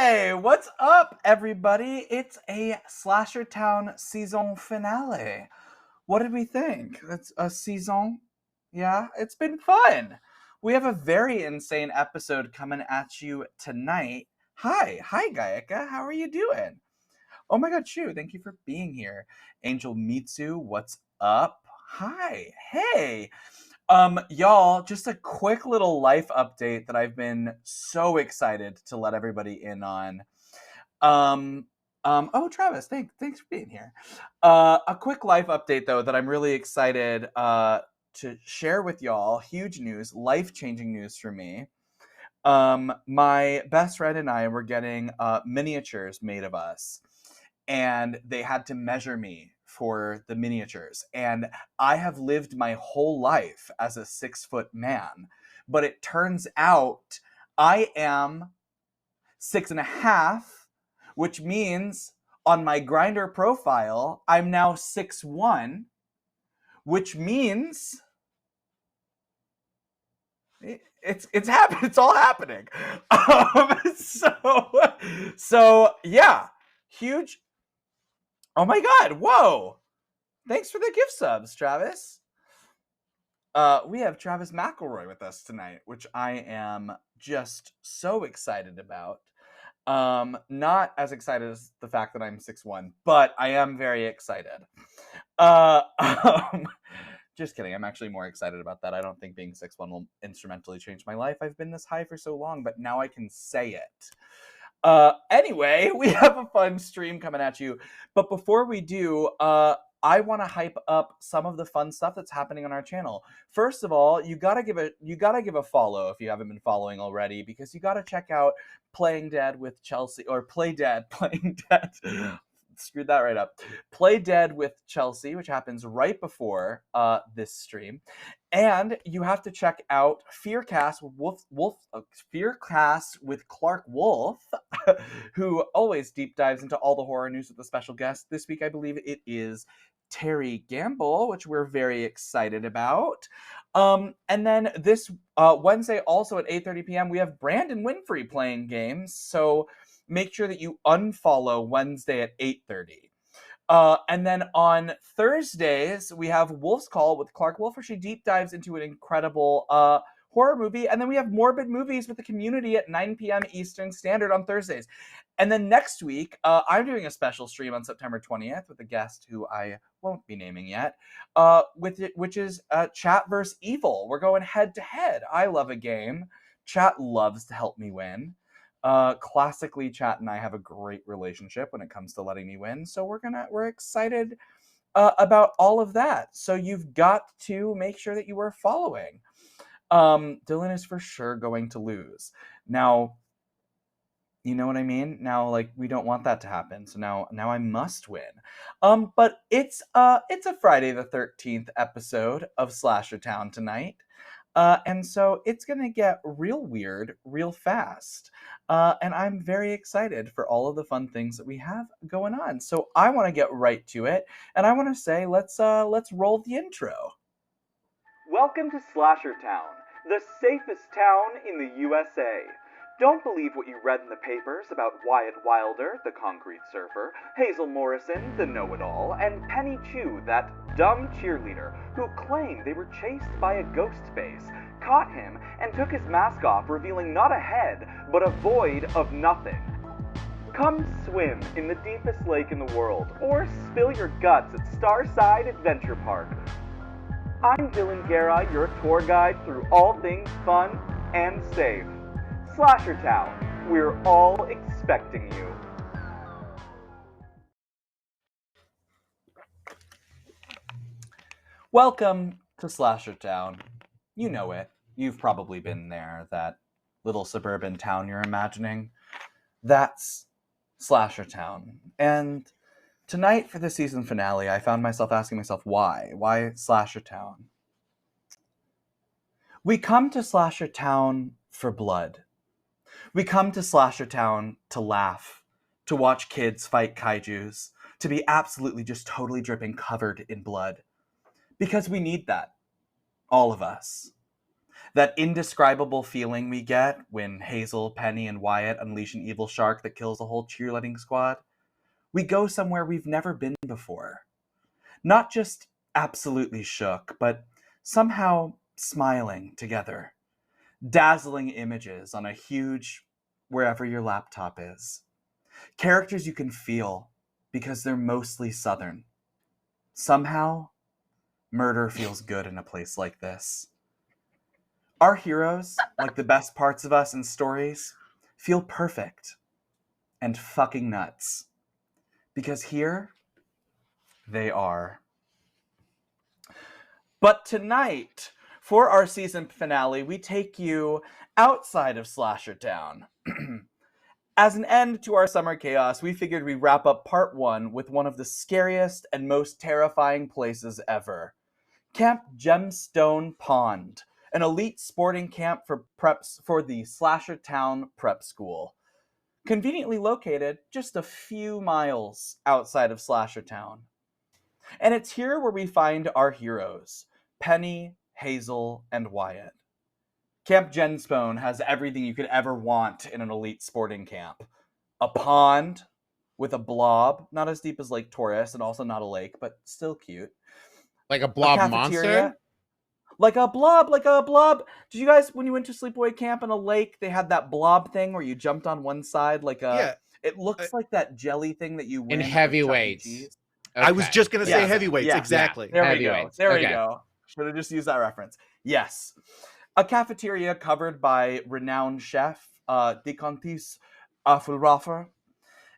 Hey, what's up, everybody? It's a Slasher Town season finale. What did we think? It's a season. Yeah, it's been fun. We have a very insane episode coming at you tonight. Hi, Gayaka. How are you doing? Oh my God, Shu, thank you for being here. Angel Mitsu, what's up? Hi, hey. Y'all, just a quick little life update that I've been so excited to let everybody in on. Oh, Travis, thanks for being here. A quick life update though that I'm really excited to share with y'all. Huge news, life-changing news for me. My best friend and I were getting miniatures made of us, and they had to measure me for the miniatures. And I have lived my whole life as a 6-foot man, but it turns out I am 6.5, which means on my Grindr profile, I'm now 6'1", which means it's happening. It's all happening. So yeah, huge. Oh my God! Whoa! Thanks for the gift subs, Travis. We have Travis McElroy with us tonight, which I am just so excited about. Not as excited as the fact that I'm 6'1", but I am very excited. Just kidding. I'm actually more excited about that. I don't think being 6'1" will instrumentally change my life. I've been this high for so long, but now I can say it. Anyway, we have a fun stream coming at you. But before we do, I want to hype up some of the fun stuff that's happening on our channel. First of all, you gotta give a follow if you haven't been following already, because you gotta check out Playing Dead with Chelsea, or Play Dead, Playing Dead. Screwed that right up. Play Dead with Chelsea, which happens right before this stream. And you have to check out Fearcast with Clark Wolf, who always deep dives into all the horror news with a special guest. This week, I believe it is Terry Gamble, which we're very excited about. And then this Wednesday, also at 8:30 p.m., we have Brandon Winfrey playing games. So make sure that you unfollow Wednesday at 8:30. And then on Thursdays, we have Wolf's Call with Clark Wolf, where she deep dives into an incredible horror movie. And then we have Morbid Movies with the community at 9 p.m. Eastern Standard on Thursdays. And then next week, I'm doing a special stream on September 20th with a guest who I won't be naming yet, which is Chat vs. Evil. We're going head to head. I love a game. Chat loves to help me win. Classically, Chat and I have a great relationship when it comes to letting me win, so we're excited about all of that. So you've got to make sure that you are following. Dylan is for sure going to lose. Now, you know what I mean? Now, like, we don't want that to happen, so now I must win. But it's a Friday the 13th episode of Slasher Town tonight. And so it's going to get real weird real fast. And I'm very excited for all of the fun things that we have going on. So I want to get right to it. And I want to say, let's roll the intro. Welcome to Slasher Town, the safest town in the USA. Don't believe what you read in the papers about Wyatt Wilder, the concrete surfer, Hazel Morrison, the know-it-all, and Penny Chu, that dumb cheerleader who claimed they were chased by a ghost face, caught him, and took his mask off, revealing not a head, but a void of nothing. Come swim in the deepest lake in the world, or spill your guts at Starside Adventure Park. I'm Dylan Guerra, your tour guide through all things fun and safe. Slasher Town, we're all expecting you. Welcome to Slasher Town. You know it. You've probably been there, that little suburban town you're imagining. That's Slasher Town. And tonight for the season finale, I found myself asking myself, why? Why Slasher Town? We come to Slasher Town for blood. We come to Slasher Town to laugh, to watch kids fight kaijus, to be absolutely just totally dripping covered in blood. Because we need that. All of us. That indescribable feeling we get when Hazel, Penny, and Wyatt unleash an evil shark that kills a whole cheerleading squad. We go somewhere we've never been before. Not just absolutely shook, but somehow smiling together. Dazzling images on a huge wherever your laptop is. Characters you can feel because they're mostly Southern. Somehow, murder feels good in a place like this. Our heroes, like the best parts of us in stories, feel perfect and fucking nuts. Because here, they are. But tonight, for our season finale, we take you outside of Slasher Town. As an end to our summer chaos, we figured we'd wrap up part 1 with one of the scariest and most terrifying places ever. Camp Gemstone Pond, an elite sporting camp for preps for the Slasher Town Prep School. Conveniently located just a few miles outside of Slasher Town. And it's here where we find our heroes, Penny, Hazel, and Wyatt. Camp Gemstone has everything you could ever want in an elite sporting camp. A pond with a blob, not as deep as Lake Taurus and also not a lake, but still cute. Like a blob monster? Like a blob. Did you guys, when you went to sleepaway camp in a lake, they had that blob thing where you jumped on one side like a... Yeah. It looks like that jelly thing that you win in heavyweights. Okay. I was just going to say heavyweights, exactly. There we go. There we go. Should have just used that reference. Yes. A cafeteria covered by renowned chef Decontis Fulrafer,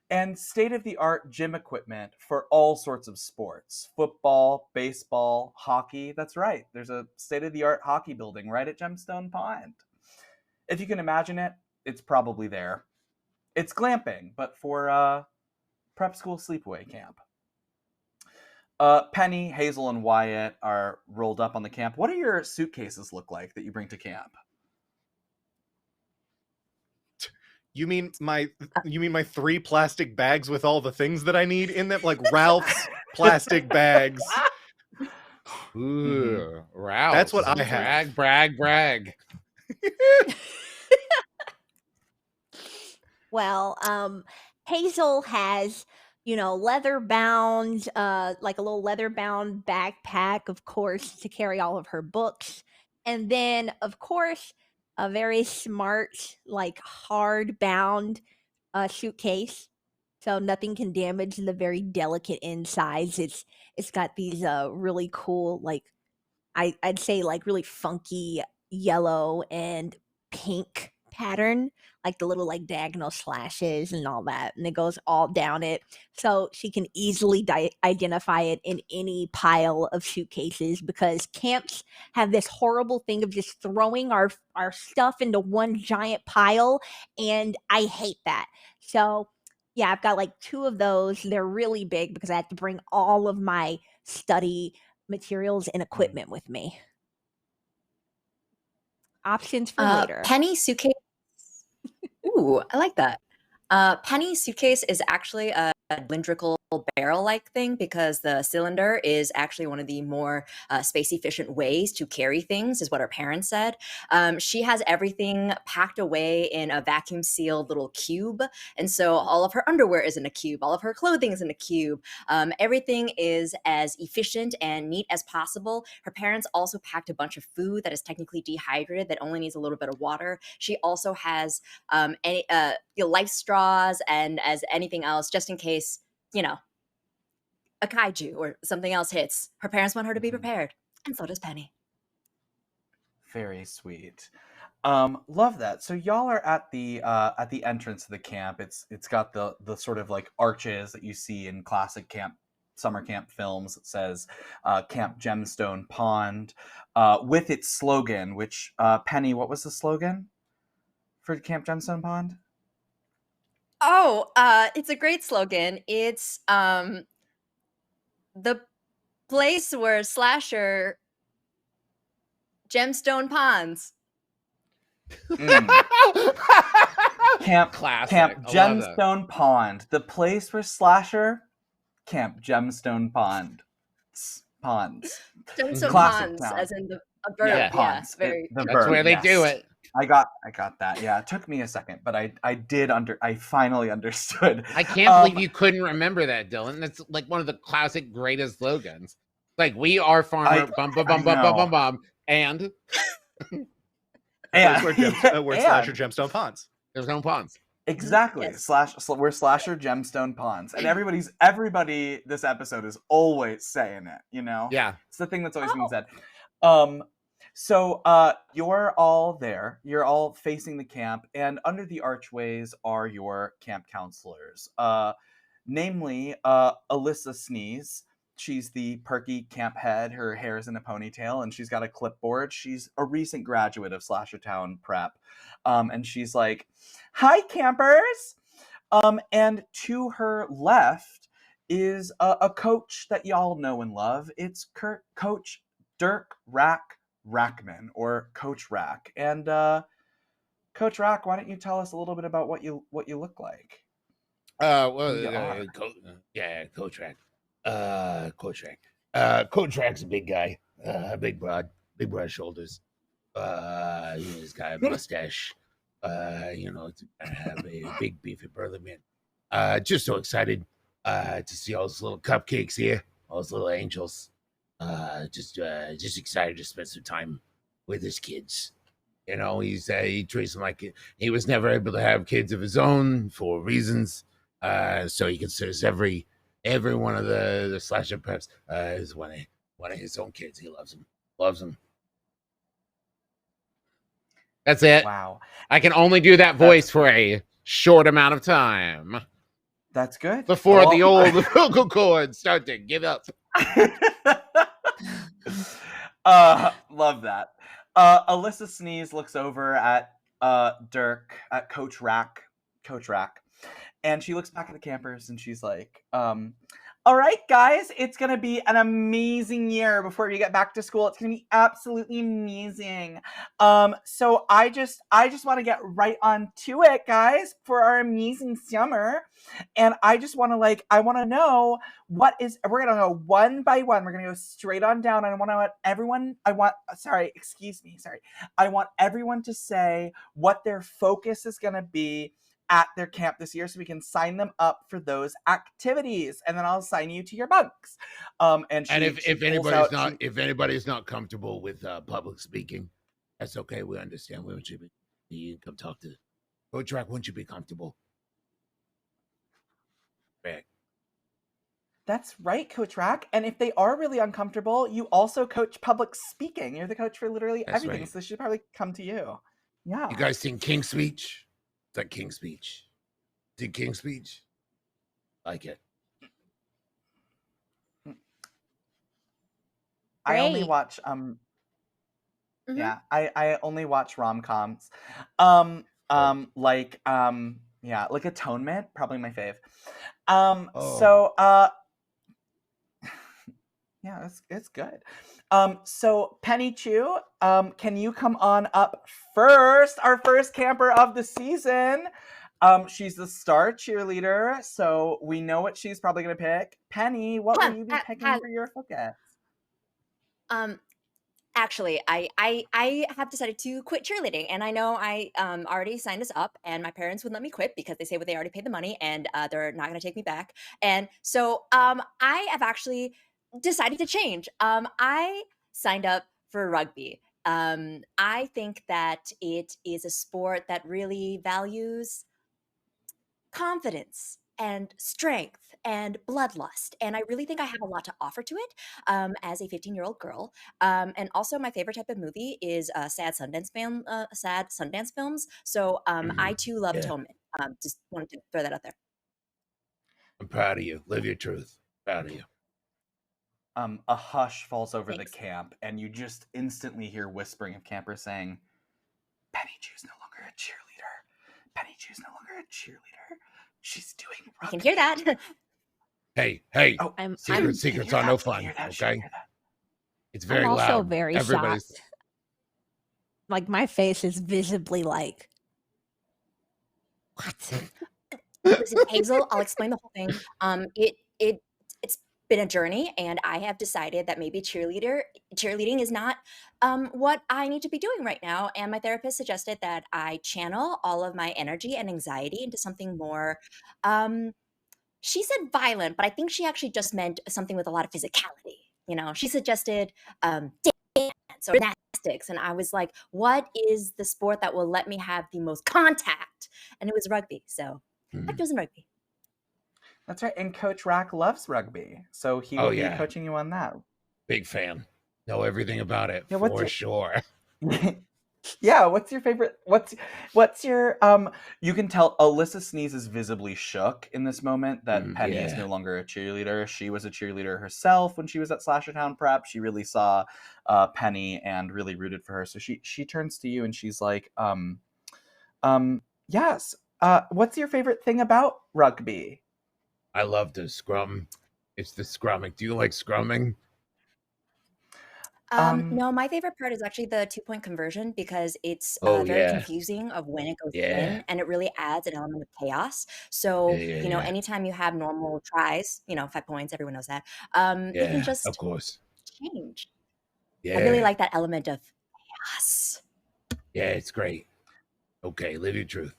and state-of-the-art gym equipment for all sorts of sports. Football, baseball, hockey. That's right. There's a state-of-the-art hockey building right at Gemstone Pond. If you can imagine it, it's probably there. It's glamping, but for prep school sleepaway camp. Penny, Hazel, and Wyatt are rolled up on the camp. What do your suitcases look like that you bring to camp? You mean my 3 plastic bags with all the things that I need in them, like Ralph's plastic bags? Ooh, Ralph. That's what I have. Brag. Well, Hazel has, leather bound, like a little leather bound backpack, of course, to carry all of her books. And then, of course, a very smart, like hard bound suitcase. So nothing can damage the very delicate insides. It's got these really cool, like I'd say like really funky yellow and pink pattern, like the little like diagonal slashes and all that, and it goes all down it, so she can easily identify it in any pile of suitcases, because camps have this horrible thing of just throwing our stuff into one giant pile, and I hate that. So yeah, I've got like 2 of those. They're really big because I have to bring all of my study materials and equipment with me. Options for later. Penny suitcase. Ooh, I like that. Penny suitcase is actually a cylindrical barrel-like thing, because the cylinder is actually one of the more space-efficient ways to carry things, is what her parents said. She has everything packed away in a vacuum-sealed little cube, and so all of her underwear is in a cube, all of her clothing is in a cube. Everything is as efficient and neat as possible. Her parents also packed a bunch of food that is technically dehydrated, that only needs a little bit of water. She also has life straws and as anything else, just in case, a kaiju or something else hits. Her parents want her to be prepared, and so does Penny. Very sweet. Love that. So y'all are at the entrance of the camp. It's got the sort of like arches that you see in classic summer camp films. It says Camp Gemstone Pond with its slogan, which Penny, what was the slogan for Camp Gemstone Pond? Oh, it's a great slogan. It's the place where Slasher Gemstone Ponds. Camp Classic. Gemstone Pond, the place where Slasher Camp Gemstone Ponds. Gemstone Classic Ponds, town. as in the A verb, Yeah. yeah, Ponce. very. The That's verb, where they do yes. it. I got that. Yeah, it took me a second, but I finally understood. I can't believe you couldn't remember that, Dylan. That's like one of the classic greatest slogans. Like, we are farmer, bum bum bum bum bum bum bum, and and We're Slasher Gemstone Ponds. there's no ponds. Exactly. Yes. We're Slasher Gemstone Ponds. And everybody this episode is always saying it, you know? Yeah. It's the thing that's always being Oh. said. So you're all there. You're all facing the camp, and under the archways are your camp counselors. Namely, Alyssa Sneeze. She's the perky camp head. Her hair's in a ponytail, and she's got a clipboard. She's a recent graduate of Slashertown Prep. And she's like, "Hi, campers!" And to her left is a coach that y'all know and love. It's Coach Dirk Rackman, or Coach Rack. And Coach Rack, why don't you tell us a little bit about what you look like? Well, You are. Coach Rack. Coach Rack. Coach Rack's a big guy. Big broad shoulders. He's got a mustache. To have a big beefy burly man. Just so excited to see all those little cupcakes here, all those little angels. Just excited to spend some time with his kids. He treats them like he was never able to have kids of his own for reasons. So he considers every one of the slasher preps as one of his own kids. He loves them. That's it. Wow. I can only do that voice for a short amount of time. That's good. Before the old vocal cords start to give up. Love that. Alyssa Sneeze looks over at Dirk, at Coach Rack, and she looks back at the campers and she's like, all right, guys, it's going to be an amazing year before you get back to school. It's going to be absolutely amazing. So I just want to get right on to it, guys, for our amazing summer. And I just want to I want to know we're going to go one by one. We're going to go straight on down. And I want everyone to say what their focus is going to be at their camp this year, so we can sign them up for those activities, and then I'll assign you to your bunks. If anybody's not comfortable with public speaking, that's okay. We understand. We want you to come talk to Coach Rack. Wouldn't you be comfortable? Right. That's right, Coach Rack. And if they are really uncomfortable, you also coach public speaking. You're the coach for literally everything, right. So they should probably come to you. Yeah. You guys sing King's Speech? It's like King's Speech. Did King's Speech? Like it. I only watch I only watch rom-coms. Like Atonement, probably my fave. So yeah, it's good. So Penny Chu, can you come on up first? Our first camper of the season. She's the star cheerleader, so we know what she's probably gonna pick. Penny, what will you be picking for your focus? Actually, I have decided to quit cheerleading, and I know I already signed this up, and my parents wouldn't let me quit because they say they already paid the money, and they're not going to take me back. And so I have actually decided to change. I signed up for rugby. I think that it is a sport that really values confidence and strength and bloodlust, and I really think I have a lot to offer to it as a 15-year-old girl. And also, my favorite type of movie is sad Sundance films. So I too love Atonement. Just wanted to throw that out there. I'm proud of you. Live your truth. Proud of you. A hush falls over the camp, and you just instantly hear whispering of campers saying, "Penny Chu's no longer a cheerleader. Penny Chu's no longer a cheerleader. She's doing rugby." I can hear that. Hey. Oh, secrets are no fun, okay? It's very loud. I'm also very shocked. Like, my face is visibly like, what? Listen, Hazel, I'll explain the whole thing. It's been a journey, and I have decided that maybe cheerleading is not what I need to be doing right now. And my therapist suggested that I channel all of my energy and anxiety into something more. She said violent, but I think she actually just meant something with a lot of physicality. She suggested dance or gymnastics, and I was like, what is the sport that will let me have the most contact? And it was rugby, so I've chosen rugby. That's right. And Coach Rack loves rugby, so he will be coaching you on that. Big fan. Know everything about it for sure. Yeah, what's your favorite? What's your you can tell Alyssa Sneeze is visibly shook in this moment that Penny is no longer a cheerleader. She was a cheerleader herself when she was at Slashertown Prep. She really saw Penny and really rooted for her. So she turns to you and she's like, yes. What's your favorite thing about rugby? I love the scrum. It's the scrumming. Do you like scrumming? No, my favorite part is actually the 2-point conversion because it's very confusing of when it goes in, and it really adds an element of chaos. So, anytime you have normal tries, 5 points, everyone knows that, you can just of course change. Yeah, I really like that element of chaos. Yeah, it's great. Okay, live your truth.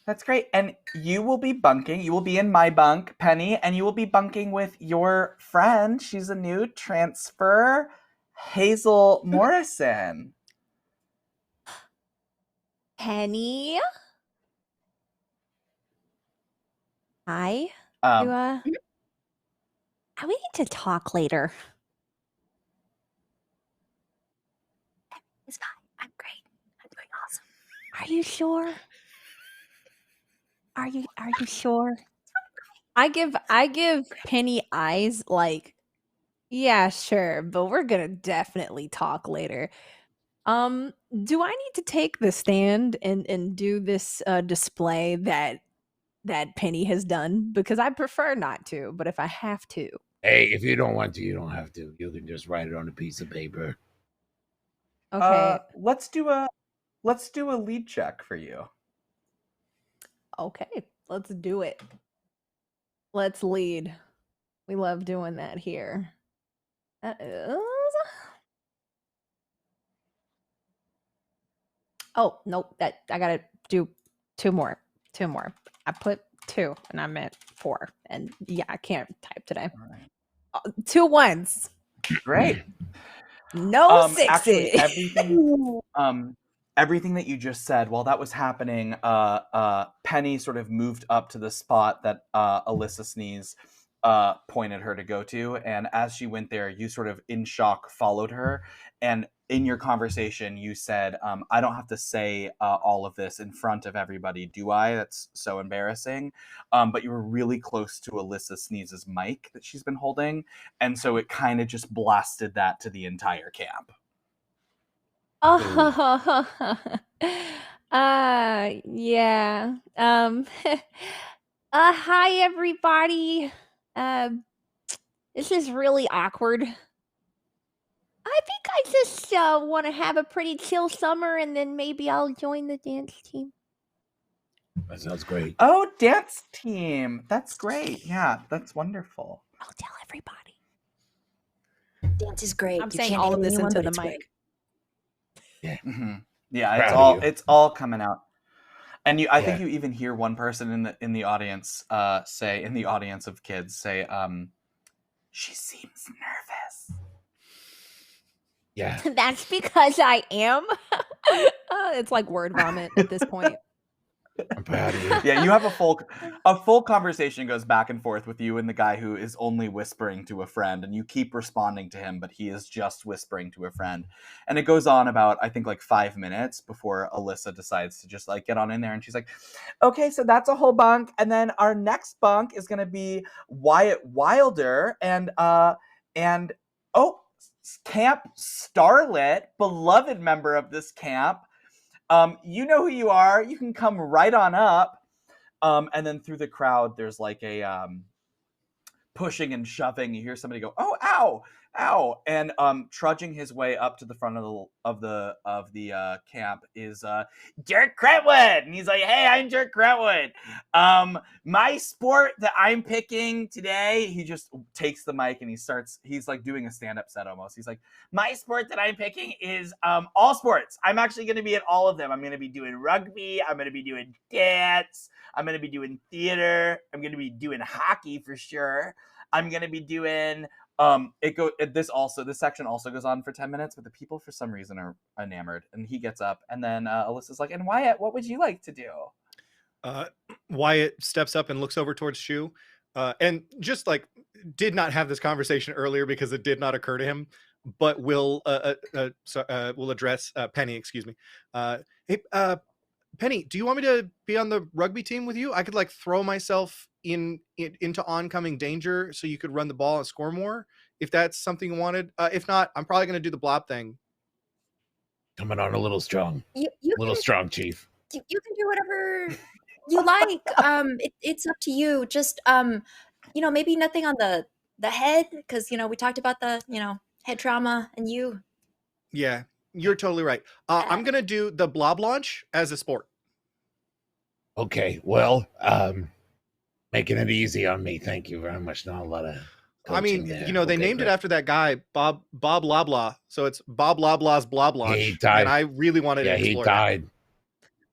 That's great. And you will be bunking. You will be in my bunk, Penny, and you will be bunking with your friend. She's a new transfer, Hazel Morrison. Penny? Hi. We need to talk later. It's fine. I'm great. I'm doing awesome. Are you sure? Are you sure? I give Penny eyes like, yeah, sure, but we're gonna definitely talk later. Do I need to take the stand and do this display that Penny has done? Because I prefer not to, but if I have to. Hey, if you don't want to, you don't have to. You can just write it on a piece of paper. Okay. Let's do a lead check for you. Okay, let's do it. Let's lead. We love doing that here. That is... Oh, nope. That I gotta do two more. I put 2 and I meant 4. And yeah, I can't type today. Right. 2 1s. Great. No 6s. Actually, everything that you just said, while that was happening, Penny sort of moved up to the spot that Alyssa Sneeze pointed her to go to. And as she went there, you sort of in shock followed her. And in your conversation, you said, I don't have to say all of this in front of everybody, do I? That's so embarrassing. But you were really close to Alyssa Sneeze's mic that she's been holding. And so it kind of just blasted that to the entire camp. Yeah. Hi everybody. This is really awkward. I think I just want to have a pretty chill summer, and then maybe I'll join the dance team. That sounds great. Oh, dance team. That's great. Yeah, that's wonderful. I'll tell everybody. Dance is great. I'm saying all of this into the mic. Yeah. Mm-hmm. Yeah, it's all coming out. And I think you even hear one person in the audience say, in the audience of kids, say, she seems nervous. Yeah. That's because I am. It's like word vomit at this point. I'm proud of you. Yeah, you have a full conversation goes back and forth with you and the guy who is only whispering to a friend, and you keep responding to him, but he is just whispering to a friend. And it goes on about, I think, like 5 minutes before Alyssa decides to just like get on in there, and she's like, okay, so that's a whole bunk, and then our next bunk is gonna be Wyatt Wilder and Camp Starlet, beloved member of this camp. You know who you are. You can come right on up. And then through the crowd, there's like a pushing and shoving. You hear somebody go, oh, ow. Ow! And trudging his way up to the front of the camp is Dirk Crentwood, and he's like, "Hey, I'm Dirk Crentwood. My sport that I'm picking today." He just takes the mic and he's like doing a stand-up set almost. He's like, "My sport that I'm picking is all sports. I'm actually going to be at all of them. I'm going to be doing rugby. I'm going to be doing dance. I'm going to be doing theater. I'm going to be doing hockey for sure. I'm going to be doing." This section also goes on for 10 minutes, but the people for some reason are enamored, and he gets up, and then Alyssa's like, "And Wyatt, what would you like to do?" Wyatt steps up and looks over towards Shu, and just like did not have this conversation earlier because it did not occur to him, but will address Penny. Excuse me. Hey, Penny, do you want me to be on the rugby team with you? I could like throw myself into oncoming danger so you could run the ball and score more if that's something you wanted. If not, I'm probably going to do the blob thing. Coming on a little strong. You Strong, Chief. You can do whatever you like. It's up to you. Just maybe nothing on the head, because we talked about the head trauma and you. Yeah, you're totally right. I'm going to do the blob launch as a sport. Okay, well, making it easy on me. Thank you very much. Not a lot of coaching there. They named it after that guy, Bob Loblaw. So it's Bob Loblaw's blob launch. He died. And I really wanted to explore he died.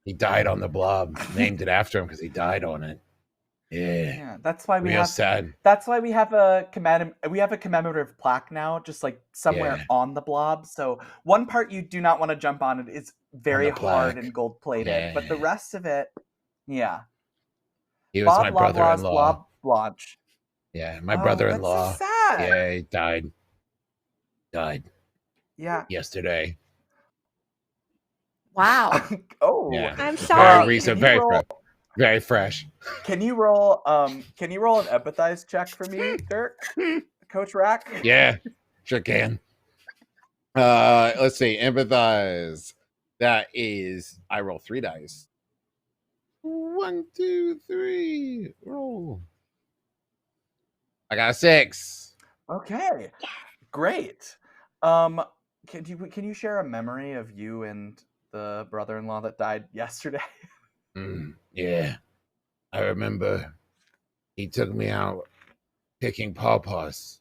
He died on the blob. Named it after him because he died on it. Yeah. That's why we Real have sad. That's why we have a commemorative plaque now, just like somewhere on the blob. So one part you do not want to jump on it is very hard and gold plated, but the rest of it, yeah. He was my brother-in-law. Blob launch. Yeah, my brother-in-law. That's so sad. Yeah, he died. Yeah. Yesterday. Wow. Oh, yeah. I'm sorry. Very recent, very fresh. Can you roll an empathize check for me, Dirk? Coach Rack? Yeah, sure can. Let's see, empathize. That is, I roll 3 dice. 1, 2, 3. Roll. I got a 6. Okay. Great. Can you share a memory of you and the brother-in-law that died yesterday? Yeah. I remember he took me out picking pawpaws,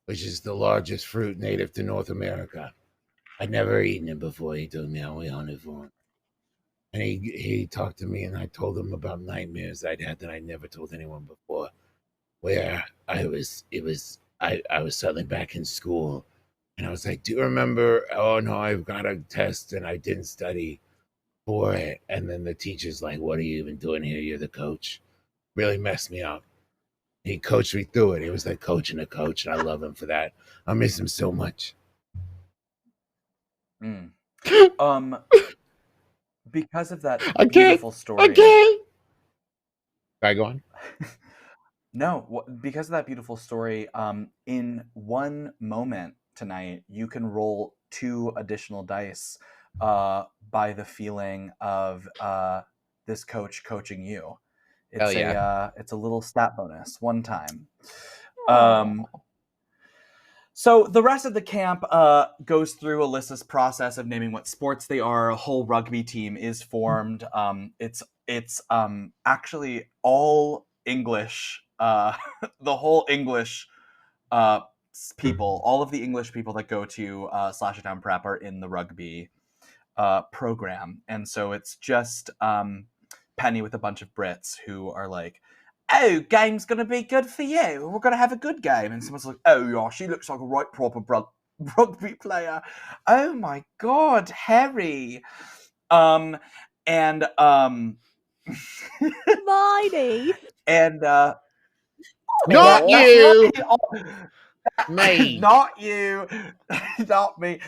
which is the largest fruit native to North America. I'd never eaten it before. He took me out. We hunted for him. And he talked to me, and I told him about nightmares I'd had that I never told anyone before, where I was suddenly back in school, and I was like, "Do you remember? Oh no, I've got a test and I didn't study for it." And then the teacher's like, "What are you even doing here? You're the coach." Really messed me up. He coached me through it. He was like coaching a coach, and I love him for that. I miss him so much. Because of that beautiful story. Okay. Can I go on? No, because of that beautiful story, in one moment tonight, you can roll 2 additional dice by the feeling of this coach coaching you. It's a little stat bonus one time. So the rest of the camp goes through Alyssa's process of naming what sports they are. A whole rugby team is formed. It's actually all English. The whole English people, all of the English people that go to Slashertown Prep are in the rugby program, and so it's just Penny with a bunch of Brits who are like, "Oh, game's going to be good for you. We're going to have a good game." And someone's like, "Oh, yeah, she looks like a right proper rugby player. Oh, my God, Harry." Mighty. And, Not you! Me. Not you. Not me.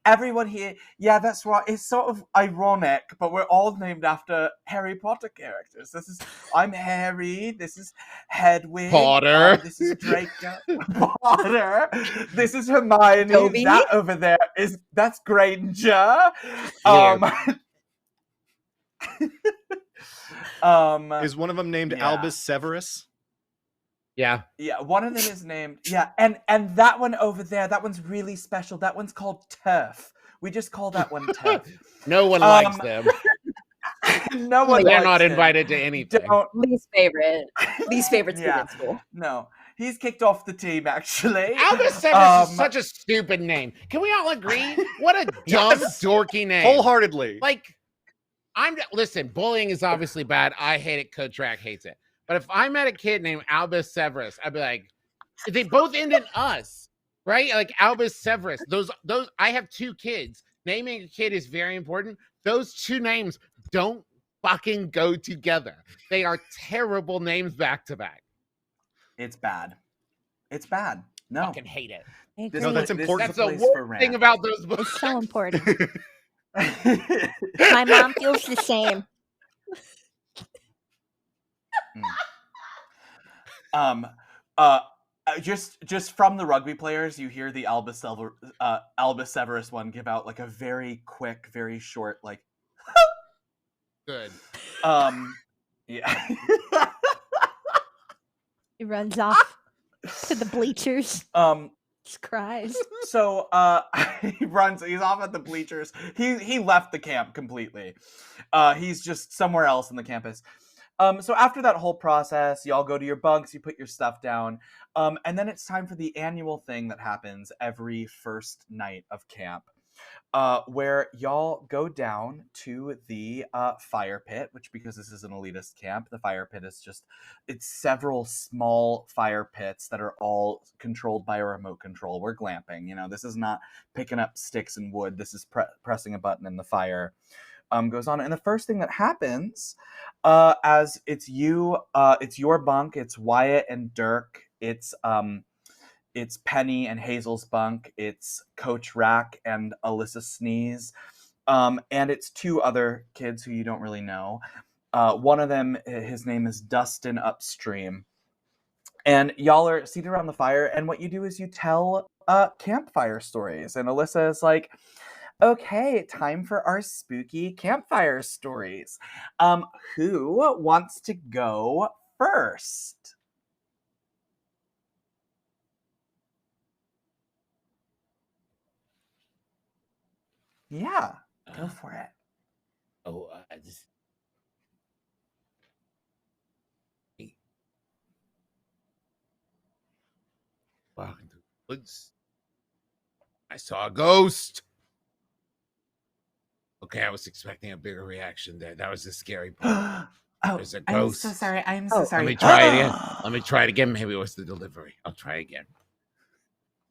Everyone here. Yeah, that's right. It's sort of ironic, but we're all named after Harry Potter characters. I'm Harry. This is Hedwig. Potter. This is Draco. Potter. This is Hermione. Toby? That over there that's Granger. Is one of them named Albus Severus? Yeah. Yeah, one of them is named. Yeah, and that one over there, that one's really special. That one's called Turf. We just call that one Turf. No one likes them. No one They're likes not him. invited to anything. Don't. Least favorite student Yeah. in school. No, he's kicked off the team actually. Albus Severus is such a stupid name. Can we all agree? What a dumb, dorky name. Wholeheartedly. Like, listen, bullying is obviously bad. I hate it. Coach Rack hates it. But if I met a kid named Albus Severus, I'd be like, they both end in us, right? Like Albus Severus. Those. I have 2 kids. Naming a kid is very important. Those 2 names don't fucking go together. They are terrible names back to back. It's bad. It's bad. No, Fucking hate it. I agree. No, that's important. That's the worst thing about those books. It's so important. My mom feels the same. Just from the rugby players, you hear the Albus Severus one give out like a very quick, very short, like. Good. Yeah. He runs off to the bleachers. Just cries. So he's off at the bleachers. He left the camp completely. He's just somewhere else in the campus. So after that whole process, y'all go to your bunks, you put your stuff down, and then it's time for the annual thing that happens every first night of camp, where y'all go down to the fire pit, which, because this is an elitist camp, the fire pit is it's several small fire pits that are all controlled by a remote control. We're glamping, this is not picking up sticks and wood. This is pressing a button and the fire goes on. And the first thing that happens, as it's your bunk, it's Wyatt and Dirk, it's Penny and Hazel's bunk, it's Coach Rack and Alyssa Sneeze, and it's 2 other kids who you don't really know. One of them, his name is Dustin Upstream. And y'all are seated around the fire, and what you do is you tell campfire stories. And Alyssa is like, okay, time for our spooky campfire stories. Who wants to go first? Yeah, go for it. I just. Walking through the woods, I saw a ghost. Okay, I was expecting a bigger reaction there. That was the scary part. There's a ghost. I'm so sorry. I'm so sorry. Let me try it again. Let me try it again. Maybe it was the delivery. I'll try again.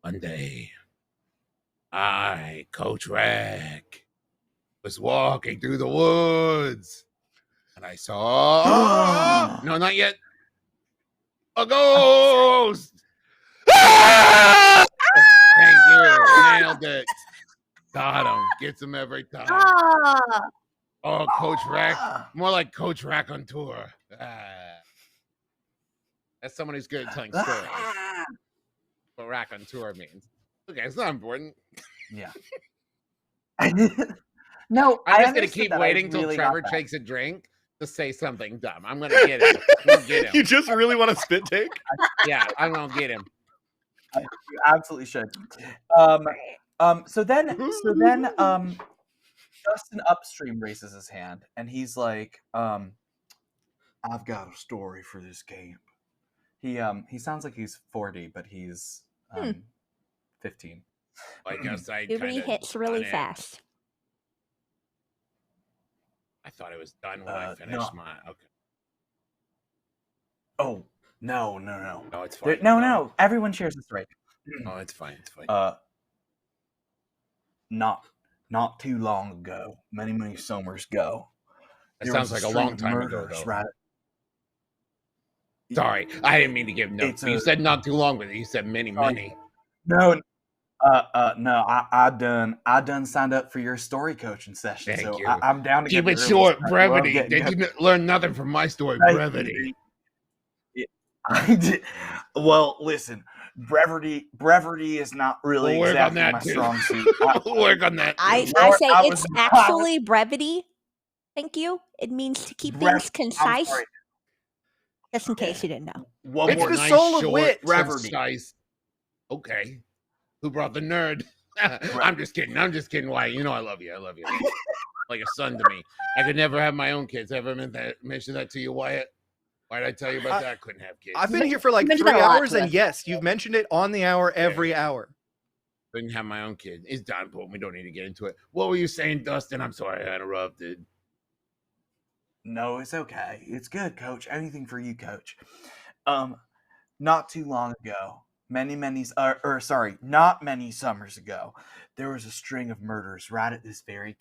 One day, I, Coach Rack, was walking through the woods, and I saw no, not yet. A ghost. Thank you. Nailed it. Got him. Gets him every time. Oh, Coach Rack. More like Coach Rack on tour. That's someone who's good at telling stories. What Rack on tour means. Okay, it's not important. Yeah. No, I'm just going to keep waiting till Trevor takes a drink to say something dumb. I'm going to get him. I'm gonna get him. You just really want to spit take? Yeah, I'm going to get him. You absolutely should. So then, Justin Upstream raises his hand, and he's like, "I've got a story for this camp." He sounds like he's 40, but he's 15. I guess I Puberty hits really fast. I thought it was done when I finished my. Okay. Oh no! No, it's fine. No. Everyone shares the story. Oh, it's fine. It's fine. Not too long ago, many summers ago. That sounds like a long time ago, though. Right? Sorry, I didn't mean to give notes. You said not too long, but you said many. No. I done signed up for your story coaching session. Thank you. I'm down to keep it short. Brevity. Did you learn nothing from my story? Brevity. I did. Well, listen. Brevity is not really exactly my strong suit. We'll work on that. I say it's actually brevity. Thank you. It means to keep things concise. Just in case you didn't know. One It's more the nice, soul of short, wit. Brevity. concise. Okay. Who brought the nerd? I'm just kidding. Why? You know I love you. I love you. Like a son to me. I could never have my own kids. Ever mentioned that to you, Wyatt? Why did I tell you about that? I couldn't have kids. I've been here for like You mentioned 3 that a lot hours, to and us. yes, you've mentioned it on the hour every hour. Couldn't have my own kid. It's Don Pope. We don't need to get into it. What were you saying, Dustin? I'm sorry I interrupted. No, it's okay. It's good, Coach. Anything for you, Coach. Not too long ago, not many summers ago, there was a string of murders right at this very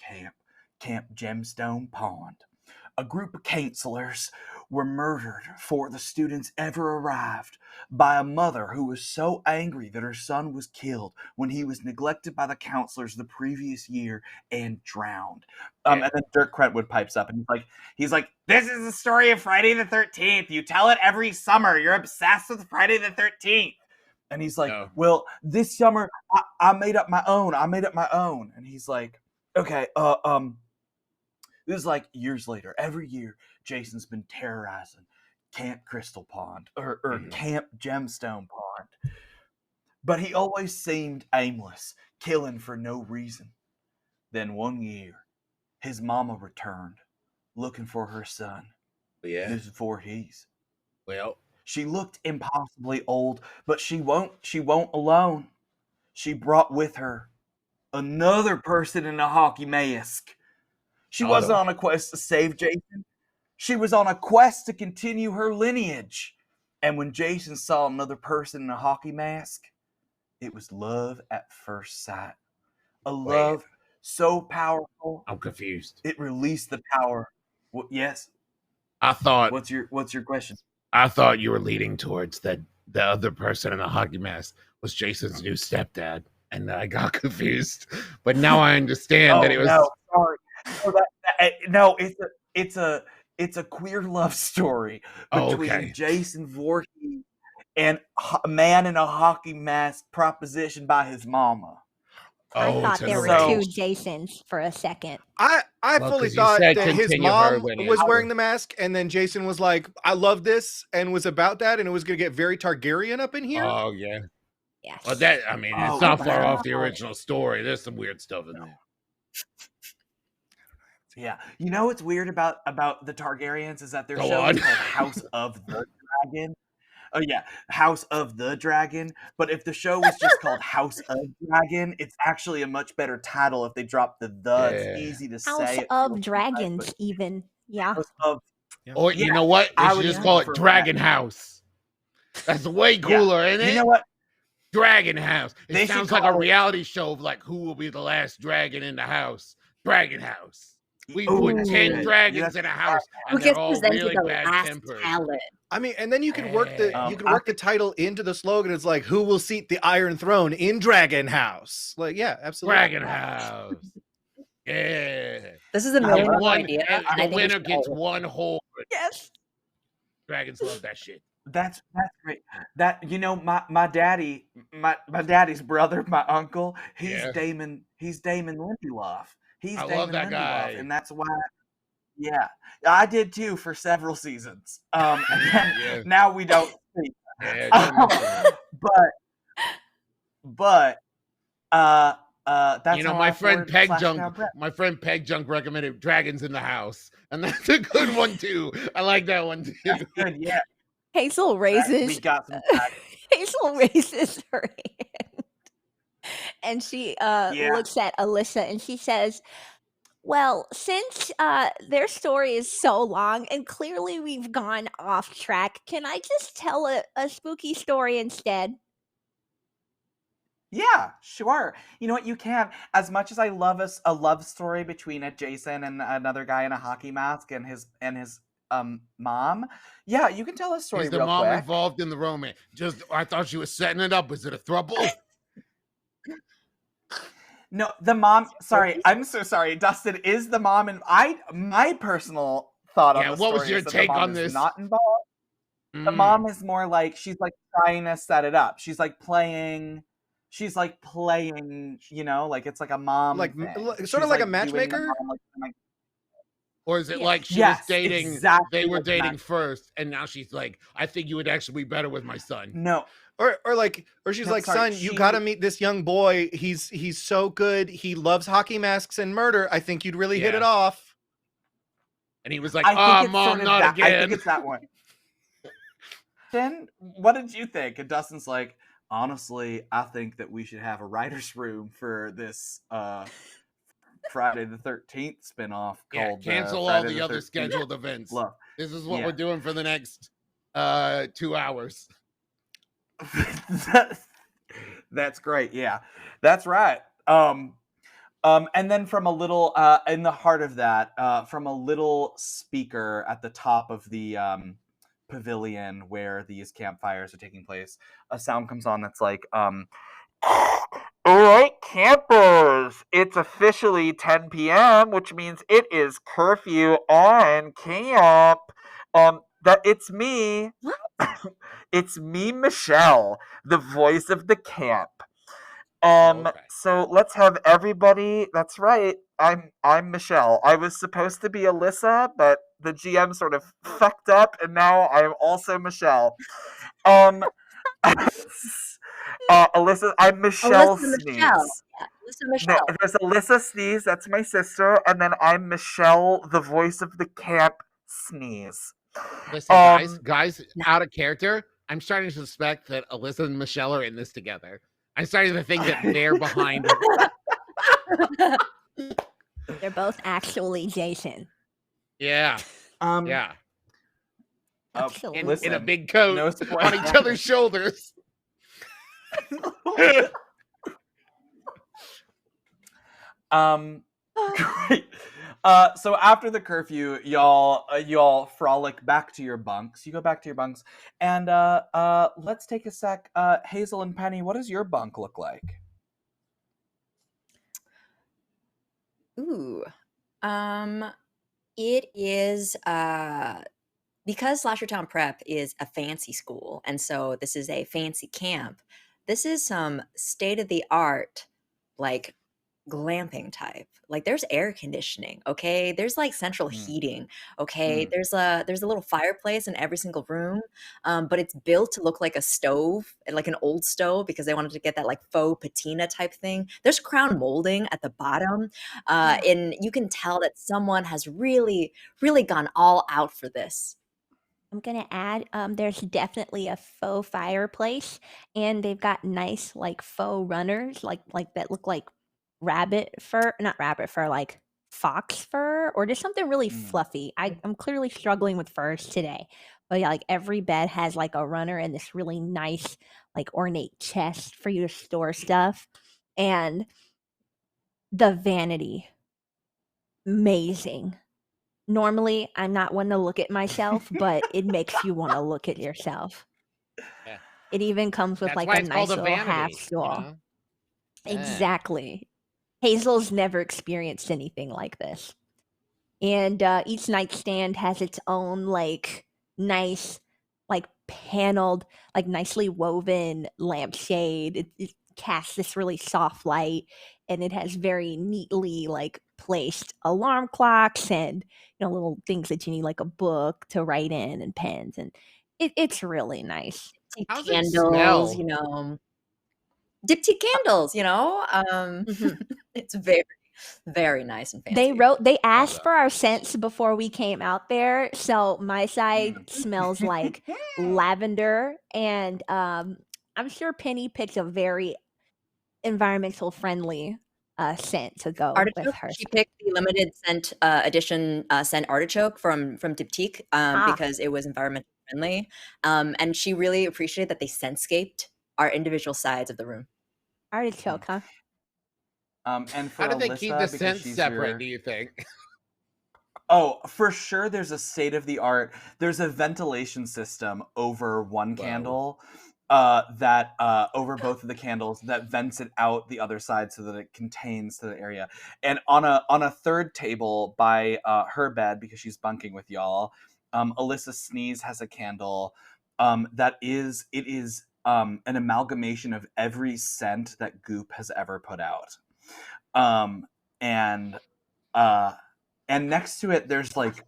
Camp Gemstone Pond. A group of counselors were murdered before the students ever arrived by a mother who was so angry that her son was killed when he was neglected by the counselors the previous year and drowned. And then Dirk Crentwood pipes up and he's like, this is the story of Friday the 13th. You tell it every summer. You're obsessed with Friday the 13th. And he's like, well, this summer I made up my own. And he's like, okay, this is like years later. Every year, Jason's been terrorizing Camp Crystal Pond or Camp Gemstone Pond. But he always seemed aimless, killing for no reason. Then one year, his mama returned, looking for her son. Yeah. This is Voorhees. Well, she looked impossibly old, but she won't alone. She brought with her another person in a hockey mask. She wasn't on a quest to save Jason. She was on a quest to continue her lineage. And when Jason saw another person in a hockey mask, it was love at first sight. A love so powerful. I'm confused. It released the power. Yes. I thought. What's your question? I thought you were leading towards that the other person in the hockey mask was Jason's new stepdad, and I got confused. But now I understand that it was. No, sorry. No, it's a queer love story between Jason Voorhees and a man in a hockey mask propositioned by his mama. I thought there were two Jasons for a second. I fully thought that his mom was wearing the mask, and then Jason was like, I love this, and was about that, and it was going to get very Targaryen up in here. Oh, yeah. Yes. Well, it's not far off the original story. There's some weird stuff in there. Yeah. You know what's weird about the Targaryens is that their show is called House of the Dragon. Oh, yeah. House of the Dragon. But if the show was just called House of Dragon, it's actually a much better title if they drop the It's easy to say. House of Dragons, even. Yeah. Or you know what? They should just call it Dragon House. That's way cooler, isn't it? You know what? Dragon House. It sounds like a reality show of like who will be the last dragon in the house. Dragon House. We put 10 dragons in a house, and they're all really bad tempered. I mean, and then you can work the title into the slogan. It's like, who will seat the Iron Throne in Dragon House? Like, yeah, absolutely. Dragon House. Yeah. This is a million-dollar idea. And the winner gets one whole. Yes. Dragons love that shit. That's great. That my daddy's brother, my uncle, he's Damon Lindelof. I love that guy, and that's why. Yeah, I did too for several seasons. And now we don't speak. But that's my friend Peg Junk recommended Dragons in the House, and that's a good one too. I like that one too. That's good, yeah. Hazel raises. We got some Hazel raises her hand, and she looks at Alyssa, and she says, "Well, since their story is so long, and clearly we've gone off track, can I just tell a spooky story instead?" Yeah, sure. You know what? You can. As much as I love a love story between a Jason and another guy in a hockey mask and his mom. Yeah, you can tell a story. Is the mom involved in the romance? I thought she was setting it up. Is it a throuple? No, the mom. Sorry, I'm so sorry. Dustin is the mom, and my personal thought on the story. What was your take on this? Not involved. The mom is more like she's like trying to set it up. She's like playing. Like it's like a mom, like sort of like a matchmaker. Or is it Yeah. like she Yes, was dating, exactly they were like that. dating first, and now she's like, I think you would actually be better with my son. No, Or she's No, like, sorry, son, you she- gotta meet this young boy. He's so good. He loves hockey masks and murder. I think you'd really hit Yeah. it off. And he was like, I think oh, it's mom, sort of not that. again. I think it's that one. Jen, what did you think? And Dustin's like, honestly, I think that we should have a writer's room for this Friday the 13th spinoff Yeah, called cancel all Friday the other 13th scheduled events. Love. This is what Yeah. we're doing for the next 2 hours. That's great. Yeah, that's right. And then from a little in the heart of that, from a little speaker at the top of the pavilion where these campfires are taking place, a sound comes on that's like, all right, campers, it's officially 10 p.m., which means it is curfew on camp. That it's me. It's me, Michelle, the voice of the camp. Okay. So let's have everybody. That's right. I'm Michelle. I was supposed to be Alyssa, but the GM sort of fucked up, and now I'm also Michelle. Alyssa, I'm Michelle Alyssa Sneeze. Michelle. Yeah, Alyssa No, Michelle. there's Alyssa Sneeze. That's my sister, and then I'm Michelle, the voice of the camp Sneeze. Listen, guys, out of character, I'm starting to suspect that Alyssa and Michelle are in this together. I'm starting to think that they're behind. They're both actually Jason. Yeah, Yeah. Absolutely. in a big coat no on each other's shoulders. Great. So after the curfew, y'all frolic back to your bunks. You go back to your bunks, and let's take a sec. Hazel and Penny, what does your bunk look like? Ooh. It is because Slashertown Prep is a fancy school, and so this is a fancy camp. This is some state-of-the-art, like, glamping type. Like, there's air conditioning, okay? There's, like, central heating, okay? There's a little fireplace in every single room, but it's built to look like a stove, like an old stove, because they wanted to get that, like, faux patina type thing. There's crown molding at the bottom, and you can tell that someone has really, really gone all out for this. I'm gonna add, there's definitely a faux fireplace, and they've got nice like faux runners, like that look like rabbit fur, not rabbit fur, like fox fur, or just something really fluffy. I'm clearly struggling with furs today, but yeah, like every bed has like a runner and this really nice, like ornate chest for you to store stuff, and the vanity, amazing. Normally, I'm not one to look at myself, but it makes you want to look at yourself. Yeah. It even comes with That's like why a it's called nice a little vanity, half you stool. know? Yeah. Exactly. Hazel's never experienced anything like this. And each nightstand has its own like nice, like paneled, like nicely woven lampshade. It casts this really soft light, and it has very neatly like placed alarm clocks and little things that you need, like a book to write in and pens, and it's really nice. How's it Candles, smell? diptyque candles, Mhm. it's very, very nice and fancy. They asked that. for our scents before we came out there, so my side smells like lavender, and I'm sure Penny picked a very environmental friendly scent to go with Artichoke. her. She picked the limited scent edition scent artichoke from Diptyque because it was environmentally friendly, and she really appreciated that they scentscaped our individual sides of the room. Artichoke, huh? And for How did they Alyssa, keep the because scents she's separate, do you think? Oh, for sure there's a state of the art. There's a ventilation system over one Whoa. candle that over both of the candles that vents it out the other side so that it contains the area. And on a third table by her bed, because she's bunking with y'all, Alyssa Sneeze has a candle that is an amalgamation of every scent that Goop has ever put out. And and next to it there's like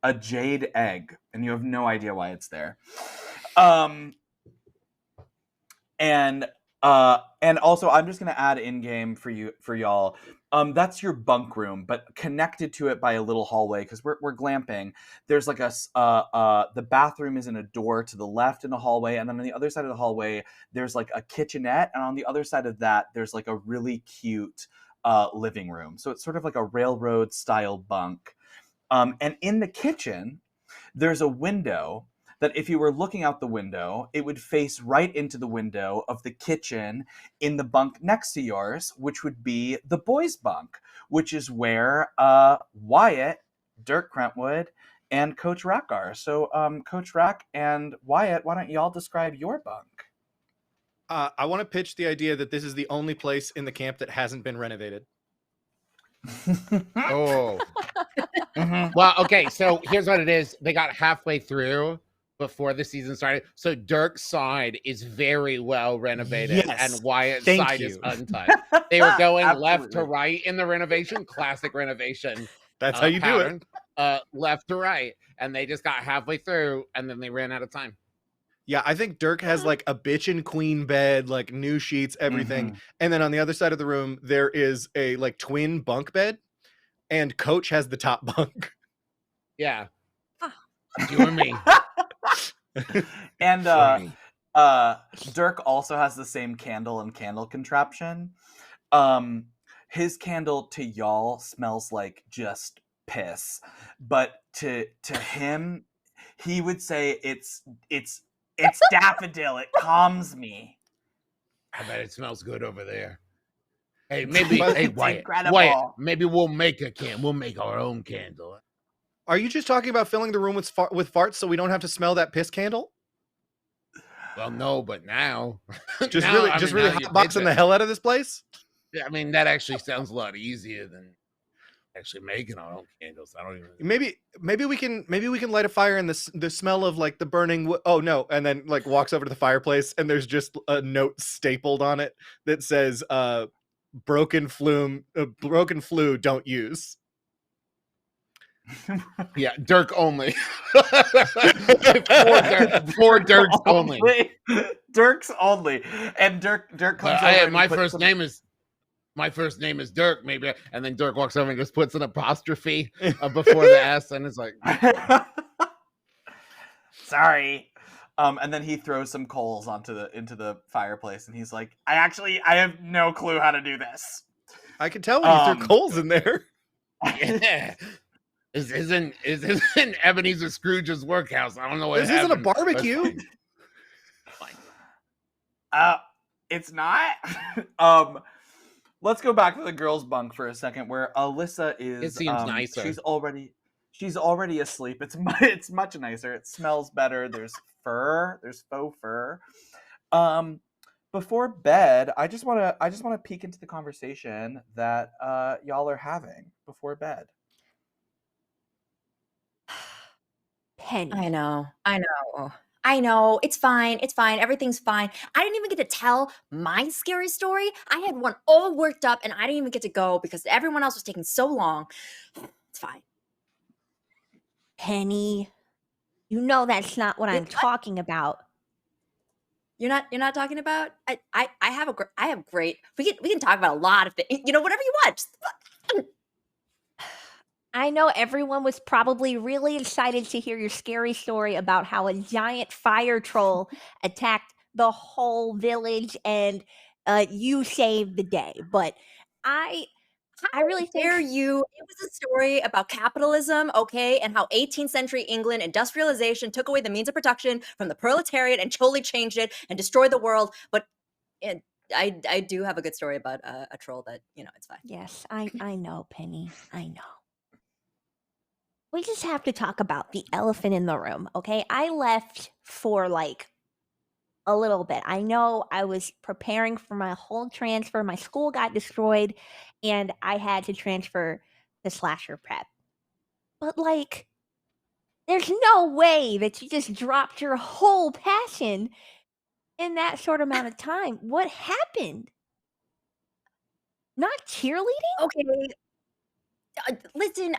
a jade egg, and you have no idea why it's there. And also I'm just gonna add in game for y'all. That's your bunk room, but connected to it by a little hallway, because we're glamping. There's like the bathroom is in a door to the left in the hallway, and then on the other side of the hallway there's like a kitchenette, and on the other side of that there's like a really cute living room. So it's sort of like a railroad style bunk. And in the kitchen there's a window that if you were looking out the window, it would face right into the window of the kitchen in the bunk next to yours, which would be the boys' bunk, which is where Wyatt, Dirk Crentwood, and Coach Rack are. So, Coach Rack and Wyatt, why don't y'all describe your bunk? I want to pitch the idea that this is the only place in the camp that hasn't been renovated. Oh. Well, okay, so here's what it is. They got halfway through before the season started. So Dirk's side is very well renovated, Yes, and Wyatt's thank side is you. untouched. They were going left to Absolutely. right in the renovation, classic renovation That's how you do it. pattern, left to right. And they just got halfway through, and then they ran out of time. Yeah, I think Dirk has like a bitch and queen bed, like new sheets, everything. And then on the other side of the room, there is a like twin bunk bed, and Coach has the top bunk. Yeah. You and me. And Funny. Dirk also has the same candle and candle contraption. His candle to y'all smells like just piss, but to him, he would say it's daffodil. It calms me. I bet it smells good over there. Hey, maybe, But hey, it's Wyatt, incredible. maybe we'll make We'll make our own candle. Are you just talking about filling the room with farts so we don't have to smell that piss candle? Well, no, but now. Just now, really, I just mean, really now you hotboxing pitch the it. hell out of this place? Yeah, I mean, that actually sounds a lot easier than actually making our own candles. I don't even. Maybe we can light a fire and the smell of like the burning oh no, and then like walks over to the fireplace and there's just a note stapled on it that says broken flu don't use. Yeah, Dirk only. For Dirk's only. Dirk's only. And Dirk comes over and my first name is Dirk, maybe, and then Dirk walks over and just puts an apostrophe before the S, and it's like, sorry. And then he throws some coals into the fireplace, and he's like, I have no clue how to do this. I can tell when you threw coals in there. yeah. This isn't Ebenezer Scrooge's workhouse. I don't know what This happened. isn't a barbecue. It's not. Let's go back to the girls' bunk for a second, where Alyssa is. It seems nicer. She's already asleep. It's much nicer. It smells better. There's fur. There's faux fur. Before bed, I just want to peek into the conversation that y'all are having before bed. Penny. I know. It's fine. Everything's fine. I didn't even get to tell my scary story. I had one all worked up and I didn't even get to go because everyone else was taking so long. It's fine. Penny, you know that's not what I'm talking about. You're not talking about? I have great. We can talk about a lot of things. You know, whatever you want. I know everyone was probably really excited to hear your scary story about how a giant fire troll attacked the whole village and you saved the day. But I really think Dare you? It was a story about capitalism, okay, and how 18th century England industrialization took away the means of production from the proletariat and totally changed it and destroyed the world. But I do have a good story about a troll that, you know, it's fine. Yes, I know, Penny. I know. We just have to talk about the elephant in the room, okay? I left for like a little bit. I know I was preparing for my whole transfer. My school got destroyed and I had to transfer to slasher prep. But like, there's no way that you just dropped your whole passion in that short amount of time. What happened? Not cheerleading? Okay. Listen,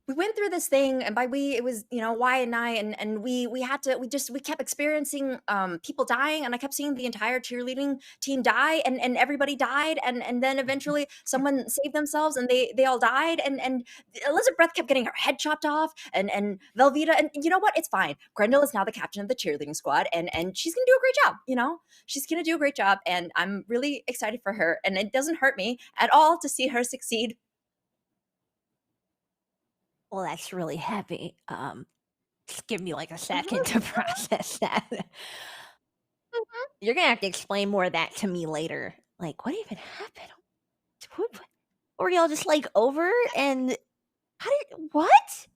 we went through this thing, and by we it was, Wyatt and I, and we had to we kept experiencing people dying, and I kept seeing the entire cheerleading team die, and everybody died, and then eventually someone saved themselves, and they all died, and Elizabeth Breath kept getting her head chopped off, and Velveeta, and you know what, it's fine. Grendel is now the captain of the cheerleading squad, and she's gonna do a great job. She's gonna do a great job, and I'm really excited for her, and it doesn't hurt me at all to see her succeed. Well, that's really heavy. Just give me like a second to process that. You're gonna have to explain more of that to me later. Like, what even happened? What were y'all just like over and what?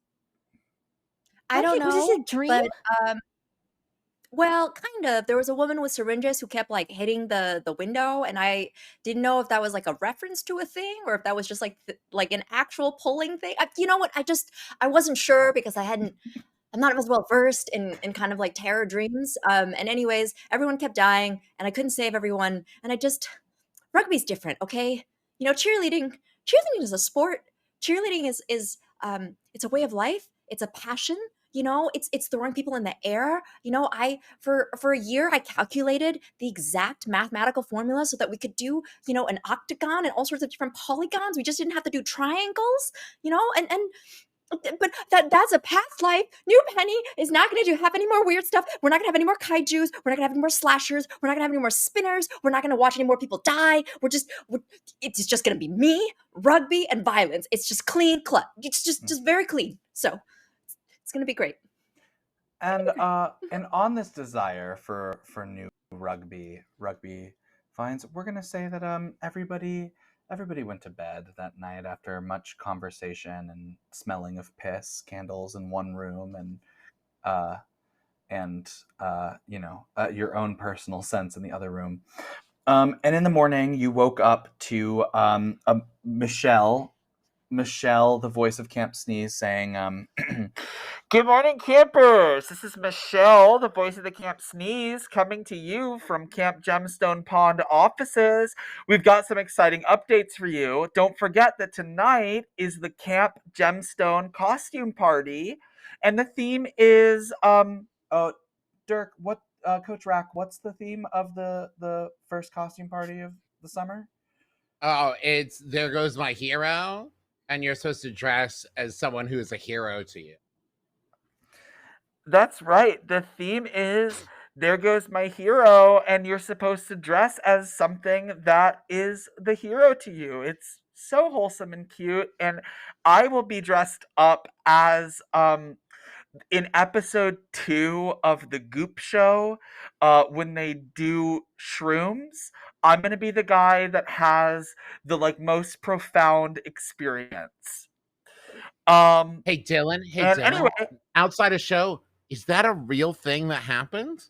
I don't Was this know, a dream? but well, kind of. There was a woman with syringes who kept like hitting the window, and I didn't know if that was like a reference to a thing or if that was just like an actual pulling thing. You know what? I wasn't sure because I'm not as well versed in kind of like terror dreams. And anyways, everyone kept dying, and I couldn't save everyone, and rugby's different, okay? Cheerleading is a sport. Cheerleading is it's a way of life. It's a passion. It's throwing people in the air. I for a year I calculated the exact mathematical formula so that we could do, an octagon and all sorts of different polygons. We just didn't have to do triangles, and but that's a past life. New Penny is not going to have any more weird stuff. We're not going to have any more kaijus. We're not going to have any more slashers. We're not going to have any more spinners. We're not going to watch any more people die. It's just going to be me, rugby, and violence. It's just clean cut. It's just very clean. So it's going to be great. And on this desire for new rugby finds, we're gonna say that everybody went to bed that night after much conversation and smelling of piss, candles in one room, and your own personal sense in the other room. And in the morning, you woke up to Michelle, the voice of Camp Sneeze, saying, "Good morning, campers. This is Michelle, the voice of the Camp Sneeze, coming to you from Camp Gemstone Pond offices. We've got some exciting updates for you. Don't forget that tonight is the Camp Gemstone costume party, and the theme is Dirk, what Coach Rack, what's the theme of the first costume party of the summer?" Oh, it's There Goes My Hero, and you're supposed to dress as someone who is a hero to you. That's right. The theme is There Goes My Hero, and you're supposed to dress as something that is the hero to you. It's so wholesome and cute, and I will be dressed up as in episode 2 of the Goop Show, when they do shrooms. I'm gonna be the guy that has the most profound experience. Hey Dylan, Anyway, outside a show, is that a real thing that happened?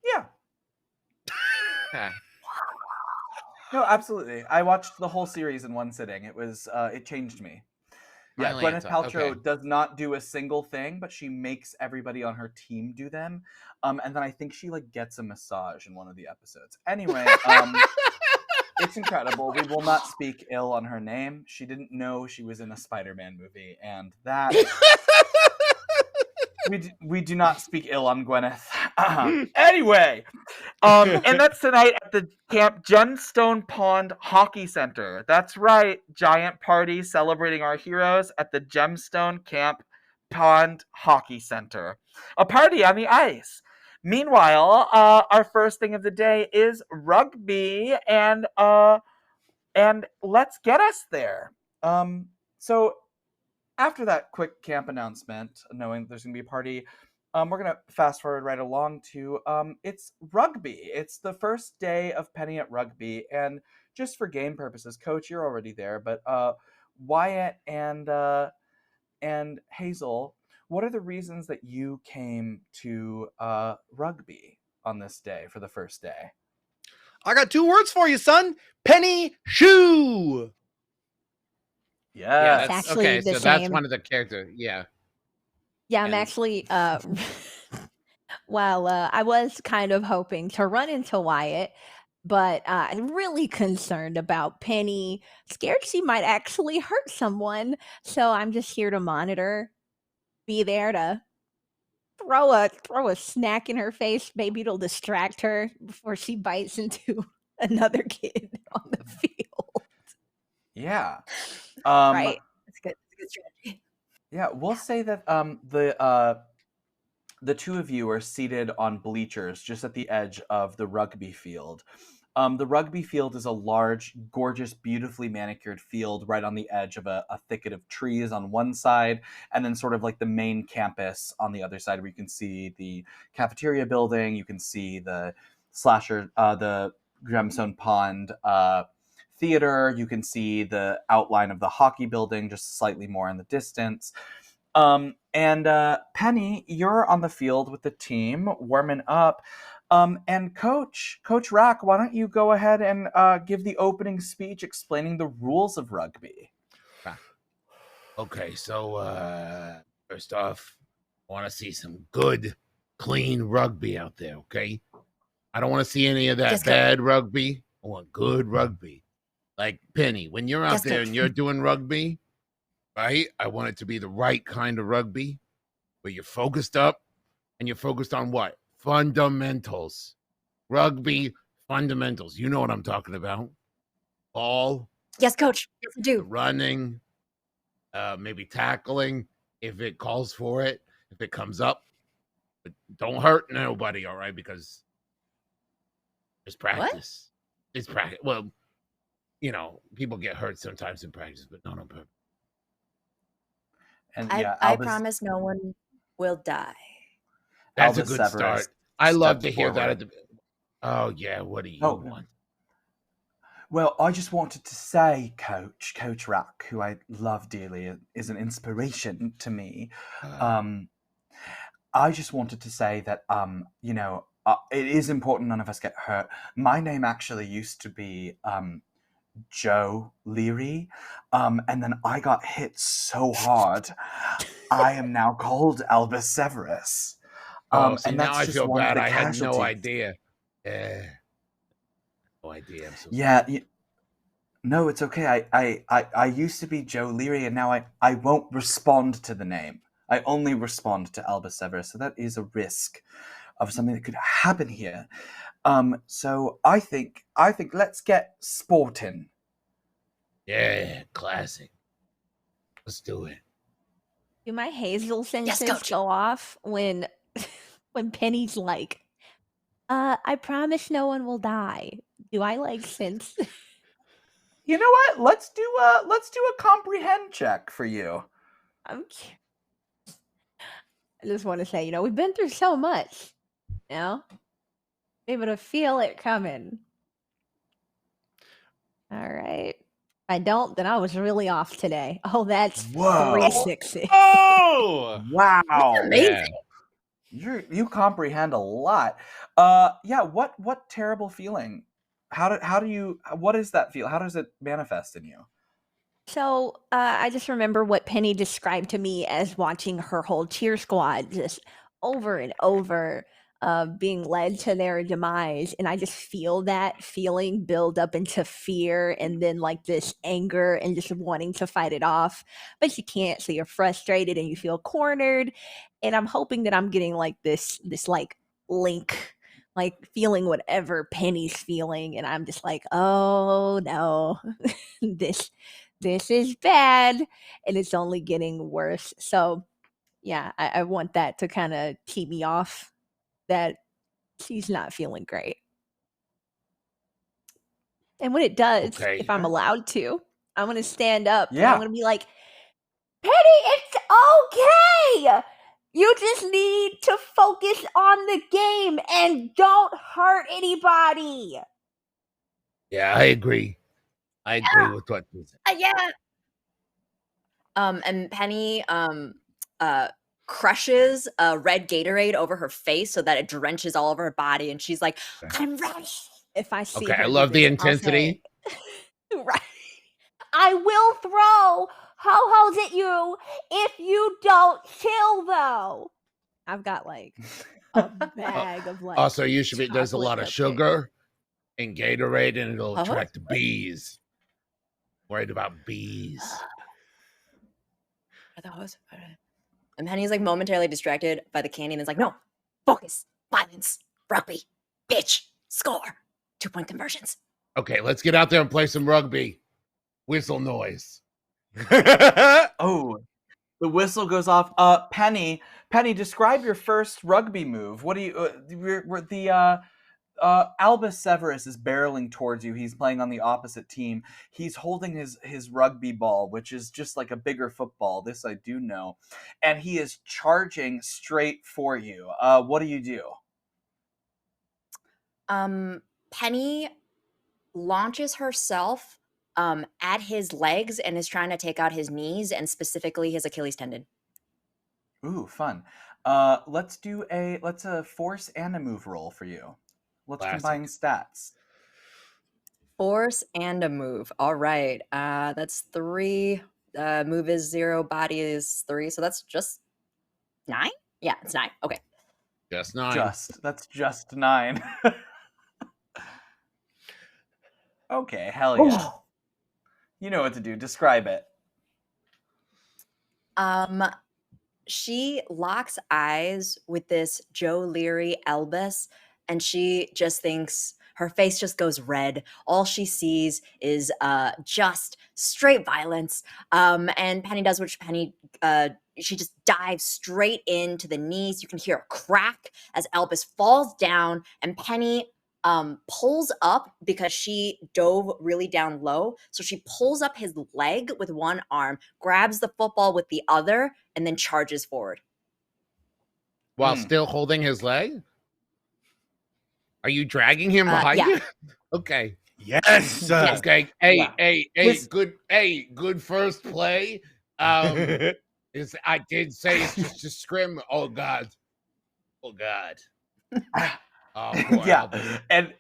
yeah. Okay. No, absolutely. I watched the whole series in one sitting. It was it changed me. Yeah, Finally, Gwyneth Paltrow okay. does not do a single thing, but she makes everybody on her team do them. And then I think she gets a massage in one of the episodes. Anyway, it's incredible. We will not speak ill on her name. She didn't know she was in a Spider-Man movie, and that we do not speak ill on Gwyneth. Anyway, and that's tonight at the Camp Gemstone Pond Hockey Center. That's right, giant party celebrating our heroes at the Gemstone Camp Pond Hockey Center. A party on the ice. Meanwhile, our first thing of the day is rugby, and let's get us there. So after that quick camp announcement, knowing that there's going to be a party, we're going to fast forward right along to it's rugby. It's the first day of Penny at rugby. And just for game purposes, Coach, you're already there. But Wyatt and Hazel, what are the reasons that you came to rugby on this day for the first day? I got 2 words for you, son. Penny shoe. Yeah, It's that's actually okay. the So that's same. one of the characters. Yeah. Yeah, I'm And- actually well, I was kind of hoping to run into Wyatt, but I'm really concerned about Penny. Scared she might actually hurt someone. So I'm just here to monitor, be there to throw a snack in her face. Maybe it'll distract her before she bites into another kid on the field. Yeah. Right? That's good. That's a good strategy. Yeah, we'll say that the two of you are seated on bleachers just at the edge of the rugby field. The rugby field is a large, gorgeous, beautifully manicured field right on the edge of a thicket of trees on one side, and then sort of like the main campus on the other side, where you can see the cafeteria building, you can see the the Gemstone Pond theater, you can see the outline of the hockey building just slightly more in the distance. And Penny, you're on the field with the team, warming up. And Coach Rack, why don't you go ahead and give the opening speech explaining the rules of rugby? Okay, so first off, I want to see some good, clean rugby out there, okay? I don't want to see any of that Yes, Coach. bad rugby. I want good rugby. Like Penny, when you're out Yes, there Coach. and you're doing rugby, right? I want it to be the right kind of rugby where you're focused up and you're focused on what? Fundamentals. Rugby fundamentals. You know what I'm talking about. Ball, Yes, Coach. Yes, I the do. running, maybe tackling if it calls for it, if it comes up. But don't hurt nobody, all right? Because it's practice. It's practice. Well, you know, people get hurt sometimes in practice, but not on purpose. And I Albus, promise no one will die. That's a Albus good Severus start. I love stepped to hear that forward. at the. Oh yeah, what do you Oh. want? Well, I just wanted to say, Coach Rack, who I love dearly, is an inspiration to me. I just wanted to say that, it is important none of us get hurt. My name actually used to be Joe Leary, and then I got hit so hard, I am now called Albus Severus. See, and now that's I just feel one of bad. the I had no casualties. idea. No idea. I'm so sorry. Yeah, no, it's okay. I used to be Joe Leary, and now I won't respond to the name. I only respond to Albus Severus, so that is a risk of something that could happen here. So I think let's get sporting. Yeah, classic. Let's do it. Do my Hazel senses Coach. go off when when Penny's like, I promise no one will die. Do I like sense? You know what? Let's do a comprehend check for you. I just want to say, we've been through so much. Able to feel it coming. All right. If I don't, then I was really off today. Oh, that's Whoa. 3 6s. Oh, Wow. Amazing. You comprehend a lot. Yeah, what terrible feeling? What is that feel? How does it manifest in you? So I just remember what Penny described to me as watching her whole cheer squad just over and over being led to their demise. And I just feel that feeling build up into fear and then like this anger and just wanting to fight it off. But you can't. So you're frustrated and you feel cornered. And I'm hoping that I'm getting like this like link, like feeling whatever Penny's feeling. And I'm just like, oh no, this is bad and it's only getting worse. So yeah, I want that to kind of keep me off that she's not feeling great. And when it does, Okay. if I'm allowed to, I'm going to stand up and Yeah. I'm going to be like, Penny, it's okay. You just need to focus on the game and don't hurt anybody. Yeah, I agree. I agree with what you said. Yeah. And Penny crushes a red Gatorade over her face so that it drenches all over her body, and she's like, "I'm ready." If I see Okay, her I do love the this, I'll intensity. say, right. I will throw ho-hos at you if you don't chill, though. I've got like a bag of like. Also, you should be. There's a lot of chocolate cupcakes. sugar. and Gatorade, and it'll Oh. attract bees. Worried about bees. Are the hose? And Penny's like momentarily distracted by the candy, and it's like, no, focus, violence, rugby, bitch, score, 2-point conversions. Okay, let's get out there and play some rugby. Whistle noise. Oh, the whistle goes off. Penny, describe your first rugby move. What do you? Albus Severus is barreling towards you. He's playing on the opposite team. He's holding his rugby ball, which is just like a bigger football. This I do know, and he is charging straight for you. What do you do? Penny launches herself at his legs and is trying to take out his knees and specifically his Achilles tendon. Ooh, fun. Let's a force and a move roll for you. Let's Classic. combine stats. Force and a move. All right. That's 3. Move is 0. Body is 3. So that's just 9? Yeah, it's 9. Okay. Just 9. That's just 9. Okay, hell yeah. You know what to do. Describe it. She locks eyes with this Joe Leary Elvis, and she just thinks her face just goes red. All she sees is just straight violence. And Penny does what she just dives straight into the knees. You can hear a crack as Elvis falls down, and Penny pulls up because she dove really down low. So she pulls up his leg with one arm, grabs the football with the other, and then charges forward. While still holding his leg? Are you dragging him behind yeah. you? Okay. Yes. Okay. Hey, good first play. I did say it's just a scrim. Oh God. Oh, poor Yeah. Albus. And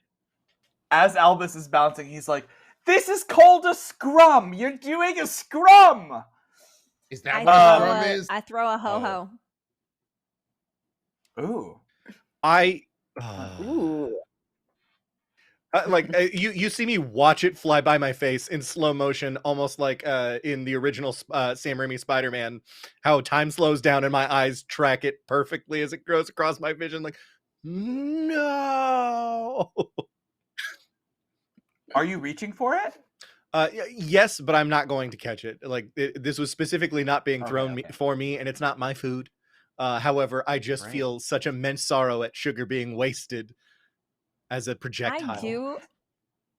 as Albus is bouncing, he's like, "This is called a scrum. You're doing a scrum." Is that I what a scrum is? I throw a ho-ho. Ooh. Ooh. You see me watch it fly by my face in slow motion, almost like in the original Sam Raimi Spider-Man, how time slows down and my eyes track it perfectly as it goes across my vision. Like, no. Are you reaching for it? Yes, but I'm not going to catch it. Like this was specifically not being thrown for me, and it's not my food. However, I just feel such immense sorrow at sugar being wasted as a projectile. I do,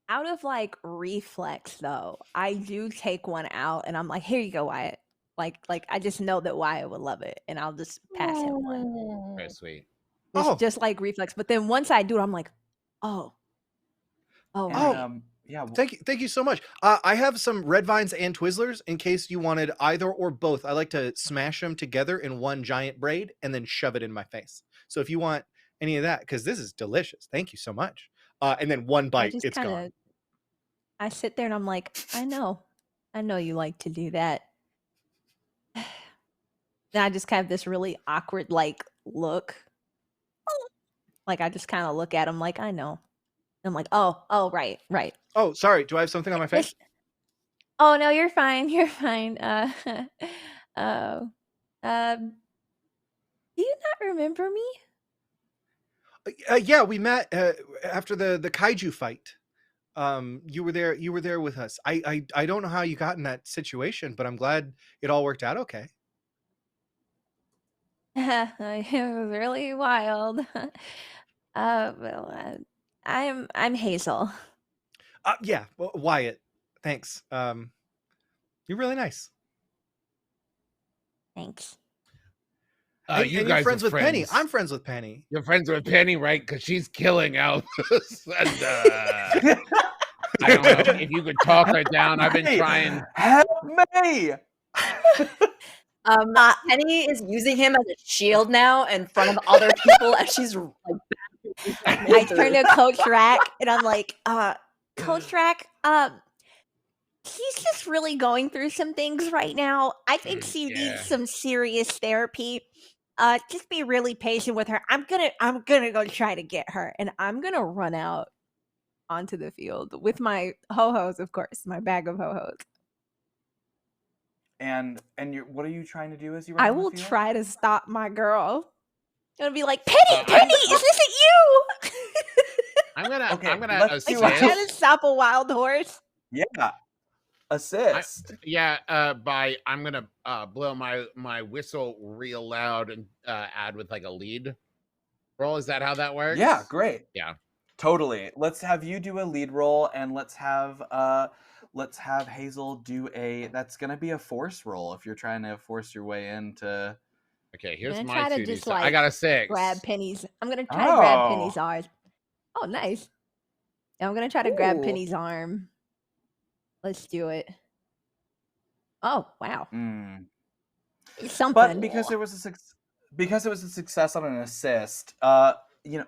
out of like reflex though, I do take one out and I'm like, "Here you go, Wyatt." Like I just know that Wyatt would love it, and I'll just pass him one. Very sweet. It's just like reflex. But then once I do it, I'm like, oh, right. Yeah. Thank you so much. I have some red vines and Twizzlers in case you wanted either or both. I like to smash them together in one giant braid and then shove it in my face. So if you want any of that, because this is delicious. Thank you so much. And then one bite, it's gone. I sit there and I'm like, I know you like to do that. Then I just kind of this really awkward like look. Like I just kind of look at him like, I know. I'm like, oh, right. Oh, sorry. Do I have something on my face? Oh no, you're fine. You're fine. Do you not remember me? Yeah, we met after the kaiju fight. You were there with us. I don't know how you got in that situation, but I'm glad it all worked out okay. It was really wild. Well, I'm Hazel. Yeah, well, Wyatt. Thanks. You're really nice. Thanks. You and guys you're friends are with Penny. I'm friends with Penny. You're friends with Penny, right? Because she's killing Albus. And, I don't know if you could talk her down. I've been trying. Help me! Penny is using him as a shield now in front of other people as she's like. I turn to Coach Rack and I'm like, Coach Rack, he's just really going through some things right now. I think she needs some serious therapy. Just be really patient with her. I'm gonna go try to get her, and I'm gonna run out. onto the field with my ho-hos, of course, my bag of ho-hos. And what are you trying to do as you run I on the will field? try to stop my girl. I'm gonna be like, Penny, I'm- Penny, is this you? I'm gonna Okay, I'm gonna let's do Like it. trying assist. to stop a wild horse. Yeah. Assist. I'm gonna blow my whistle real loud and add with like a lead roll. Is that how that works? Yeah, great. Yeah. Totally. Let's have you do a lead roll, and let's have Hazel do that's gonna be a force roll if you're trying to force your way into. Okay, here's gonna my try to 2d. just, So I like, got a 6. Grab Penny's. I'm gonna try to grab Penny's Oh. arm. Oh, nice. I'm gonna try to grab Ooh. Penny's arm. Let's do it. Oh, wow. It's something. But because it was a success on an assist,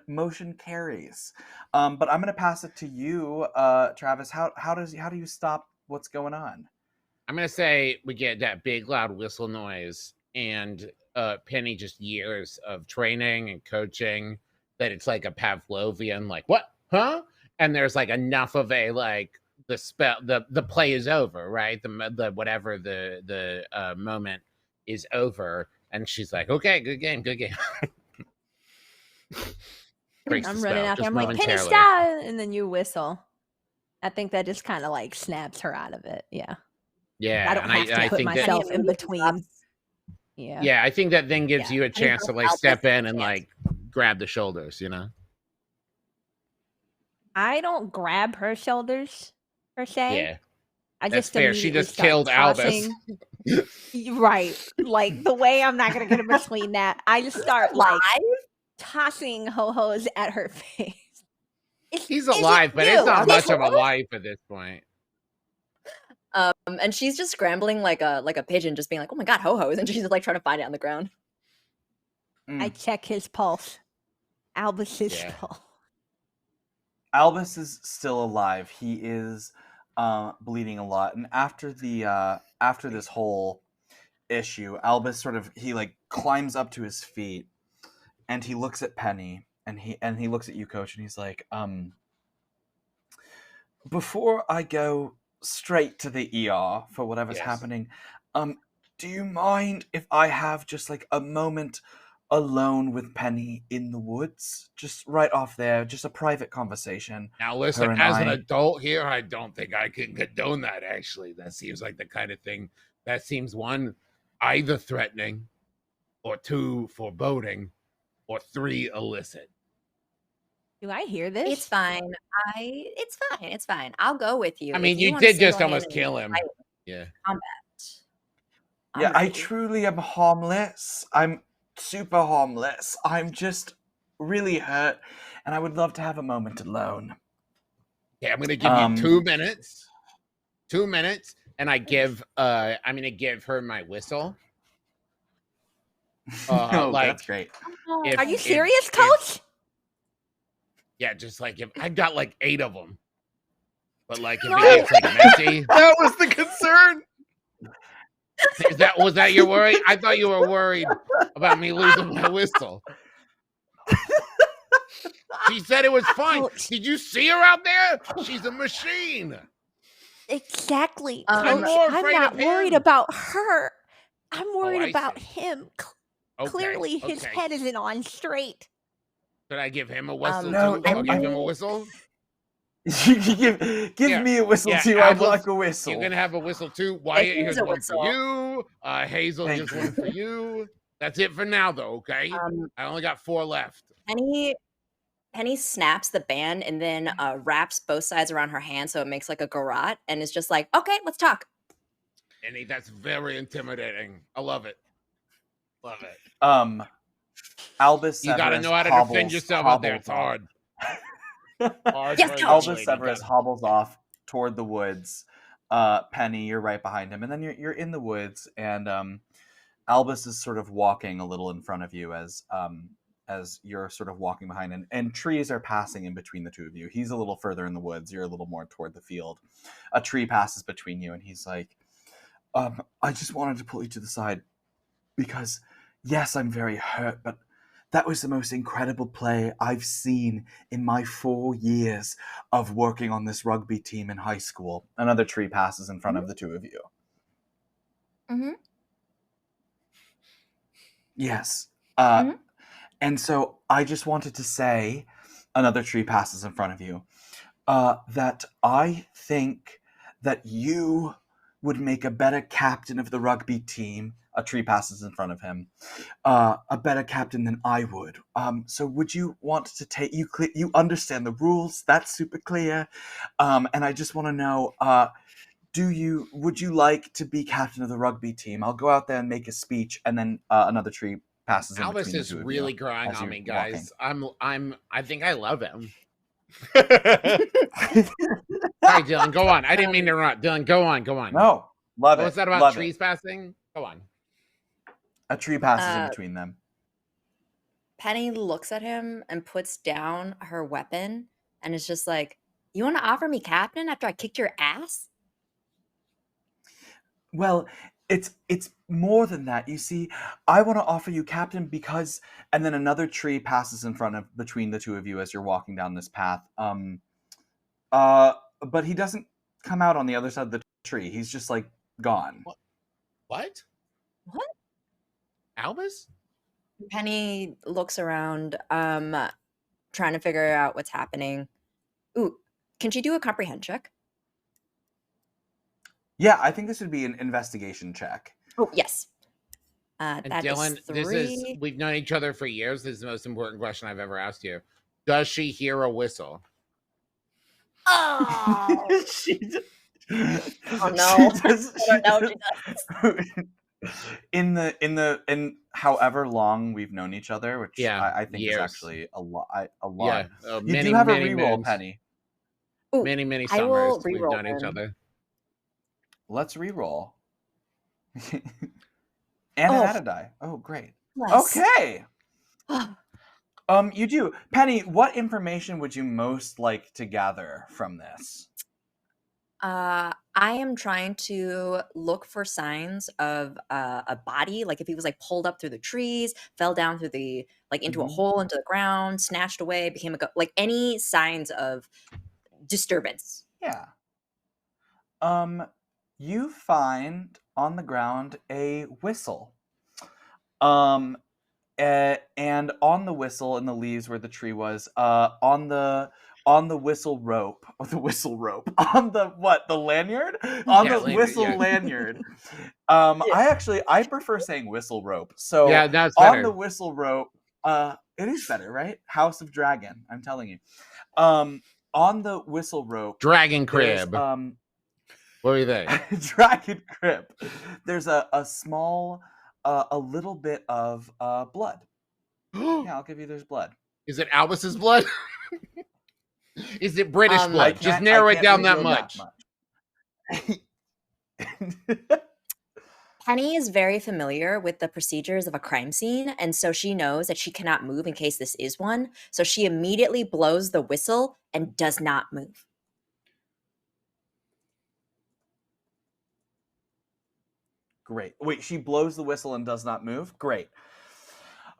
motion carries. But I'm gonna pass it to you, Travis. How do you stop what's going on? I'm gonna say we get that big loud whistle noise, and Penny just years of training and coaching that it's like a Pavlovian, like what, huh? And there's like enough of a like the spell, the play is over, right? The whatever the moment is over, and she's like, okay, good game. Breaks the I'm running spell, out there. just I'm like, Penny, momentarily. stop! And then you whistle. I think that just kind of like snaps her out of it. Yeah. Yeah, I don't and have to I put think that myself in between. Yeah. yeah, I think that then gives Yeah. you a chance to like Albus step has a in and chance. like grab the shoulders, I don't grab her shoulders per se. Yeah, I that's just fair. She immediately just start killed Albus. tossing. Right. Like the way I'm not gonna get in between that. I just start like tossing ho-hos at her face. He's Is it alive, but it's you? not Are they much of a ho-hos? life at this point. And she's just scrambling like a pigeon, just being like, "Oh my god, ho-hos!" And she's like trying to find it on the ground. I check his pulse. Albus's Yeah. pulse. Albus is still alive. He is bleeding a lot, and after this whole issue, Albus he like climbs up to his feet, and he looks at Penny, and he looks at you, Coach, and he's like, before I go straight to the ER for whatever's Yes. happening, do you mind if I have just like a moment alone with Penny in the woods, just right off there, just a private conversation? Now Her listen, and as an I- adult here, I don't think I can condone that. Actually, that seems like the kind of thing that seems one, either threatening, or 2 foreboding, or 3 illicit. Do I hear this? It's fine. It's fine. I'll go with you. I If mean, you wanna did just single-handedly almost kill him. fight Yeah. combat. I'm Yeah, I ready. truly am harmless. I'm super harmless. I'm just really hurt, and I would love to have a moment alone. Okay, I'm gonna give you 2 minutes. 2 minutes, and I'm gonna give her my whistle. Oh, that's great. Are you serious, Coach? Yeah, just like if I got like 8 of them, but like if No. it gets like messy, That was the concern. was that your worry? I thought you were worried about me losing my whistle. She said it was fine. Coach. Did you see her out there? She's a machine. Exactly. I'm Coach. more I'm afraid not of worried him. about her. I'm worried I about see. him. Okay, Clearly, his okay. head isn't on straight. Should I give him a whistle No, too? I'll give him a whistle. give Yeah, me a whistle yeah, too. I'd Albus, like a whistle. You're gonna have a whistle too. Wyatt, here's here's a one whistle. for you. Hazel, Thank here's you. one for you. That's it for now, though. Okay, I only got 4 left. Penny snaps the band and then wraps both sides around her hand so it makes like a garrote and is just like, "Okay, let's talk." And that's very intimidating. I love it. Love it. Albus You got to Severus know how to hobbles, defend yourself out there. It's hobbles hard. off. Hard Yes, for a Coach. young Albus lady. Severus hobbles off toward the woods. Penny, you're right behind him, and then you're in the woods, and Albus is sort of walking a little in front of you as you're sort of walking behind, and trees are passing in between the two of you. He's a little further in the woods. You're a little more toward the field. A tree passes between you, and he's like, I just wanted to pull you to the side because, yes, I'm very hurt, but That was the most incredible play I've seen in my 4 years of working on this rugby team in high school. Another tree passes in front of the two of you. Mm-hmm. Yes. Mhm. And so I just wanted to say, another tree passes in front of you, that I think that you would make a better captain of the rugby team. A tree passes in front of him. A better captain than I would. So would you want to take, you understand the rules, that's super clear. And I just want to know, would you like to be captain of the rugby team? I'll go out there and make a speech, and then another tree passes in Albus between the is two of really you growing as on you're me, guys. I think I love him. walking. Sorry, Dylan, go on. I didn't mean to interrupt. Dylan, go on. No, love What it. was that about love trees it. passing? Go on. A tree passes in between them. Penny looks at him and puts down her weapon and is just like, "You want to offer me captain after I kicked your ass?" Well, it's more than that. You see, I want to offer you captain because, and then another tree passes in front of between the two of you as you're walking down this path. But he doesn't come out on the other side of the tree. He's just like gone. What? What? Albus? Penny looks around, trying to figure out what's happening. Ooh, can she do a comprehend check? Yeah, I think this would be an investigation check. Oh, yes. And That Dylan, is 3. we've known each other for years. This is the most important question I've ever asked you. Does she hear a whistle? Oh, She oh no. She does, I don't know what she does. in however long we've known each other, which Yeah, I think years. is actually a lot. Yeah, You many, do have a many reroll, moons. Penny. Ooh, Many I will summers we've reroll known each them. other. Let's reroll. And Oh. an added die. Oh, great. Bless. Okay. You do. Penny, what information would you most like to gather from this? I am trying to look for signs of a body, like if he was like pulled up through the trees, fell down through the into a Mhm. hole into the ground, snatched away, became a like any signs of disturbance. Yeah. You find on the ground a whistle. And on the whistle in the leaves where the tree was, on the whistle rope, on the lanyard, on Yeah, the lanyard, whistle yeah. lanyard. I prefer saying whistle rope. So Yeah, that's on better. the whistle rope, it is better, right? House of Dragon, I'm telling you. On the whistle rope, Dragon there's crib. What do you think? Dragon crib. There's a small, a little bit of blood. Yeah, I'll give you there's blood. Is it Albus's blood? Is it British I blood? Just narrow it down that reveal much. Penny is very familiar with the procedures of a crime scene, and so she knows that she cannot move in case this is one. So she immediately blows the whistle and does not move. Great. Wait, she blows the whistle and does not move? Great.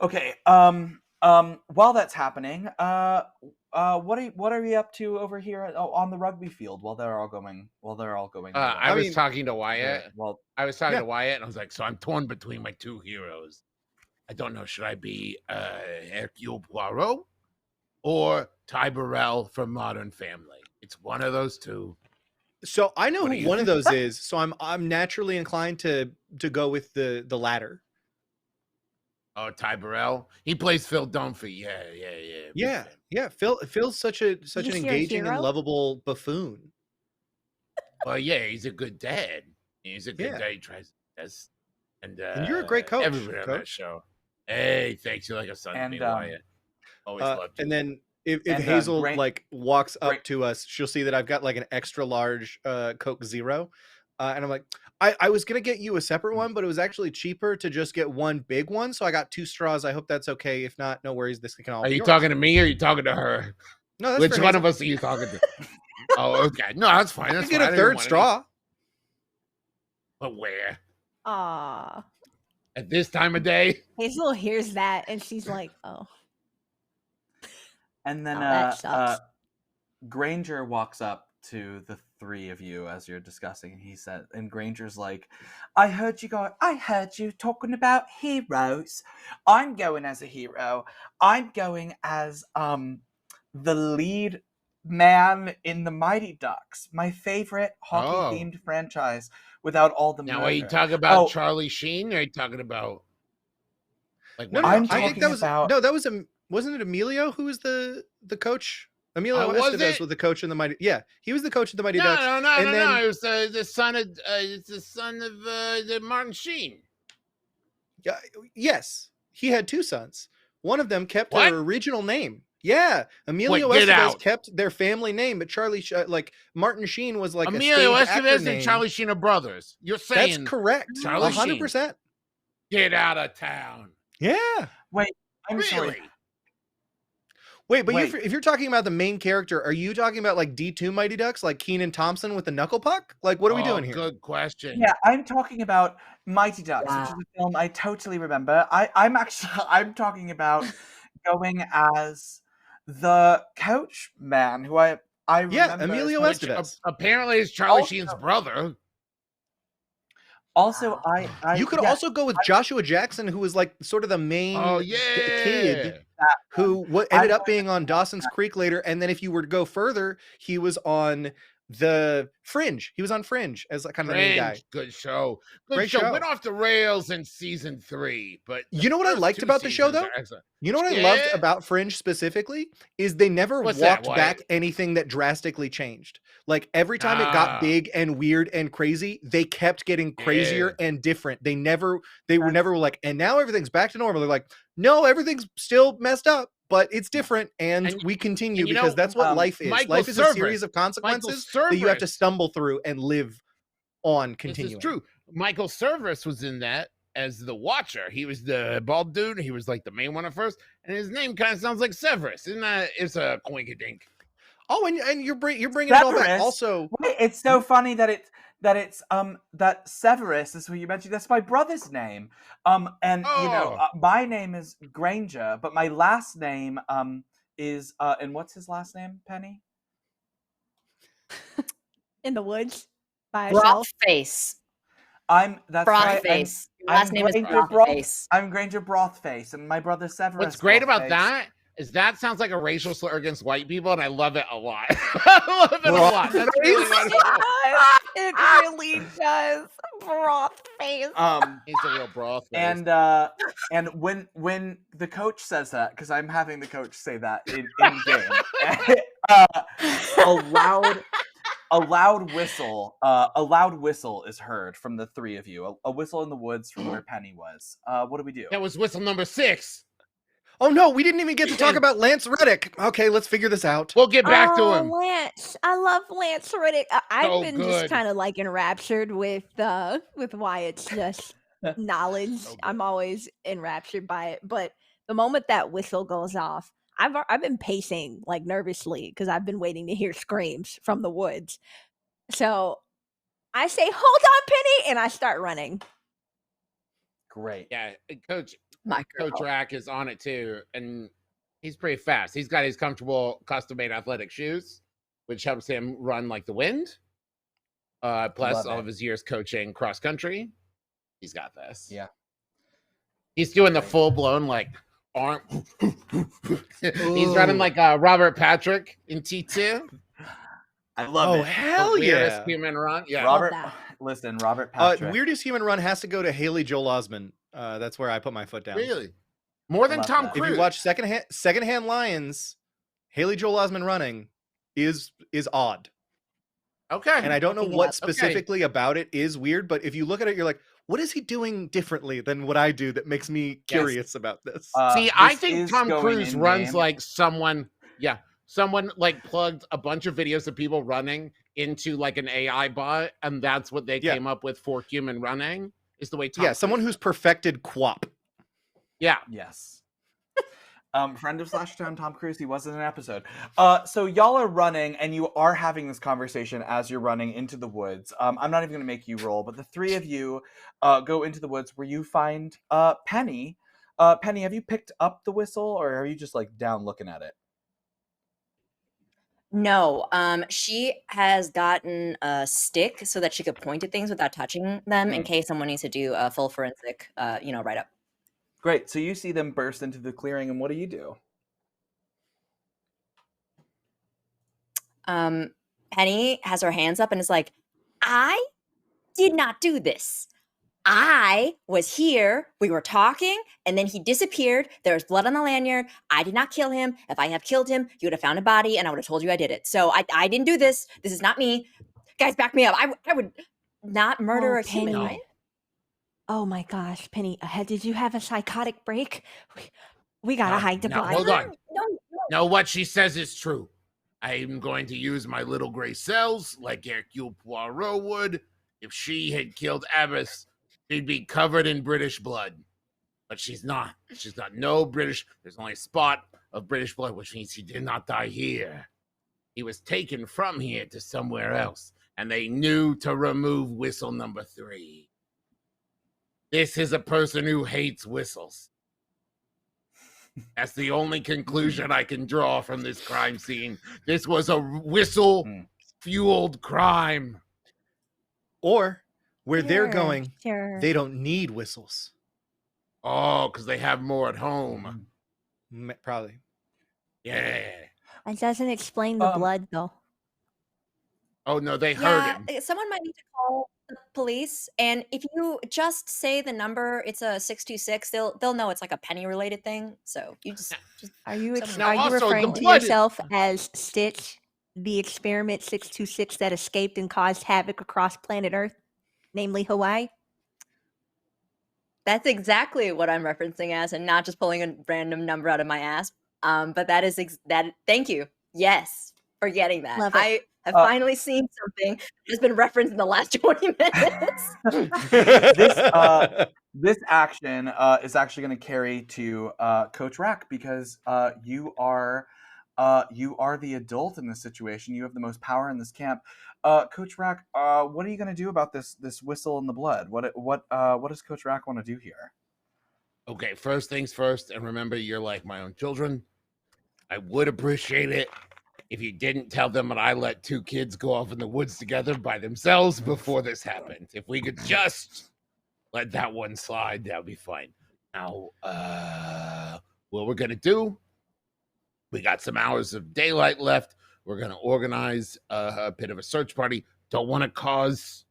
Okay. While that's happening, what are we up to over here on the rugby field while they're all going? I was talking to Wyatt. Well, I was talking to Wyatt, and I was like, so I'm torn between my two heroes. I don't know. Should I be Hercule Poirot or Ty Burrell from Modern Family? It's one of those two. So I know What do who you one of those is. So I'm naturally inclined to go with the latter. Oh, Ty Burrell. He plays Phil Dunphy. Yeah. Big fan. Yeah. Phil's such an He's your engaging and hero? lovable buffoon. Well, yeah, he's a good dad. He's a good Yeah. dad. He tries does, and you're a great coach, Everybody on that Coach. show. Hey, thanks. You're like a son to And, me, Wyatt. Always loved you. And then if And, Hazel great- like walks up great- to us, she'll see that I've got like an extra large Coke Zero, and I'm like, I was gonna get you a separate one, but it was actually cheaper to just get one big one, so I got 2 straws. I hope that's okay. If not, no worries. This can all. Are be you yours. talking to me or are you talking to her? No, that's Which for one Hazel. of us are you talking to? Oh, okay. No, that's fine. You That's get fine. I a didn't third want any- straw. But where? Aw. at this time of day. Hazel hears that and she's like, "Oh, And then that sucks." Granger walks up to the three of you as you're discussing. He said, and Granger's like, I heard you talking about heroes. I'm going as a hero. I'm going as the lead man in the Mighty Ducks, my favorite hockey-themed franchise without all the Now, murder. are you talking about Charlie Sheen, or are you talking about like? No, I'm I think that talking was about- that was wasn't it Emilio who was the coach? Emilio was Estevez it? was the coach in the Mighty. Yeah, he was the coach of the Mighty No, Ducks. no. And then- It was the son of the Martin Sheen. Yes, he had two sons. One of them kept What? their original name. Yeah, Emilio Wait, get Estevez out. kept their family name, but like Martin Sheen was like Emilio a stage actor Estevez name. and Charlie Sheen are brothers. You're saying That's correct. Charlie 100%. get out of town. Yeah. Wait, I'm Really? sorry. Wait, but Wait. if you're talking about the main character, are you talking about like D2 Mighty Ducks, like Keenan Thompson with the knuckle puck? Like, what are we doing here? Good question. Yeah, I'm talking about Mighty Ducks, which is a film I totally remember. I'm talking about going as the coach man who I remember. Yeah, Emilio Which Estevez. apparently is Charlie Also- Sheen's brother. Also, You could yeah, also go with Joshua Jackson, who was like sort of the main Oh yeah, kid that who I'm ended up going being on Dawson's Creek later. And then if you were to go further, he was on the Fringe. He was on Fringe as like kind of the main guy. Fringe, good show. Good Great show. show. Went off the rails in season 3, but the You know what I first liked 2 about the show, seasons though? are excellent. You know what I loved Yeah. about Fringe specifically is they never What's that, walked Wyatt? back anything that drastically changed. Like every time it got Ah. big and weird and crazy, they kept getting crazier and different. They were never like, and now everything's back to normal. They're like, no, everything's still messed up, but it's different, and And- we continue and you because know, that's what life is. Michael Life is a Cerverus- series of consequences that you have to Cerverus. stumble through and live on This continuing. is true. Michael Cerverus was in that as the Watcher. He was the bald dude. He was like the main one at first, and his name kind of sounds like Severus. Isn't that? It's a coinkydink. Oh, and you're bringing it all back. Severus? Also, Wait, it's so funny that that Severus is who you mentioned. That's my brother's name. And my name is Granger, but my last name is and what's his last name, Penny? In the woods by herself. Brothface. That's right. Brothface. Your I'm last name is Granger Brothface. I'm Granger Brothface, and my brother Severus. What's great about Brothface. that is that sounds like a racial slur against white people, and I love it a lot. I love it a lot. That's really what It really does. Broth face. He's a real broth. And when the coach says that, because I'm having the coach say that in game, a loud whistle is heard from the three of you. A whistle in the woods from where Penny was. What do we do? that was whistle number 6. oh no, we didn't even get to talk about Lance Reddick. Okay, let's figure this out. We'll get back to him. Lance. I love Lance Riddick. I've So been good. just kind of like enraptured with Wyatt's just knowledge. So good. I'm always enraptured by it. But the moment that whistle goes off, I've been pacing like nervously because I've been waiting to hear screams from the woods. So I say, "Hold on, Penny," and I start running. Great. Yeah, Coach My girl. Rack is on it too, and he's pretty fast. He's got his comfortable custom-made athletic shoes, which helps him run like the wind. Plus, Love all it. of his years coaching cross country, he's got this. Yeah. He's doing the Great. full-blown like arm. He's running like Robert Patrick in T2. I love Oh it. hell The weirdest yeah! human run. Yeah. Robert, that. listen, Robert Patrick. Weirdest human run has to go to Haley Joel Osment. That's where I put my foot down. Really? More than love Tom that. If Cruise. you watch secondhand Lions, Haley Joel Osment running is odd. Okay. And I don't know Looking it what up. specifically about it is weird, but if you look at it, you're like, what is he doing differently than what I do that makes me curious about this? See, I this think is Tom going Cruise in runs game. like someone like plugged a bunch of videos of people running into like an AI bot, and that's what they Yeah. came up with for human running. Is the way Tom Yeah, someone Cruise who's perfected QWOP. Yeah. Yes. Friend of Slash Town, Tom Cruise. He was in an episode. So y'all are running, and you are having this conversation as you're running into the woods. I'm not even going to make you roll, but the three of you go into the woods where you find Penny. Penny, have you picked up the whistle, or are you just like down looking at it? No, she has gotten a stick so that she could point at things without touching them in case someone needs to do a full forensic, write-up. Great. So you see them burst into the clearing, and what do? Penny has her hands up and is like, I did not do this. I was here, we were talking, and then he disappeared. There was blood on the lanyard. I did not kill him. If I have killed him, you would have found a body, and I would have told you I did it. So I didn't do this. This is not me. Guys, back me up. I would not murder a human, Penny. right? Oh my gosh, Penny, did you have a psychotic break? We gotta hide the Now, body. hold on. No. No, what she says is true. I'm going to use my little gray cells like Hercule Poirot would. If she had killed Abbas, she'd be covered in British blood. But she's not. She's got no British. There's only a spot of British blood, which means he did not die here. He was taken from here to somewhere else, and they knew to remove whistle number 3. This is a person who hates whistles. That's the only conclusion I can draw from this crime scene. This was a whistle-fueled crime. Or where they're Sure, going, sure. they don't need whistles. Oh, because they have more at home. Probably. Yeah. That doesn't explain the blood, though. Oh, no, they heard him. Someone might need to call the police, and if you just say the number, it's a 626. They'll know it's like a Penny related thing. So you just Are you Now, also, the referring to blood- yourself as Stitch, the experiment 626 that escaped and caused havoc across planet Earth, namely Hawaii? That's exactly what I'm referencing as, and not just pulling a random number out of my ass. But that is that. Thank you. Yes, for getting that. Love it. I have finally seen something that has been referenced in the last 20 minutes. This action is actually going to carry to Coach Rack, because you are the adult in this situation. You have the most power in this camp. Coach Rack, what are you going to do about this whistle in the blood? What does Coach Rack want to do here? Okay, first things first, and remember, you're like my own children. I would appreciate it if you didn't tell them that I let 2 kids go off in the woods together by themselves before this happened. If we could just let that one slide, that would be fine. Now, what we're going to do, we got some hours of daylight left. We're going to organize a bit of a search party. Don't want to cause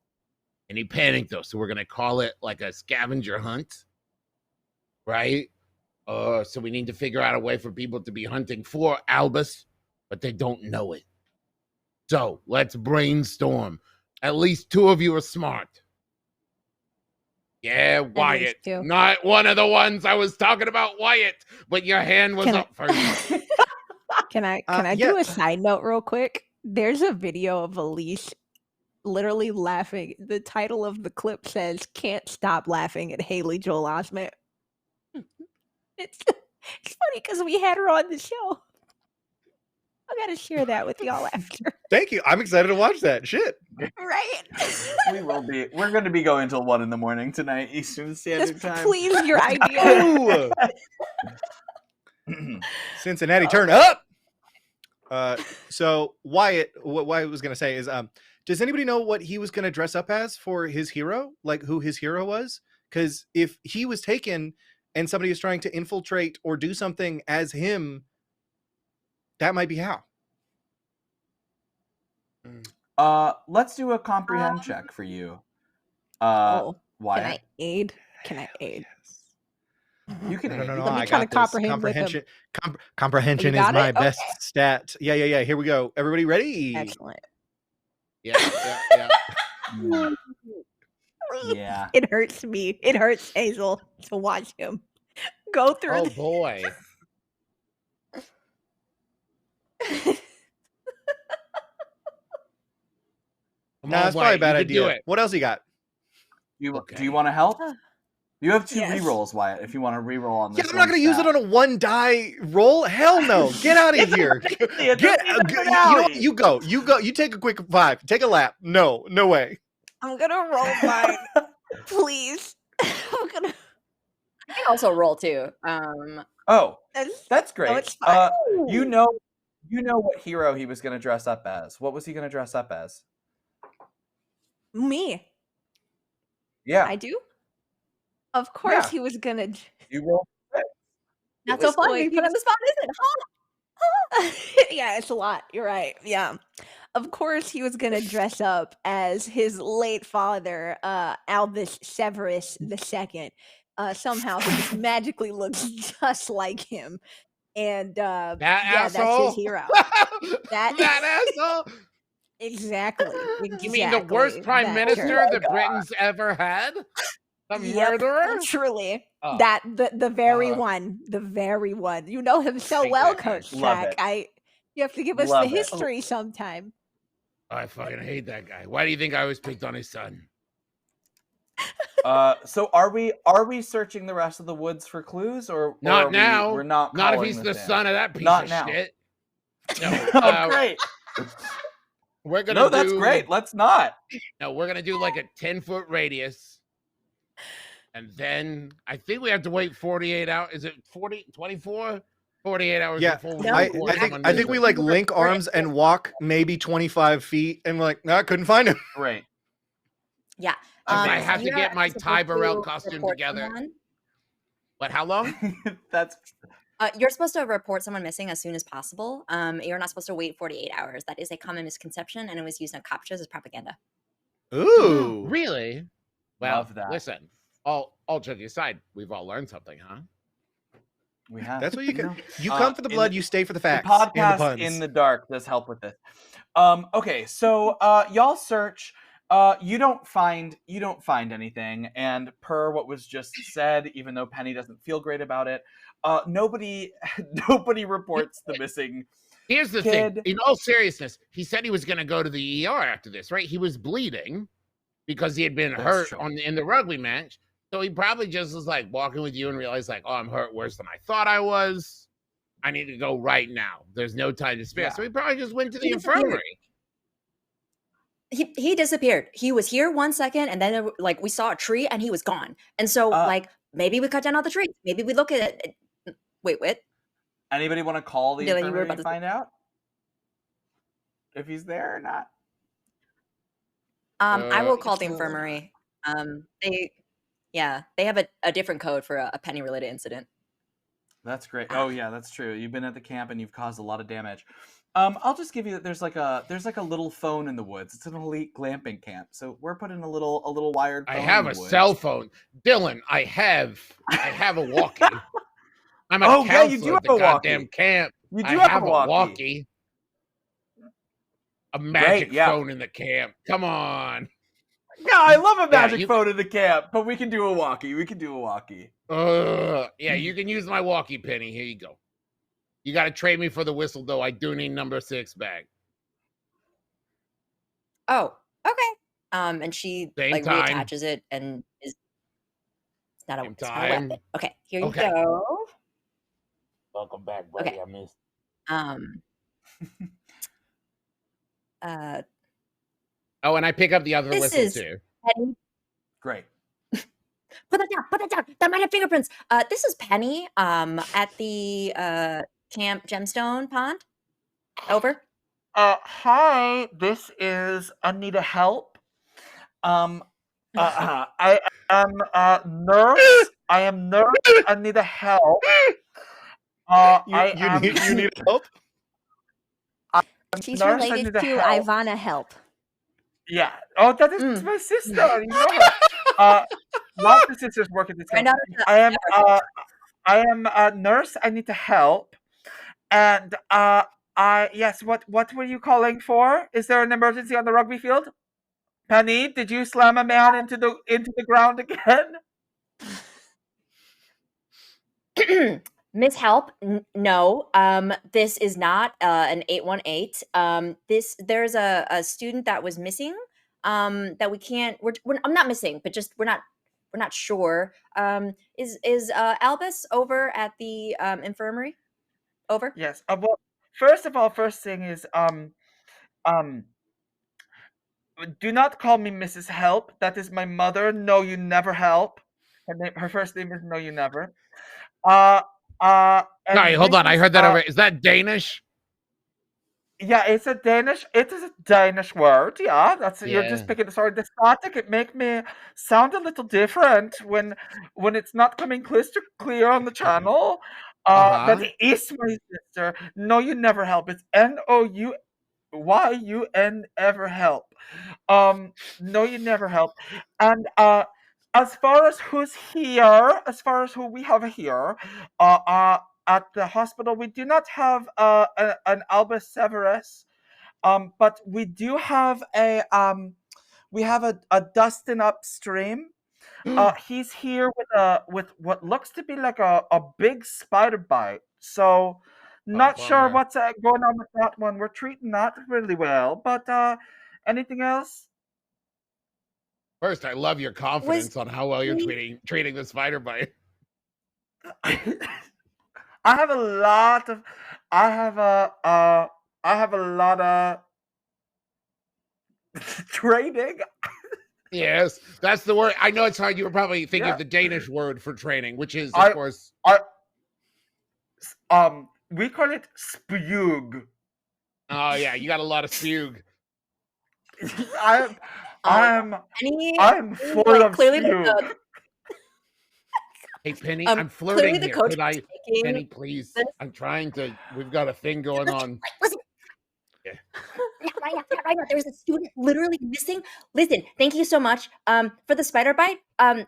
any panic, though, so we're going to call it like a scavenger hunt, right? So we need to figure out a way for people to be hunting for Albus, but they don't know it. So let's brainstorm. At least 2 of you are smart. Yeah, Wyatt. 2. Not one of the ones I was talking about, Wyatt, but your hand was up first. Can I do a side note real quick? There's a video of Elise literally laughing. The title of the clip says, "Can't stop laughing at Haley Joel Osment." It's funny because we had her on the show. I gotta share that with y'all after. Thank you. I'm excited to watch that. Shit. Right? We will be. We're going to be going till 1 a.m. tonight, Eastern Standard Time. Please, your idea. Ooh. Cincinnati, turn up. So Wyatt, what Wyatt was going to say is, does anybody know what he was going to dress up as for his hero? Like who his hero was? Because if he was taken and somebody is trying to infiltrate or do something as him, that might be how. Let's do a comprehend check for you. Can Wyatt. I aid? You can. No. Let me I try to got this. comprehend with Comprehension. Comprehension You is got my it? best Okay. stat. Yeah. Here we go. Everybody ready? Excellent. Yeah. Yeah. It hurts me. It hurts Hazel to watch him go through. Oh, boy. Nah, that's probably a bad idea. Do it. What else you got? Do you Okay. want to help? You have 2 Yes. rerolls, Wyatt, if you want to reroll on Yeah, this. I'm not going to use it on a 1 die roll. Hell no. Get out of here. Exactly, it Get, doesn't need the you know what? finale. You go. You go. You take a quick 5. Take a lap. No way. I'm gonna roll mine, please. I'm gonna. I can also roll too. Oh, That's that's no, great. it's fine. You know what hero he was going to dress up as. What was he going to dress up as? Me. Yeah, I do. Of course, Yeah. he was gonna. you roll. Not so was fun. going- We he put on was- the spot, is it? Yeah, it's a lot. You're right. Yeah. Of course, he was gonna dress up as his late father, Albus Severus II. Somehow, he just magically looks just like him, and That yeah, that's asshole. his hero. That asshole. Exactly. You mean the worst exactly prime that minister character. that Britain's ever had? The Yep, murderer? truly. Oh. That the very Uh, one, the very one. You know him so Hate well, that guy. Coach Love Track. it. You have to give us Love the it. history sometime. I fucking hate that guy. Why do you think I was picked on his son? So are we searching the rest of the woods for clues, or Not are now. We're not. Not if calling he's the this in? son of that piece Not of now. shit. No, Oh, great. we're gonna No, that's great. Let's not. No, we're gonna do like a 10-foot radius. And then I think we have to wait 48 hours. Is it 24? 48 hours Yeah, before we No, report I someone think we missing. like link Report it. arms and walk maybe 25 feet, and we're like, no, I couldn't find him. Great. Yeah. Okay. I have to you're get my supposed Ty Burrell to costume report together. someone. But how long? That's You're supposed to report someone missing as soon as possible. You're not supposed to wait 48 hours. That is a common misconception, and it was used on cop shows as propaganda. Ooh. Really? Well, Love that. listen. All joking aside, we've all learned something, huh? we have. That's what you can. know. You come for the in blood, the- you stay for the The facts. and the podcast puns. in the dark does help with this. Okay, so y'all search. You don't find anything, and per what was just said, even though Penny doesn't feel great about it, nobody reports the missing. Here's the Kid. thing. In all seriousness, he said he was going to go to the ER after this, right? He was bleeding because he had been That's hurt true. in the rugby match. So he probably just was like walking with you and realized like, oh, I'm hurt worse than I thought I was. I need to go right now. There's no time to spare. Yeah. So he probably just went to the He disappeared. infirmary. He disappeared. He was here 1 second, and then like we saw a tree, and he was gone. And so like maybe we cut down all the trees. Maybe we look at it. Wait, what? Anybody want to call the Dylan, you were infirmary about to to say- find out if he's there or not? I will call the Uh, infirmary. They have a different code for a Penny related incident. That's great. Oh yeah, that's true. You've been at the camp and you've caused a lot of damage. I'll just give you that there's like a little phone in the woods. It's an elite glamping camp, so we're putting a little wired phone I have in a the woods. cell phone. Dylan, I have a walkie. I'm a Oh, yeah, you counselor do at the have a goddamn walkie. camp. You do I have a walkie. A magic yeah. phone in the camp. Come on. Yeah, I love a Yeah, magic you- phone in the camp, but we can do a walkie. Yeah, you can use my walkie, Penny. Here you go. You got to trade me for the whistle, though. I do need number 6 back. Oh, okay. And she Same like time. reattaches it and is it's not a Same it's not a time. weapon. Okay, here you Okay. go. Welcome back, buddy. Okay. I missed. Oh, and I pick up the other This whistle, is- too. Penny, Great. put that down. That might have fingerprints. This is Penny. At the Camp Gemstone Pond. Over. Hi, this is Anita Help. I am nurse. I am nurse Anita Help. You need help? She's nurse related Anita to Help. Ivana Help. Yeah. Oh, that is Mm. my sister. You know her. Lots of sisters work at this Find camp. out if I am a nurse. I need to help. And yes. What were you calling for? Is there an emergency on the rugby field? Penny, did you slam a man into the ground again? Miss Help, no. This is not an 818. There's a student that was missing. That we can't. I'm not missing, but just we're not we're not sure. Is Albus over at the infirmary? Over. Yes. Well, first of all, first thing is do not call me Mrs. Help. That is my mother. No, you never help. Her first name is No, you never. And Sorry, hold this on. I is, heard that over. Is that Danish? yeah, it is a Danish word. Yeah, you're Yeah. just picking. Sorry, the static it make me sound a little different when it's not coming crystal clear on the channel. But it is my sister. No, you never help. It's NOUYUN ever help. No, you never help. And as far as who's here, as far as who we have here, at the hospital, we do not have an Albus Severus, but we do have a Dustin Upstream. He's here with what looks to be like a big spider bite. So not sure bummer. what's going on with that one. We're treating that really well, but anything else? First, I love your confidence on how well you're treating the spider bite. I have a lot of training. Yes, that's the word. I know it's hard. You were probably thinking of the Danish word for training, which is, of course, we call it spug. Oh yeah, you got a lot of spug. I'm full of spug. Hey Penny, I'm flirting here. Could I, Penny, please? This. I'm trying to. We've got a thing going on. Listen. Yeah. Right now. There's a student literally missing. Listen, thank you so much for the spider bite.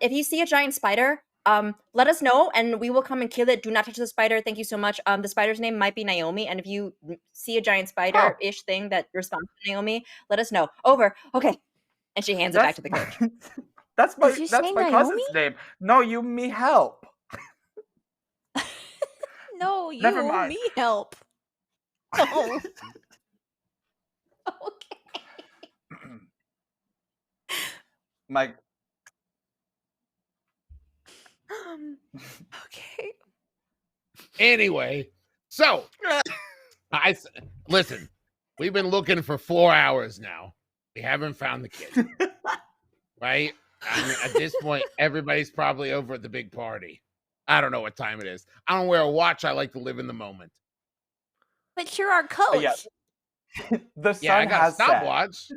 If you see a giant spider, let us know and we will come and kill it. Do not touch the spider. Thank you so much. The spider's name might be Naomi, and if you see a giant spider-ish thing that responds to Naomi, let us know. Over. Okay. And she hands it back to the coach. That's my cousin's name. No, you me help. No, you Never mind. me help. Oh. Okay. Mike. Okay. Anyway, so listen. We've been looking for 4 hours now. We haven't found the kid. Right? I mean, at this point, everybody's probably over at the big party. I don't know what time it is. I don't wear a watch. I like to live in the moment. But you're our coach. Yeah. The sun I got a stopwatch.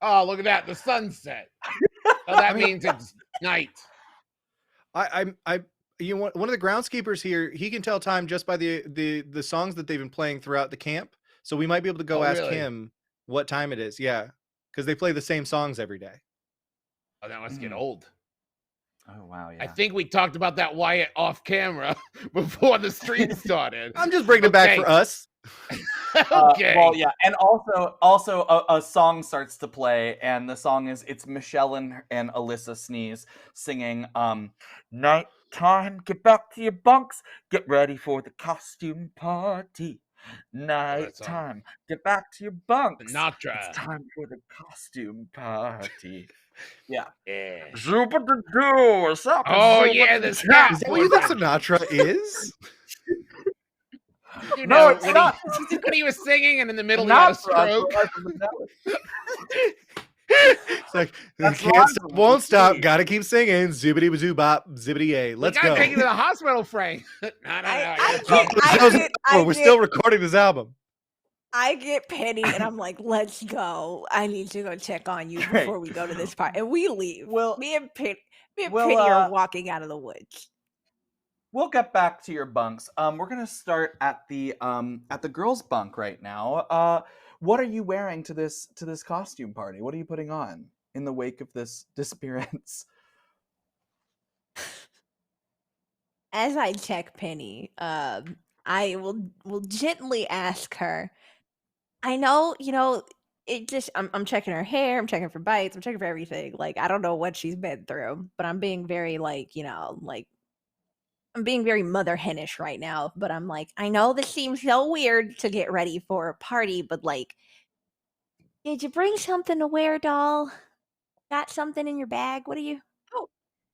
Oh, look at that. The sun's set. So that means it's night. One of the groundskeepers here, he can tell time just by the songs that they've been playing throughout the camp. So we might be able to go ask him what time it is. Yeah. Because they play the same songs every day. Oh, that must get old. Oh, wow, yeah. I think we talked about that Wyatt off camera before the stream started. I'm just bringing it back for us. Okay. Well, yeah, and also a song starts to play, and the song is it's Michelle and Alyssa Sneeze singing nighttime, get back to your bunks, get ready for the costume party. Nighttime, get back to your bunks. Sinatra. It's time for the costume party. Yeah. Jupiter do. What's up? Oh yeah, this Is that what you think Sinatra is? You No, know, it's not. When he was singing and in the middle he had a stroke. It's like, can't stop, won't stop, gotta keep singing. Zibbity zoo bop, zibbity a. Let's go. Take you to the hospital, Frank. We're still recording this album. I get Penny and I'm like, let's go. I need to go check on you before we go to this part. And we leave. Well, me and Penny are walking out of the woods. We'll get back to your bunks. We're gonna start at the girls' bunk right now. What are you wearing to this costume party? What are you putting on in the wake of this disappearance? As I check Penny, I will gently ask her. I know, it just I'm checking her hair, I'm checking for bites, I'm checking for everything. Like, I don't know what she's been through, but I'm being very I'm being very mother henish right now. But I'm like, I know this seems so weird to get ready for a party, but like, did you bring something to wear, doll? Got something in your bag? What are you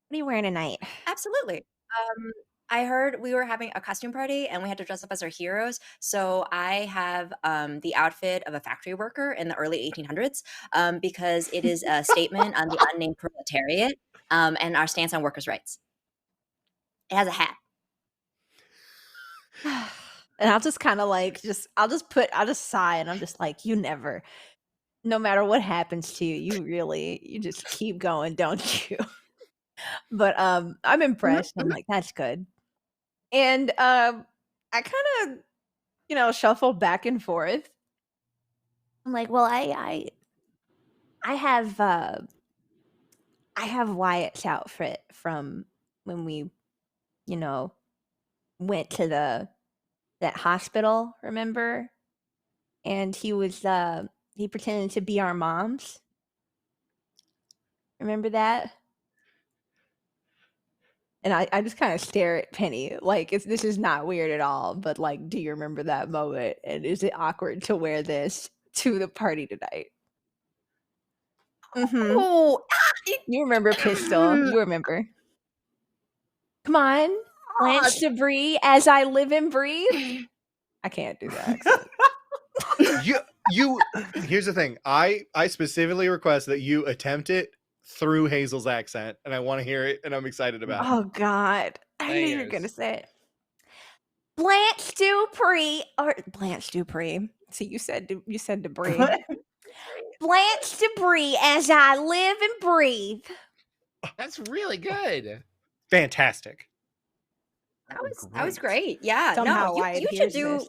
What are you wearing tonight? Absolutely. I heard we were having a costume party and we had to dress up as our heroes. So I have the outfit of a factory worker in the early 1800s because it is a statement on the unnamed proletariat and our stance on workers' rights. It has a hat. And I'll just kind of like I'll just sigh and I'm just like, you never, no matter what happens to you, you just keep going, don't you? But I'm impressed. I'm like, that's good. And I kind of, shuffle back and forth. I'm like, well, I have Wyatt's outfit from when we, you know, went to that hospital, remember? And he pretended to be our moms. Remember that? And I just kind of stare at Penny like this is not weird at all, but like, do you remember that moment? And is it awkward to wear this to the party tonight? Mm-hmm. Oh, You remember Pistol. You remember. Come on. Blanche Debris as I live and breathe. I can't do that accent. You here's the thing. I specifically request that you attempt it through Hazel's accent, and I want to hear it, and I'm excited about it. Oh God. I knew you were gonna Layers. say it. Blanche Dupree or Blanche Dupree. See, you said Debris. Blanche Debris as I live and breathe. That's really good. Fantastic. that was great. Yeah. Somehow no, Wyatt you should hears do. this.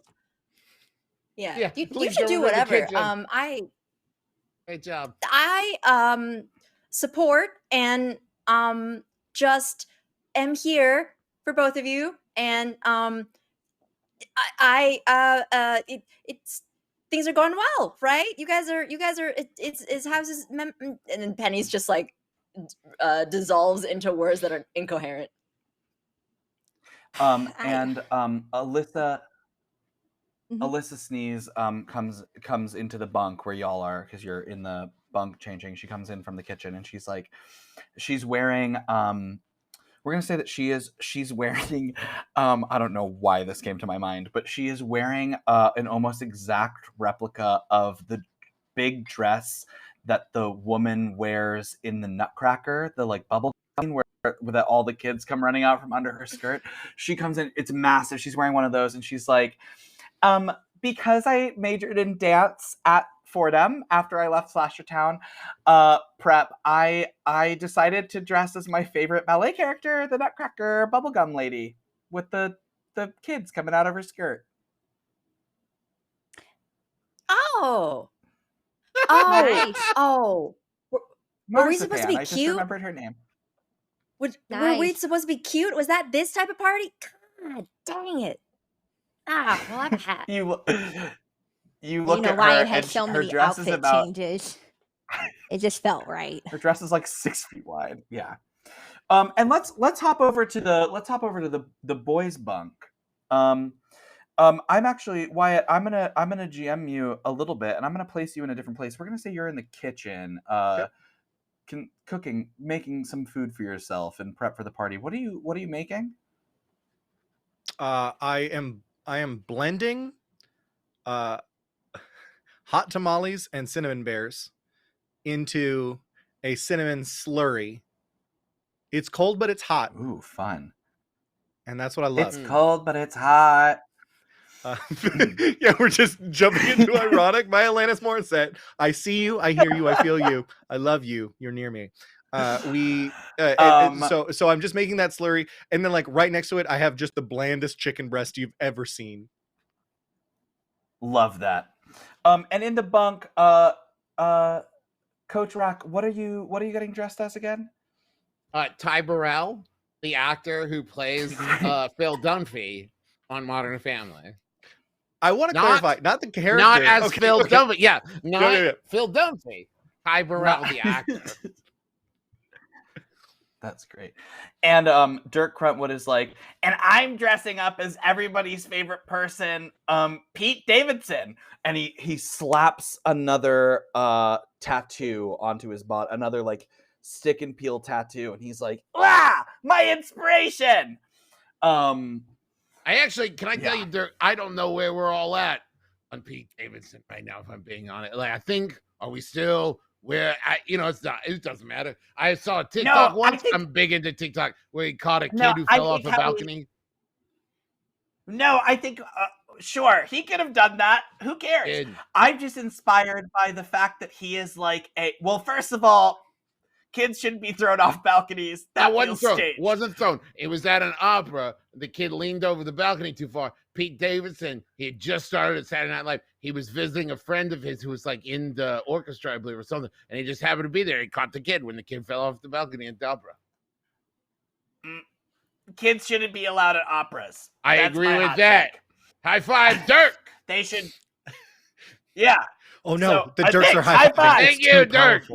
Yeah, you please should go do over to the whatever. kitchen. I Great job. support and just am here for both of you, and it's things are going well, right? You guys are it's houses and then Penny's just like dissolves into words that are incoherent. And Alyssa Mhm. Alyssa Sneeze comes into the bunk where y'all are because you're in the bunk changing. She comes in from the kitchen and she's like, she's wearing we're gonna say that she's wearing I don't know why this came to my mind, but she is wearing an almost exact replica of the big dress that the woman wears in the Nutcracker, the like bubble scene where that all the kids come running out from under her skirt. She comes in, it's massive. She's wearing one of those and she's like, because I majored in dance at Fordham after I left Slashertown prep, I decided to dress as my favorite ballet character, the Nutcracker bubblegum lady, with the kids coming out of her skirt. Oh, Nice. oh. Were we supposed to be I just cute? remembered her name. Were we Nice. supposed to be cute? Was that this type of party? God dang it! Ah, well, I have a hat. You look You know, at Wyatt her had and so her many dress is outfit about changes. It just felt right. her dress is like 6 feet wide. Yeah. And let's hop over to the boys bunk. I'm actually Wyatt. I'm gonna GM you a little bit, and I'm gonna place you in a different place. We're gonna say you're in the kitchen, cooking, making some food for yourself and prep for the party. What are you making? I am blending hot tamales and cinnamon bears into a cinnamon slurry. It's cold, but it's hot, Ooh, fun. and that's what I love. It's cold, but it's hot. Yeah, we're just jumping into ironic by Alanis Morissette. I see you, I hear you, I feel you, I love you, you're near me. So I'm just making that slurry, and then like right next to it, I have just the blandest chicken breast you've ever seen. Love that. And in the bunk, Coach Rock, what are you getting dressed as again? Ty Burrell, the actor who plays Phil Dunphy on Modern Family. I want to clarify, not the character. Not as Phil Dunphy. Yeah, Yeah. Phil Dunphy. Ty Burrell, the actor. That's great. And Dirk Cruntwood is like, and I'm dressing up as everybody's favorite person, Pete Davidson. And he slaps another tattoo onto his body, another like stick and peel tattoo, and he's like, "Ah, my inspiration." I actually, can I tell Yeah. you, Dirk, I don't know where we're all at on Pete Davidson right now, if I'm being honest. Like, I think, are we still where, it's not, it doesn't matter. I saw a TikTok once. I'm big into TikTok, where he caught a kid who fell off a balcony. No, I think, sure, he could have done that. Who cares? I'm just inspired by the fact that he is like well, first of all, kids shouldn't be thrown off balconies. That wasn't feels thrown. staged. Wasn't thrown. It was at an opera. The kid leaned over the balcony too far. Pete Davidson, he had just started at Saturday Night Live. He was visiting a friend of his who was like in the orchestra, I believe, or something, and he just happened to be there. He caught the kid when the kid fell off the balcony at the opera. Kids shouldn't be allowed at operas. I agree with that. Take. High five, Dirk. They should. Yeah. Oh no, so, the Dirks are high five. Thank you, Dirk.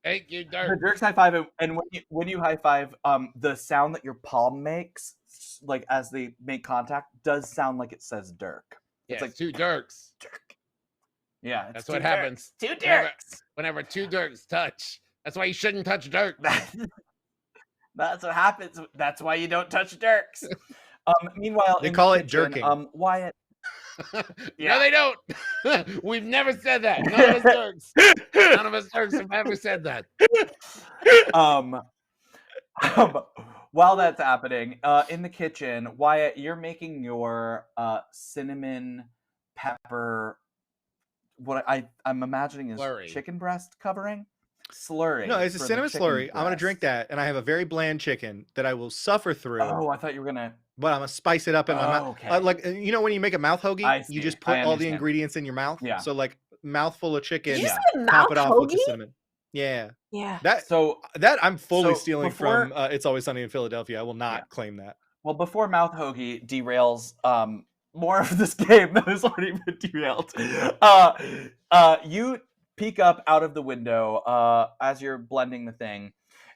Thank you, Dirk. The Dirk's high five, and when you high five, the sound that your palm makes, like as they make contact, does sound like it says Dirk. Yeah, it's like two Dirks. Dirk. Yeah, that's what happens. Two Dirks. Whenever two Dirks touch, that's why you shouldn't touch Dirk. That's what happens. That's why you don't touch Dirks. Meanwhile, they call it jerking. Wyatt. Yeah. No, they don't. We've never said that. None of us Dirks. None of us Dirks have ever said that. While that's happening, in the kitchen, Wyatt, you're making your cinnamon pepper. What I'm imagining is slurry. Chicken breast covering. Slurry. No, it's a cinnamon slurry. I'm gonna drink that, and I have a very bland chicken that I will suffer through. Oh, I thought you were gonna. But I'm gonna spice it up in my mouth. Okay. Like when you make a mouth hoagie, you just put all the ingredients in your mouth. Yeah. So like mouthful of chicken, top it off with the cinnamon. Yeah. Yeah. That I'm fully stealing from It's Always Sunny in Philadelphia. I will not claim that. Well, before mouth hoagie derails more of this game that has already been derailed, you peek up out of the window as you're blending the thing,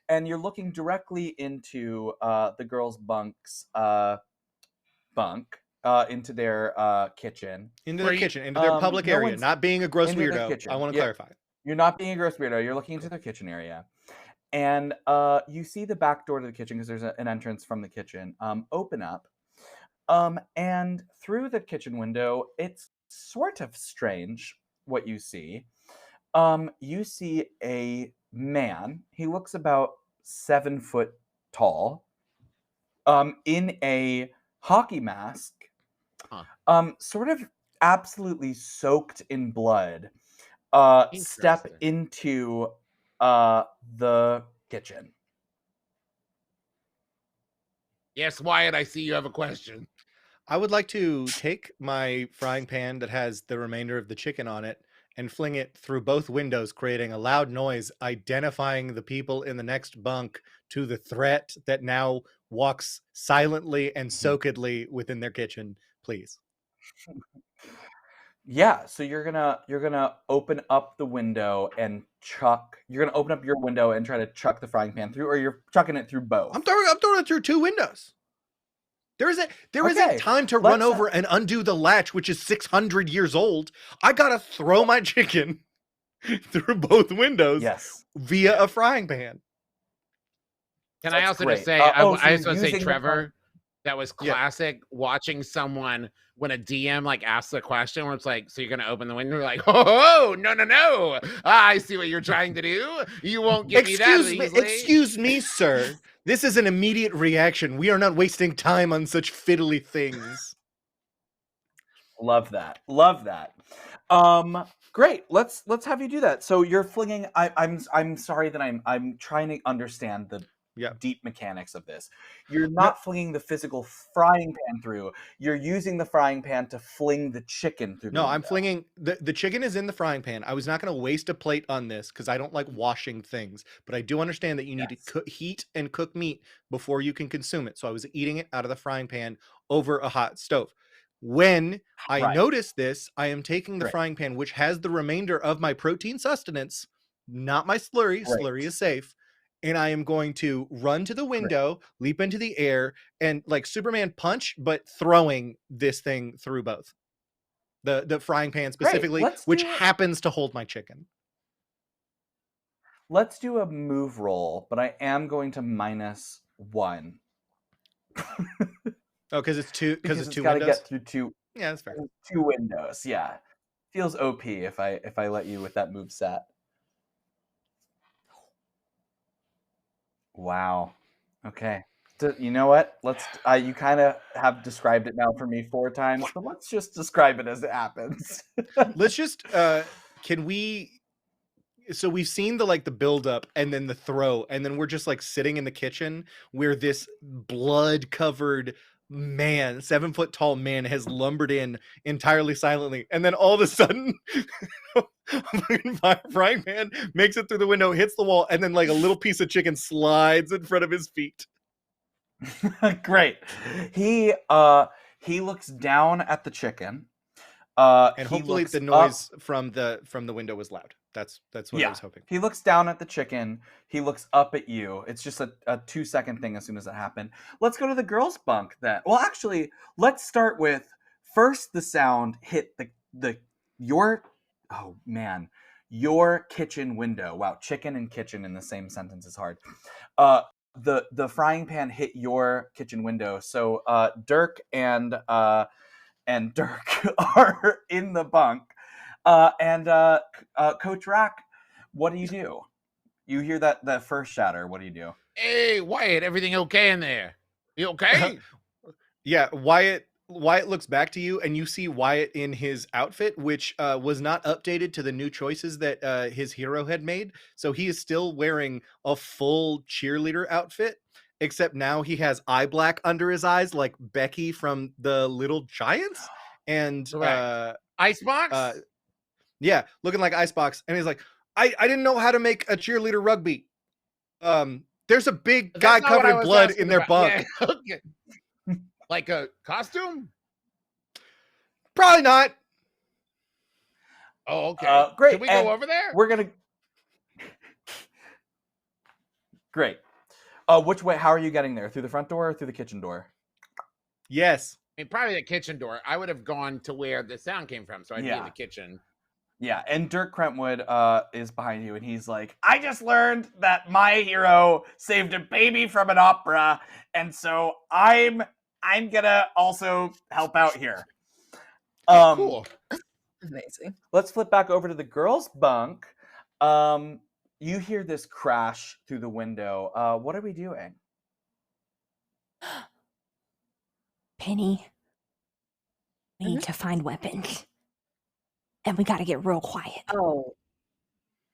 and you're looking directly into the girls' into their kitchen. Into their kitchen, into their public area, not being a gross weirdo. I want to clarify. You're not being a gross weirdo. You're looking into their kitchen area. And you see the back door to the kitchen, because there's an entrance from the kitchen, open up. And through the kitchen window, it's sort of strange what you see. You see a man. He looks about 7 foot tall, in a hockey mask, sort of absolutely soaked in blood, step into the kitchen. Yes, Wyatt, I see you have a question. I would like to take my frying pan that has the remainder of the chicken on it and fling it through both windows, creating a loud noise, identifying the people in the next bunk to the threat that now walks silently and soakedly within their kitchen, please. Yeah, so you're gonna open up the window and chuck. You're gonna open up your window and try to chuck the frying pan through, or you're chucking it through both. I'm throwing it through two windows. There isn't time to run over and undo the latch, which is 600 years old. I gotta throw my chicken through both windows via a frying pan. Can I also just say, I just want to say, Trevor, that was classic watching someone when a DM like asks a question where it's like, so you're going to open the window? Like, oh, no. I see what you're trying to do. You won't get me that easily. Excuse me, sir. This is an immediate reaction. We are not wasting time on such fiddly things. Love that. Great. Let's have you do that. So you're flinging. I'm sorry that I'm trying to understand the deep mechanics of this. You're not flinging the physical frying pan through. You're using the frying pan to fling the chicken through. No, I'm flinging the chicken is in the frying pan. I was not going to waste a plate on this because I don't like washing things, but I do understand that you need to heat and cook meat before you can consume it. So I was eating it out of the frying pan over a hot stove. When I noticed this, I am taking the frying pan, which has the remainder of my protein sustenance, not my slurry. Slurry is safe. And I am going to run to the window, leap into the air, and like Superman punch, but throwing this thing through both. The frying pan specifically, which happens to hold my chicken. let's do a move roll, but I am going to -1 Oh, because it's two. Because because it's it's two got to windows. get through Yeah, that's fair. 2 windows. Yeah, feels OP if I let you with that move set. Wow. Okay. So, you know what? Let's. You kind of have described it now for me 4 times, but let's just describe it as it happens. Let's just. Can we? So we've seen the build up and then the throw, and then we're just like sitting in the kitchen where this blood covered man, 7-foot tall man, has lumbered in entirely silently, and then all of a sudden frying pan makes it through the window, hits the wall, and then like a little piece of chicken slides in front of his feet. Great. He looks down at the chicken. And He hopefully looks the up. noise from the window was loud. That's what I Yeah. was hoping. He looks down at the chicken. He looks up at you. It's just a 2-second thing as soon as it happened. Let's go to the girls' bunk then. Well, actually, let's start with first the sound hit your kitchen window. Wow, chicken and kitchen in the same sentence is hard. The frying pan hit your kitchen window. So Dirk and Dirk are in the bunk. Coach Rack, what do you do? You hear that first shatter. What do you do? Hey, Wyatt, everything okay in there? You okay? Yeah, Wyatt looks back to you, and you see Wyatt in his outfit, which was not updated to the new choices that his hero had made. So he is still wearing a full cheerleader outfit, except now he has eye black under his eyes, like Becky from the Little Giants. And Correct. Icebox? yeah, looking like Icebox. And he's like, I didn't know how to make a cheerleader rugby. There's a big guy That's not what covered I in was blood asking in their about. bunk. Yeah, okay. Like a costume? Probably not. Oh, okay. Great. Can we And go over there? We're gonna. Great. Which way? How are you getting there? Through the front door or through the kitchen door? Yes. I mean, probably the kitchen door. I would have gone to where the sound came from, so I'd be in Yeah. the kitchen. Yeah, and Dirk Crentwood is behind you, and he's like, I just learned that my hero saved a baby from an opera, and so I'm gonna also help out here. Cool. Amazing. Let's flip back over to the girls' bunk. You hear this crash through the window. What are we doing? Penny, we need to find weapons. And we got to get real quiet. Oh,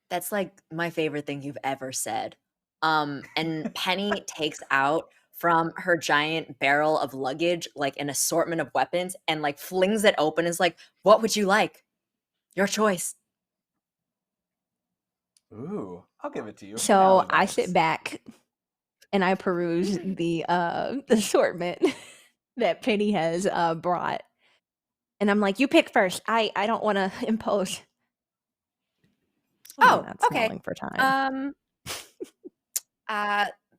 that's like my favorite thing you've ever said. And Penny takes out from her giant barrel of luggage like an assortment of weapons and like flings it open. Is like, what would you like? Your choice. Ooh, I'll give it to you. So Alley I vibes. sit back and I peruse the assortment that Penny has brought. And I'm like, you pick first. I don't want to impose. Oh, That's okay. smelling for time.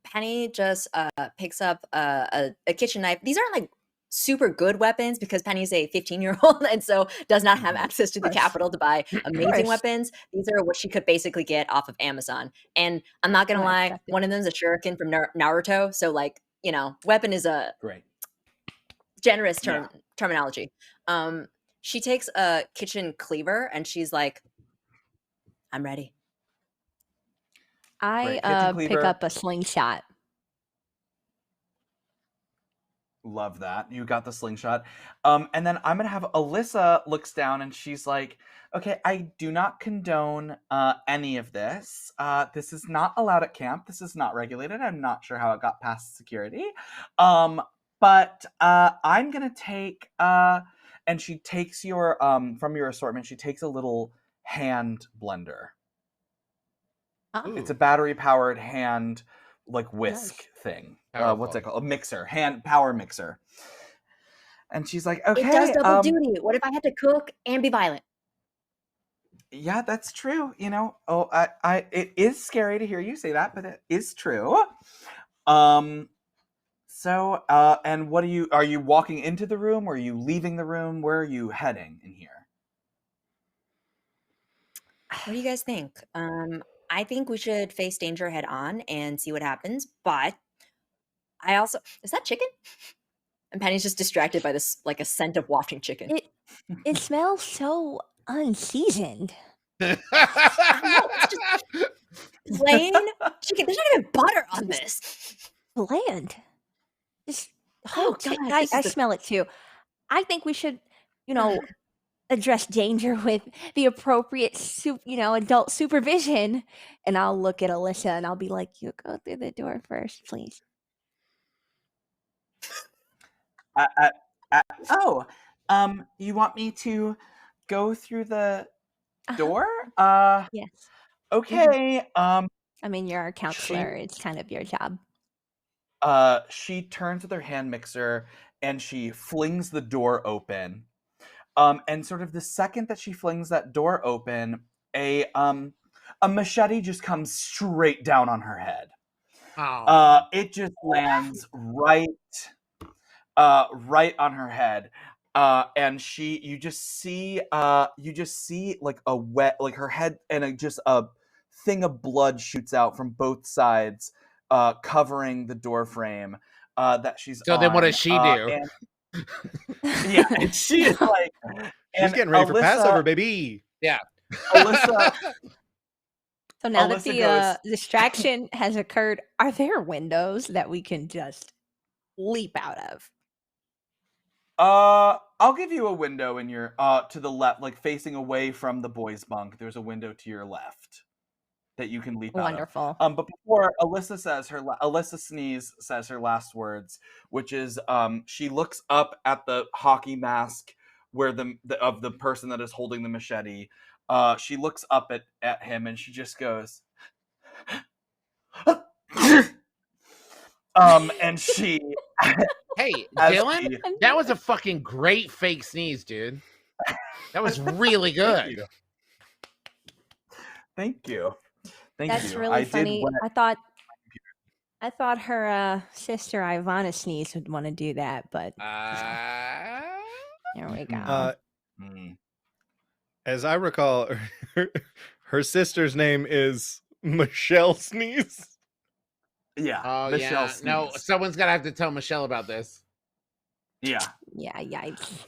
Penny just picks up a kitchen knife. These aren't like super good weapons because Penny's a 15-year-old and so does not have access to the capital to buy amazing weapons. These are what she could basically get off of Amazon. And I'm not gonna lie, one of them is a shuriken from Naruto. So like, weapon is a Great. generous terminology. She takes a kitchen cleaver and she's like, I'm ready. I pick up a slingshot. Love that. You got the slingshot. And then I'm going to have Alyssa looks down and she's like, okay, I do not condone any of this. This is not allowed at camp. This is not regulated. I'm not sure how it got past security. But I'm going to take, and she takes your, from your assortment, she takes a little hand blender. Oh. It's a battery powered hand like whisk thing. What's it called? A mixer, hand power mixer. And she's like, okay. It does double duty. What if I had to cook and be violent? Yeah, that's true. It is scary to hear you say that, but it is true. And what are you walking into the room or are you leaving the room? Where are you heading in here? What do you guys think? I think we should face danger head on and see what happens. But I also is that chicken? And Penny's just distracted by this like a scent of wafting chicken. It smells so unseasoned. I know it's just plain chicken. There's not even butter on this. Bland. Just Oh, God, God, I this is the- smell it too. I think we should, address danger with the appropriate, adult supervision. And I'll look at Alyssa and I'll be like, "You go through the door first, please." You want me to go through the Uh-huh. door? Yes. Okay. I mean, you're our counselor. It's kind of your job. She turns with her hand mixer and she flings the door open. And sort of the second that she flings that door open, a machete just comes straight down on her head. It just lands right on her head. And you just see like a wet, like her head, and just a thing of blood shoots out from both sides, covering the door frame that she's So on. then what does she do? Yeah, and she is like, She's getting ready for Passover, baby. Yeah. Alyssa. So now that Alyssa the goes- distraction has occurred, are there windows that we can just leap out of? I'll give you a window in your to the left, like facing away from the boys' bunk. There's a window to your left that you can leap out of. Wonderful. But before Alyssa Sneeze says her last words, which is she looks up at the hockey mask where of the person that is holding the machete. She looks up at him and she just goes, and she. Hey, as Dylan, she- that was a fucking great fake sneeze, dude. That was really good. Thank you. That's really funny. I thought her sister Ivana Sneeze would want to do that, but there we go. As I recall, her sister's name is Michelle Sneeze. Yeah. Oh, Michelle yeah. Sneeze. No, someone's gonna have to tell Michelle about this. Yeah. Yeah, yikes.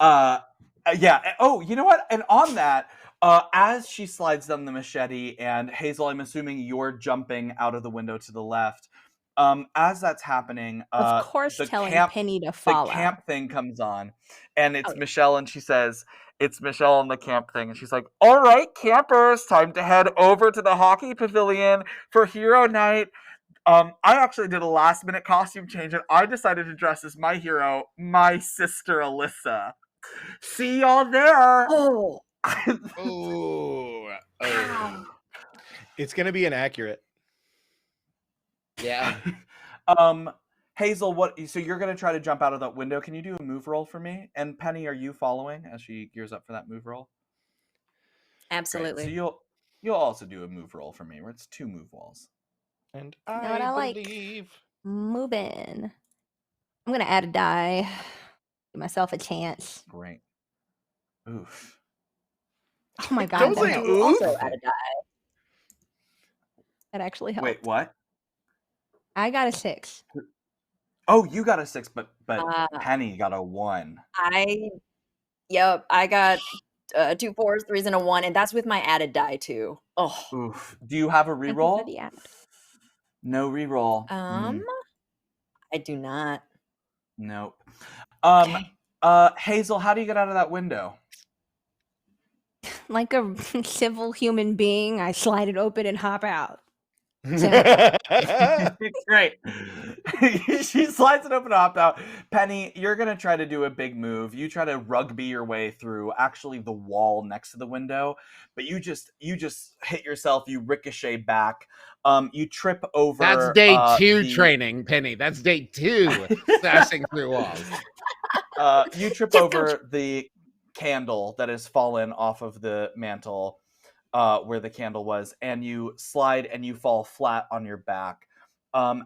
Yeah. Oh, you know what? And on that, as she slides down the machete, and Hazel, I'm assuming you're jumping out of the window to the left. As that's happening, Of course, telling Penny to follow. The camp thing comes on, and it's Michelle, and she says, it's Michelle on the camp thing, and she's like, "All right, campers, time to head over to the hockey pavilion for Hero Night." I actually did a last-minute costume change, and I decided to dress as my hero, my sister Alyssa. See y'all there. Oh. Oh. It's gonna be inaccurate. Yeah. Hazel, so you're gonna try to jump out of that window. Can you do a move roll for me? And Penny, are you following as she gears up for that move roll? Absolutely. Great. So you'll also do a move roll for me, where it's 2 move rolls. And You know what I believe. Moving. I'm gonna add a die. Give myself a chance. Great. Oof. Oh my god. Don't that, say oof. Also add a die. that actually helped. Wait, what? I got a 6. Oh, you got a 6, but Uh, Penny got a 1. I got 2 4s, 3s, and a 1, and that's with my added die too. Oh. Oof. Do you have a Thank you for reroll? the add. No reroll. I do not. Nope. Okay. Hazel, how do you get out of that window? Like a civil human being, I slide it open and hop out. Great. She slides it open and hop out. Penny, you're gonna try to do a big move. You try to rugby your way through actually the wall next to the window, but you just hit yourself. You ricochet back. You trip over. That's day 2 training, Penny. That's day 2 smashing through walls. You trip over the candle that has fallen off of the mantle. Where the candle was, and you slide and you fall flat on your back,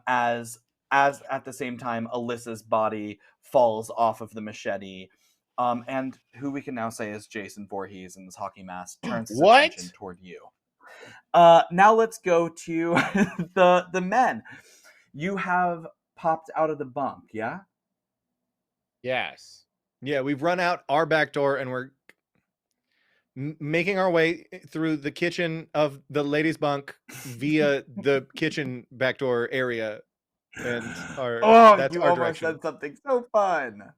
as at the same time Alyssa's body falls off of the machete, and who we can now say is Jason Voorhees in this hockey mask turns his attention toward you. Now let's go to the men. You have popped out of the bunk, yeah? Yes. Yeah, we've run out our back door and we're making our way through the kitchen of the ladies' bunk via the kitchen back door area, and that's You our almost direction. said something so fun.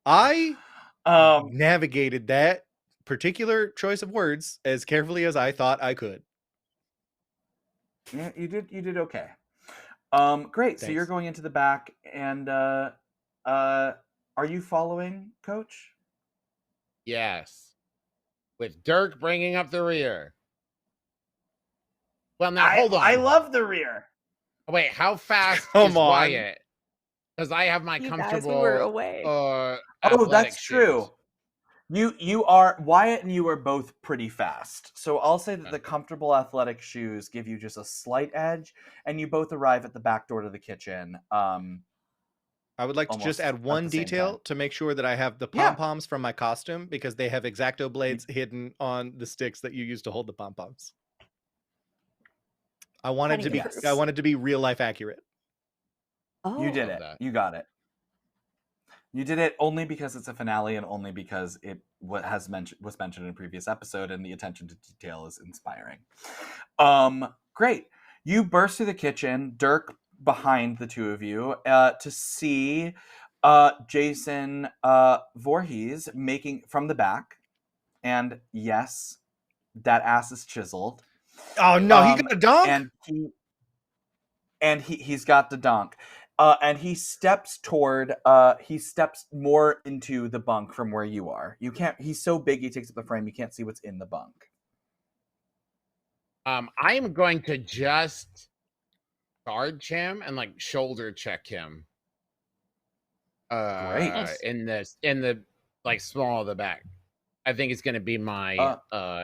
I Um, navigated that particular choice of words as carefully as I thought I could. yeah, you did okay. Great. So you're Thanks. going into the back, and are you following, Coach? Yes. With Dirk bringing up the rear. Well, now hold on. I love the rear. Wait, how fast Come is on. Wyatt? Because I have my You guys, we comfortable were away. Oh, athletic that's shoes. true. You are Wyatt and you are both pretty fast. So I'll say that the comfortable athletic shoes give you just a slight edge, and you both arrive at the back door to the kitchen. I would like to just almost add at one the same detail time. to make sure that I have the Yeah. pom-poms from my costume, because they have X-Acto blades hidden on the sticks that you use to hold the pom-poms. I wanted to be real life accurate. Oh, You did love it. that. You got it. You did it only because it's a finale, and only because it was mentioned in a previous episode, and the attention to detail is inspiring. Great. You burst through the kitchen, Dirk behind the two of you, to see Jason Voorhees making from the back, and yes, that ass is chiseled. Oh no, he got a dunk. And he's got the dunk. And he steps more into the bunk from where you are. You can't. He's so big, he takes up the frame. You can't see what's in the bunk. I am going to just charge him and like shoulder check him. Great. In the like small of the back. I think it's going to be my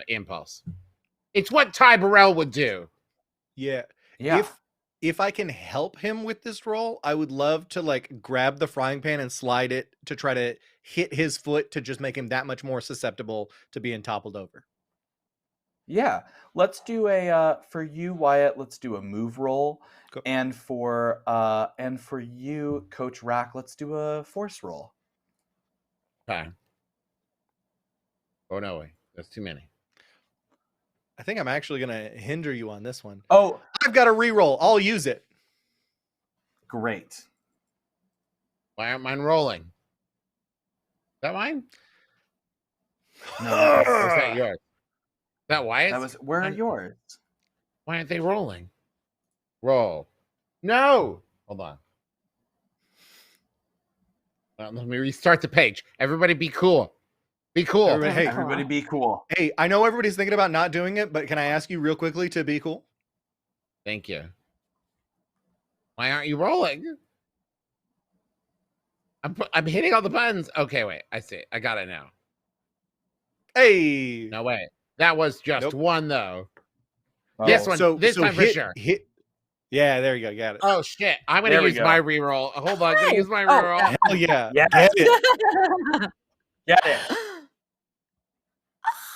impulse. It's what Ty Burrell would do. Yeah. Yeah. If I can help him with this roll, I would love to like grab the frying pan and slide it to try to hit his foot to just make him that much more susceptible to being toppled over. Yeah. Let's do a for you, Wyatt. Let's do a move roll, Go. and for you, Coach Rack, let's do a force roll. Okay. Oh no way, that's too many. I think I'm actually gonna hinder you on this one. Oh, I've got a reroll. I'll use it. great. Why aren't mine rolling? Is that mine? No, that Or is was, that yours? Is that Wyatt's? where are yours? Why aren't they rolling? Roll. No. Hold on. Let me restart the page. Everybody be cool. Be cool. Everybody be cool. Hey, I know everybody's thinking about not doing it, but can I ask you real quickly to be cool? Thank you. Why aren't you rolling? I'm hitting all the buttons. Okay, wait. I see. I got it now. Hey. No, wait. That was just Nope. one, though. Oh. This one. This time for sure. Yeah, there you go. Got it. Oh, shit. I'm going to use my reroll. Hold on. I'm going to use my Oh, reroll. Hell yeah. Yes. Get it. Get it.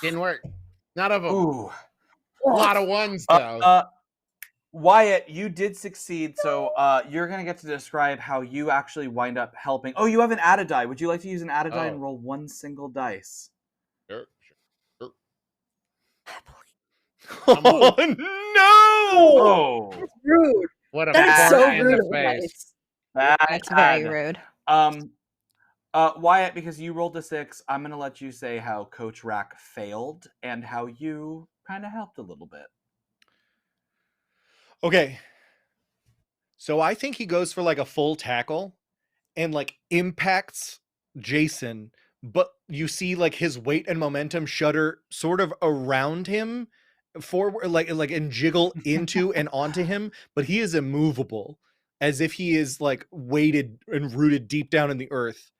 Didn't work. None of them. Ooh. A lot of ones, though. Wyatt, you did succeed, so you're going to get to describe how you actually wind up helping. Oh, you have an added die. Would you like to use an added die and roll one single dice? Sure. Oh, no! Oh, that's rude. What a That is so fart in rude. the face. That's very rude. Wyatt, because you rolled a 6, I'm going to let you say how Coach Rack failed and how you kind of helped a little bit. Okay. So I think he goes for like a full tackle and like impacts Jason, but you see like his weight and momentum shudder sort of around him forward, like and jiggle into and onto him, but he is immovable, as if he is like weighted and rooted deep down in the earth.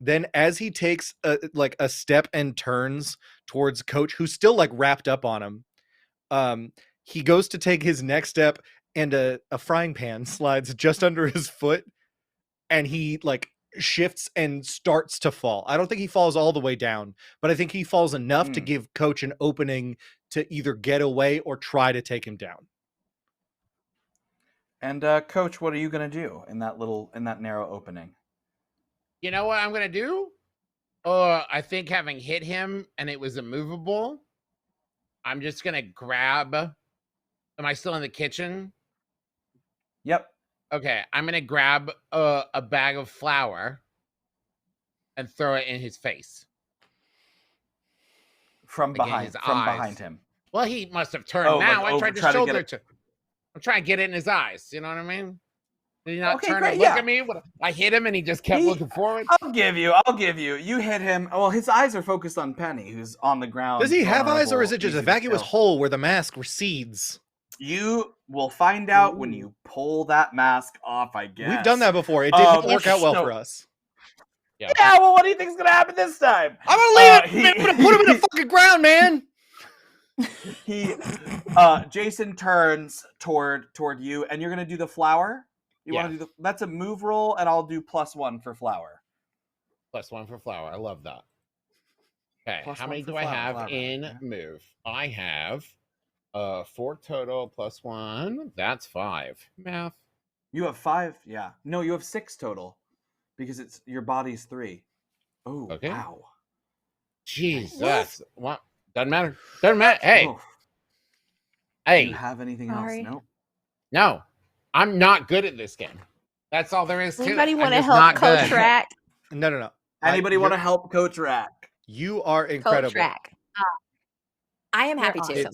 Then as he takes a step and turns towards Coach, who's still like wrapped up on him, he goes to take his next step, and a frying pan slides just under his foot, and he like shifts and starts to fall. I don't think he falls all the way down, but I think he falls enough to give Coach an opening to either get away or try to take him down. And Coach, what are you gonna do in that narrow opening? You know what I'm gonna do? I think having hit him and it was immovable, I'm just gonna grab. Am I still in the kitchen? Yep. Okay, I'm gonna grab a bag of flour and throw it in his face. From behind him. Well, he must have turned now. Like I tried to shoulder to. I'm trying to get it in his eyes. You know what I mean? Did he not turn and look at me? I hit him and he just kept looking forward. I'll give you. You hit him. Well, his eyes are focused on Penny, who's on the ground. Does he have eyes, or is it just a vacuous hole where the mask recedes? You will find out when you pull that mask off, I guess. We've done that before. It didn't work out well for us. Yeah, well, what do you think is going to happen this time? I'm going to leave it. I'm going to put him in the fucking ground, man. Jason turns toward you, and you're going to do the flower? You want to do that's a move roll, and I'll do +1 for flower. +1 for flower. I love that. Okay, how many do I have in move? I have 4 total +1. That's 5. Math. You have 5? Yeah. No, you have 6 total. Because it's your body's 3. Oh, okay. Wow. Jesus. What? Doesn't matter. Hey. Oh. Hey. Do you have anything else? Nope. No. I'm not good at this game. That's all there is to it. Anybody want to help Coach Rack? No. Anybody want to help Coach Rack? You are incredible. Coach Rack. I am happy to.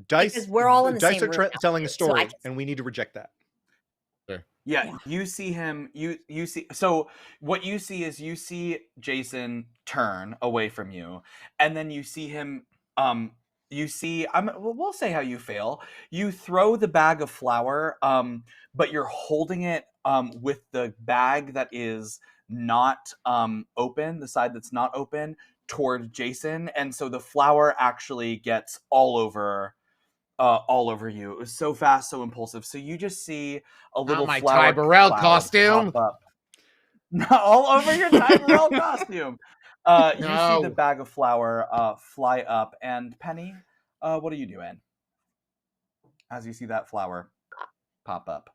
Dice, because we're all in the Dice same are room telling a story, and we need to reject that. Yeah, you see him. You see. So what you see is Jason turn away from you, and then you see him. You see. We'll say how you fail. You throw the bag of flour, but you're holding it with the bag that is not open, the side that's not open, toward Jason, and so the flour actually gets all over you. It was so fast, so impulsive. So you just see a little my flower Ty Burrell costume pop up. All over your Ty Burrell costume. You see the bag of flour fly up, and Penny, what are you doing as you see that flower pop up?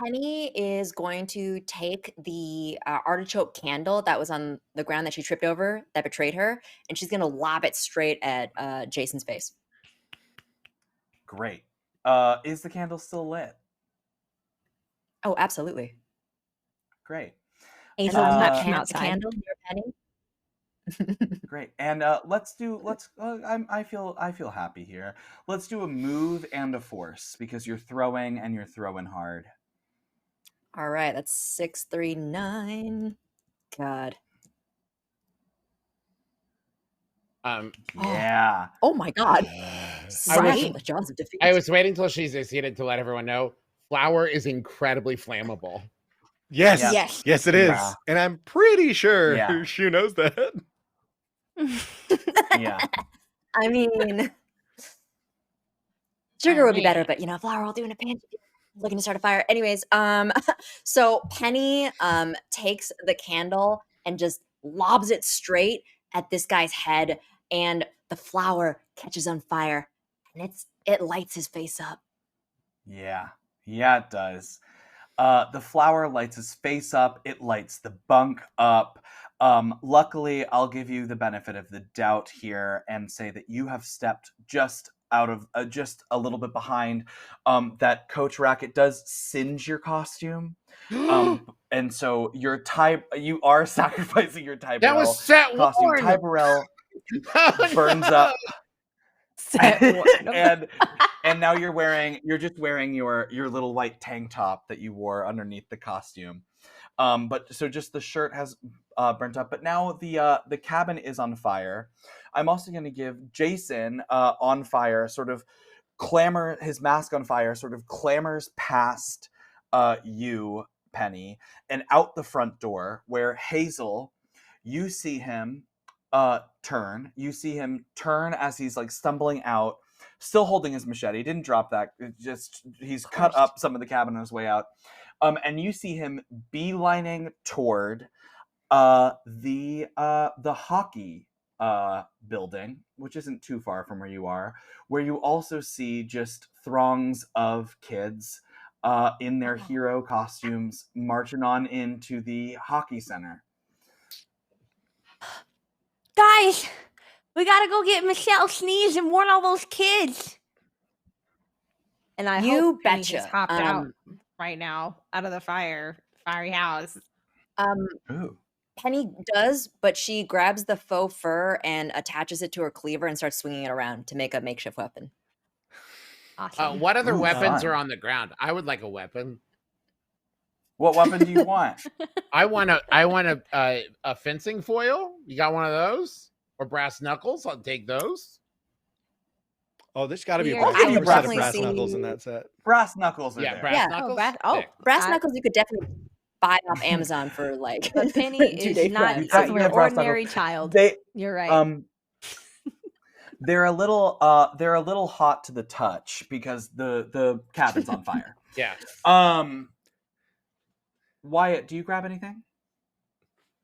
Penny is going to take the artichoke candle that was on the ground that she tripped over that betrayed her, and she's going to lob it straight at Jason's face. Great. Is the candle still lit? Oh, absolutely. Great. Angel, not the candle near Penny. Great. And I feel happy here. Let's do a move and a force because you're throwing and you're throwing hard. All right, that's 6, 3, 9. God. Yeah. Oh my God. I was waiting till she succeeded to let everyone know flour is incredibly flammable. Yes, it is. Yeah. And I'm pretty sure she knows that. Yeah. I mean, sugar would be better, but flour will do in a pinch. Looking to start a fire. Anyways, so Penny takes the candle and just lobs it straight at this guy's head, and the flour catches on fire, and it lights his face up. Yeah, it does. The flour lights his face up. It lights the bunk up. Luckily, I'll give you the benefit of the doubt here and say that you have stepped just out of just a little bit behind. That Coach Racket does singe your costume. And so you are sacrificing your Ty Burrell that was set costume. Warren. Ty Burrell burns up. and now you're just wearing your little white tank top that you wore underneath the costume. But so just the shirt has burnt up, but now the cabin is on fire. I'm also going to give Jason on fire, sort of his mask on fire, sort of clambers past you, Penny, and out the front door where Hazel, you see him turn. You see him turn as he's like stumbling out, still holding his machete. He didn't drop that. He's cut up some of the cabin on his way out. And you see him beelining toward the hockey building, which isn't too far from where you are, where you also see just throngs of kids in their hero costumes marching on into the hockey center. Guys, we gotta go get Michelle Sneeze and warn all those kids. And I You hope Penny betcha. just hopped out right now out of the fiery house. Ooh. Penny does, but she grabs the faux fur and attaches it to her cleaver and starts swinging it around to make a makeshift weapon. Awesome. What other Ooh, weapons fun. are on the ground? I would like a weapon. What weapon do you want? I want a fencing foil. You got one of those? Or brass knuckles? I'll take those. Oh, there's got to be a Weird. brass, I'll give you set of brass brass knuckles. knuckles in that set. Brass knuckles are Yeah, there. brass Yeah. knuckles. Sick. Brass I- knuckles you could definitely buy off Amazon for like But Penny 2 is day not Prime. definitely your have brass ordinary knuckles. child. They You're right. they're a little hot to the touch because the cabin's on fire. Yeah. Wyatt, do you grab anything?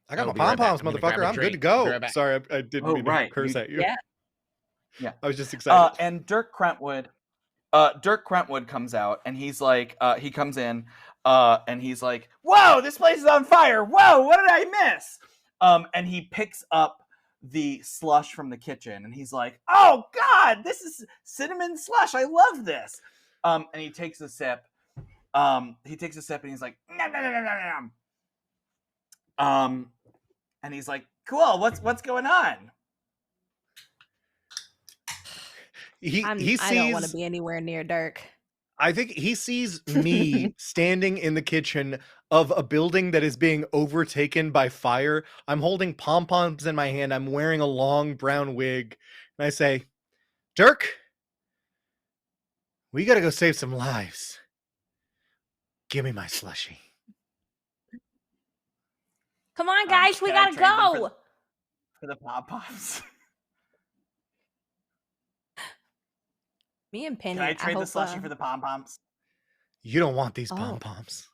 I got I'll my be right back. pom-poms, I'm gonna grab motherfucker. a I'm good to drink. I'll be go. right back. Sorry, I didn't Oh, mean to right. curse at you. Yeah. I was just excited. And Dirk Crentwood comes out and he's like, he comes in, and he's like, "Whoa, this place is on fire! Whoa, what did I miss?" And he picks up the slush from the kitchen and he's like, "Oh God, this is cinnamon slush! I love this!" And he takes a sip. And he's like, "Nom, nom, nom, nom, nom, nom." And he's like, "Cool, what's going on?" He I don't want to sees. be anywhere near Dirk. I think he sees me standing in the kitchen of a building that is being overtaken by fire. I'm holding pom-poms in my hand. I'm wearing a long brown wig. And I say, "Dirk, we gotta go save some lives. Give me my slushie." Come on, guys, we Can I gotta trade them go. for the pom-poms? Me and Penny. Can I trade the hope, slushie for the pom-poms? You don't want these Oh. pom-poms.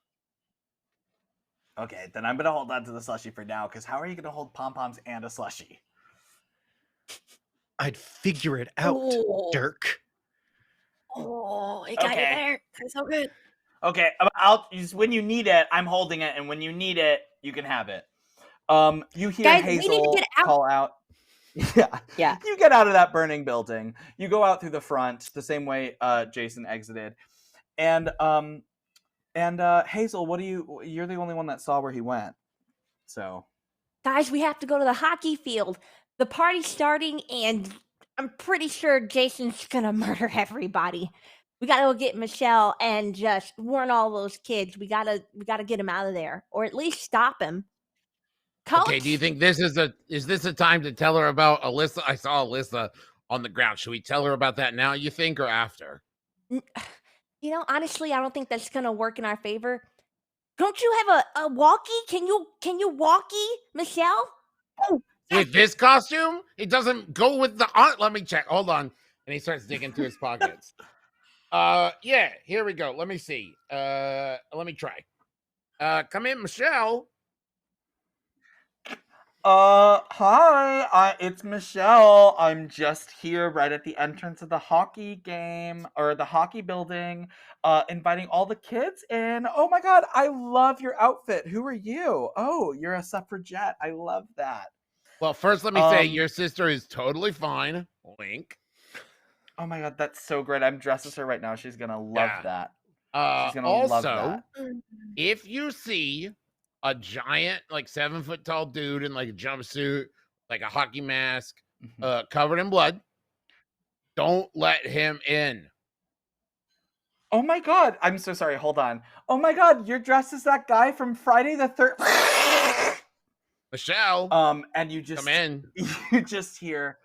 Okay, then I'm gonna hold on to the slushie for now, because how are you gonna hold pom-poms and a slushie? I'd figure it out, Oh. Dirk. Oh, it got you Okay. there. That's so good. Okay, when you need it, I'm holding it, and when you need it, you can have it. You hear Guys, we need to Hazel get out. call out. Yeah. Yeah. You get out of that burning building. You go out through the front, the same way Jason exited. And Hazel, you're the only one that saw where he went. So Guys, we have to go to the hockey field. The party's starting, and I'm pretty sure Jason's gonna murder everybody. We gotta go get Michelle and just warn all those kids. We gotta get him out of there, or at least stop him. Coach? Okay, do you think this is a time to tell her about Alyssa? I saw Alyssa on the ground. Should we tell her about that now, you think, or after? You know, honestly, I don't think that's gonna work in our favor. Don't you have a walkie? Can you walkie Michelle? Oh, With this costume? It doesn't go with the let me check. Hold on. And he starts digging through his pockets. Yeah, here we go. Let me see. Let me try. Come in, Michelle. Hi, it's Michelle. I'm just here right at the entrance of the hockey game, or the hockey building, inviting all the kids in. Oh my God, I love your outfit. Who are you? Oh, you're a suffragette. I love that. Well, first let me say your sister is totally fine. Wink. Oh my God, that's so great. I'm dressed as her right now. She's gonna love that. She's gonna love Also, that. if you see a giant, like 7-foot tall dude in like a jumpsuit, like a hockey mask, covered in blood, don't let him in. Oh my God, I'm so sorry. Hold on. Oh my God, you're dressed as that guy from Friday the 13th. Michelle. And you just come in. You just hear.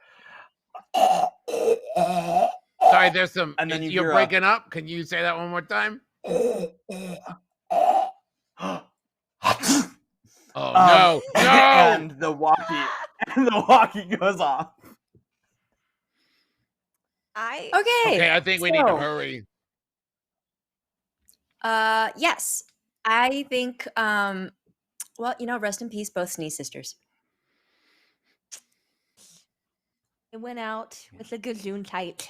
Sorry, there's some. And then you're breaking up. Can you say that one more time? Oh no! No! And the walkie goes off. Okay. Okay, I think we need to hurry. Yes. I think, well, rest in peace, both Sneeze sisters. It went out with a gazoon tight.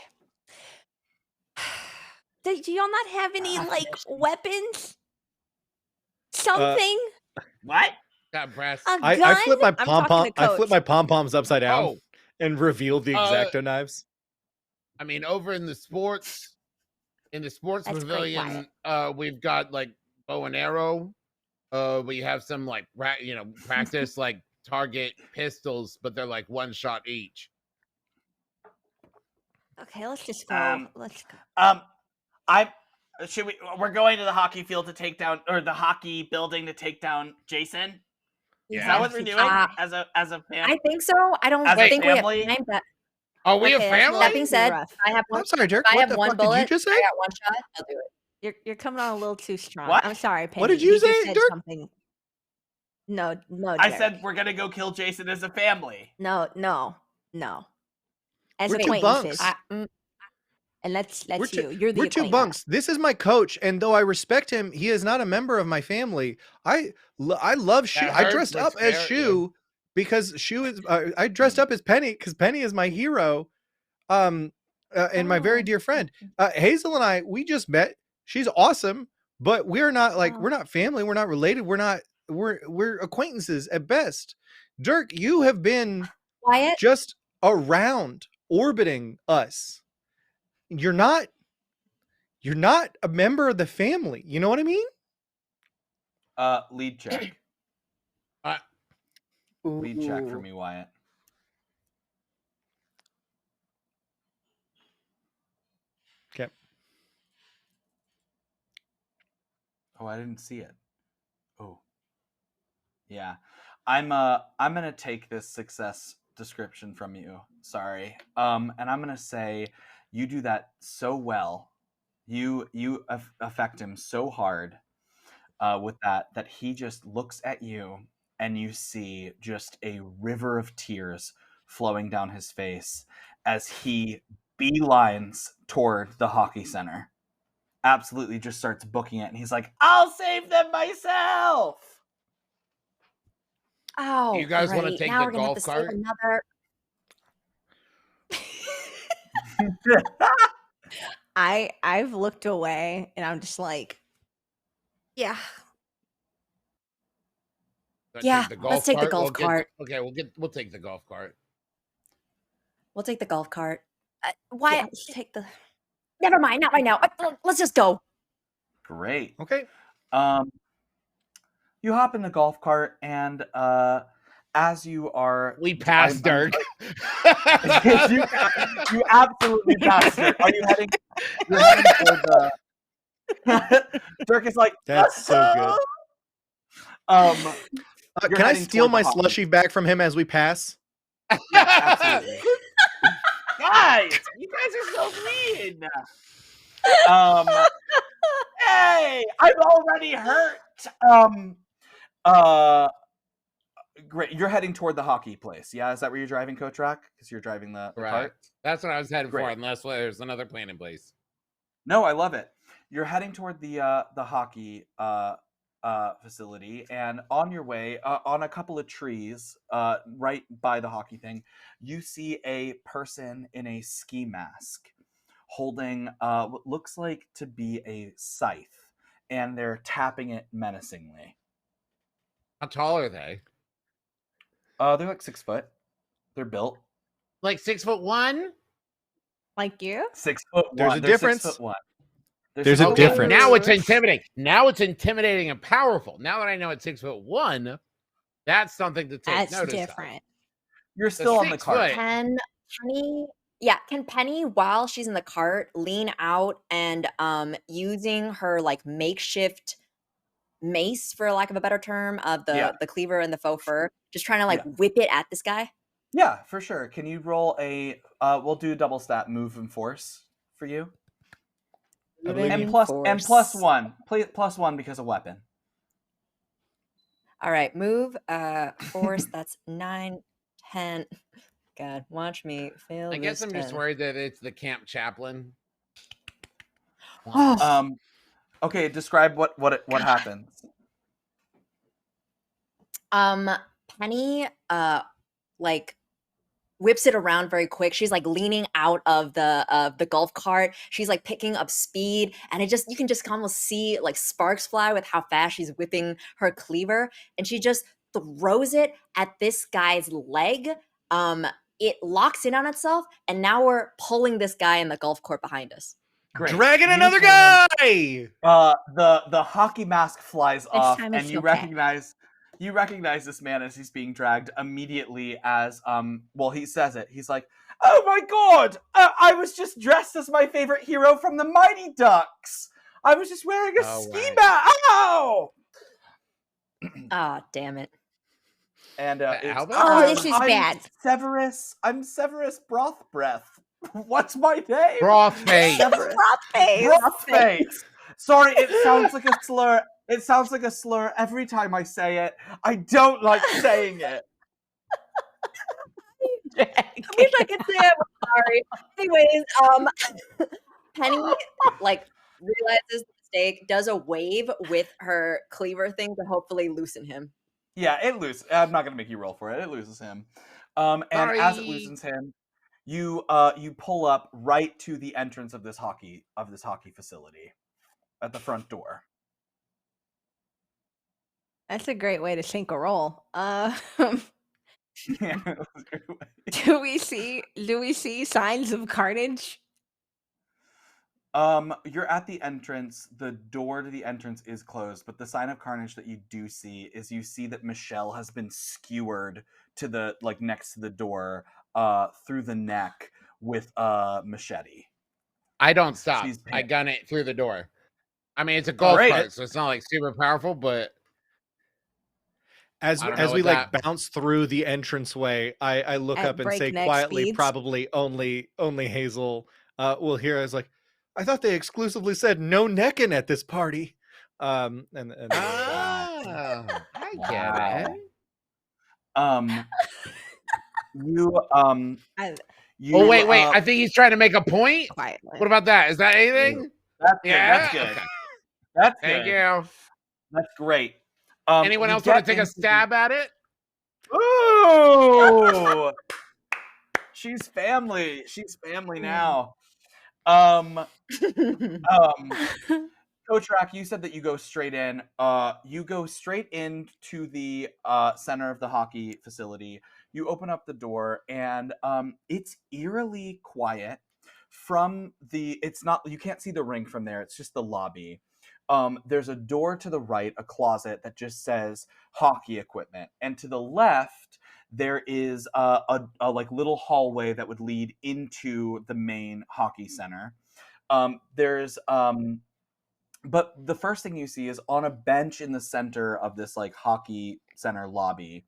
Do y'all not have any Ah, like finished. weapons? Something? What? Got brass. A I gun? flip my I'm pom talking pom. to I flip Coach. my pom poms upside down Oh, and reveal the X-Acto knives. I mean, over in the sports That's great, pavilion, Wyatt. we've got like bow and arrow. We have some like practice like target pistols, but they're like one shot each. Okay, let's just go. Let's go. We're going to the hockey field to take down, or the hockey building to take down Jason. Yeah. Is that what we're doing as a family? I think so. I don't As a think we have family? time. But Are we a Okay, that's family? that being too said, rough. I have one. I'm sorry, Dirk. If I What have the one fuck did you bullet, just say? I got one shot. I'll do it. You're coming on a little too strong. What? I'm sorry, Penny. What did you He just say, said Dirk? something. No, I Derek. said we're gonna go kill Jason as a family. No. As We're two acquaintances. bunks. And that's We're you. You're the we're two acquaintance. bunks. This is my coach, and though I respect him, he is not a member of my family. I love Shu. That I hurts, dressed but up it's as fair, Shu because Shu is. I dressed up as Penny because Penny is my hero. And my very dear friend Hazel and I, we just met. She's awesome, but we're not we're not family. We're not related. We're acquaintances at best. Dirk, you have been Wyatt, just around orbiting us. You're not a member of the family. You know what I mean? Lead check. Uh, Lead check for me, Wyatt. Okay. Oh, I didn't see it. Oh. Yeah. I'm gonna take this success description from you. Sorry. And I'm gonna say you do that so well. You affect him so hard with that he just looks at you and you see just a river of tears flowing down his face as he beelines toward the hockey center. Absolutely just starts booking it, and he's like, I'll save them myself. Oh, You guys wanna great. take Now the we're gonna have golf to cart? save another. I've looked away and I'm just like, yeah. Yeah, let's take the golf cart. Okay, we'll take the golf cart. We'll take the golf cart. Wyatt, Yeah, let's take the. never mind. Not right now. Let's just go. Great. Okay. You hop in the golf cart, and as you are, We passed Dirk. you absolutely passed Dirk. Are you heading? You're heading toward the. Dirk is like, That's so good. You're Can I heading steal toward my the hockey. slushie back from him as we pass? Absolutely. Guys, you guys are so mean. Hey, I'm already hurt. Great. You're heading toward the hockey place. Yeah, is that where you're driving, Coach Rock? Because you're driving the cart. Correct. That's what I was headed for, Great. unless there's another plan in place. No, I love it. You're heading toward the hockey facility, and on your way, on a couple of trees, right by the hockey thing, you see a person in a ski mask holding what looks like to be a scythe, and they're tapping it menacingly. How tall are they? They're like 6 foot. They're built Like 6'1"? Like you? 6 foot. There's a They're difference. 6'1". There's a Okay, difference. now it's intimidating. Now it's intimidating and powerful. Now that I know it's 6'1", that's something to take That's notice different. You're still on the 6 cart. foot. Can Penny, while she's in the cart, lean out and using her like makeshift mace, for lack of a better term, of the cleaver and the faux fur, just trying to like whip it at this guy? Yeah, for sure. Can you roll a? We'll do double stat move and force for you. And plus one. Plus one because of weapon. All right, move, force. That's 9, 10. God, watch me fail. I guess this I'm just 10. worried that it's the camp chaplain. Oh, Okay, describe what happens. Penny like whips it around very quick. She's like leaning out of the golf cart. She's like picking up speed, and you can just almost see like sparks fly with how fast she's whipping her cleaver, and she just throws it at this guy's leg. It locks in on itself, and now we're pulling this guy in the golf court behind us. Great. Dragging You another can- guy. The hockey mask flies off, time and it's you okay. recognize this man as he's being dragged immediately. As well, he says it. He's like, "Oh my god! I was just dressed as my favorite hero from the Mighty Ducks. I was just wearing a Oh, ski right. mask. Ow!" Ah, damn it. And Albus? Oh, this is I'm bad. Severus. I'm Severus Broth Breath. What's my name? Broth face. Severus Face. Broth Face. Sorry, it sounds like a slur. It sounds like a slur every time I say it. I don't like saying it. I wish I could say I'm sorry. Anyways, Penny like realizes the mistake, does a wave with her cleaver thing to hopefully loosen him. Yeah, it loses. I'm not gonna make you roll for it. It loses him. And as it Sorry. loosens him, you pull up right to the entrance of this hockey facility at the front door. That's a great way to sink a roll. Yeah, it was a great way. Do we see signs of carnage? You're at the entrance. The door to the entrance is closed, but the sign of carnage that you do see is you see that Michelle has been skewered to the next to the door, through the neck with a machete. I don't stop. She's I pissed. gun it through the door. I mean, it's a golf Great. cart, so it's not like super powerful, but As I don't know we what like that- bounce through the entranceway, I look At up and say breakneck quietly, speeds? probably only Hazel will hear. I was like, I thought they exclusively said no necking at this party. And Ah, I get Wow. it. You Oh wait, I think he's trying to make a point. Quietly. What about that? Is that anything? That's good. Yeah. That's good. Okay. That's Thank good. you. That's great. Anyone you else want to get take a into the- stab at it? Ooh! She's family. She's family now. Kotrak, you said that you go straight in. You go straight into the center of the hockey facility. You open up the door, and it's eerily quiet. You can't see the ring from there. It's just the lobby. There's a door to the right, a closet that just says hockey equipment, and to the left there is a little hallway that would lead into the main hockey center. But the first thing you see is on a bench in the center of this hockey center lobby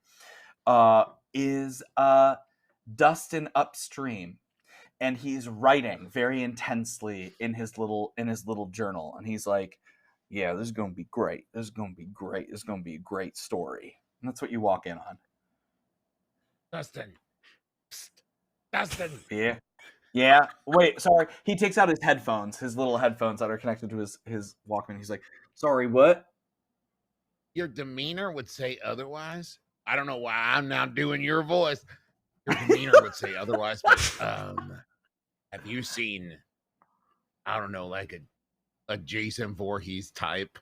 is Dustin Upstream, and he's writing very intensely in his little journal, and he's like, "Yeah, this is gonna be great. This is gonna be great. This is gonna be a great story." And that's what you walk in on. Dustin. Psst. Dustin. Yeah. Yeah. Wait, sorry. He takes out his headphones, his little headphones that are connected to his Walkman. He's like, "Sorry, what?" Your demeanor would say otherwise. I don't know why I'm now doing your voice. Your demeanor would say otherwise. But, have you seen, I don't know, like a Jason Voorhees type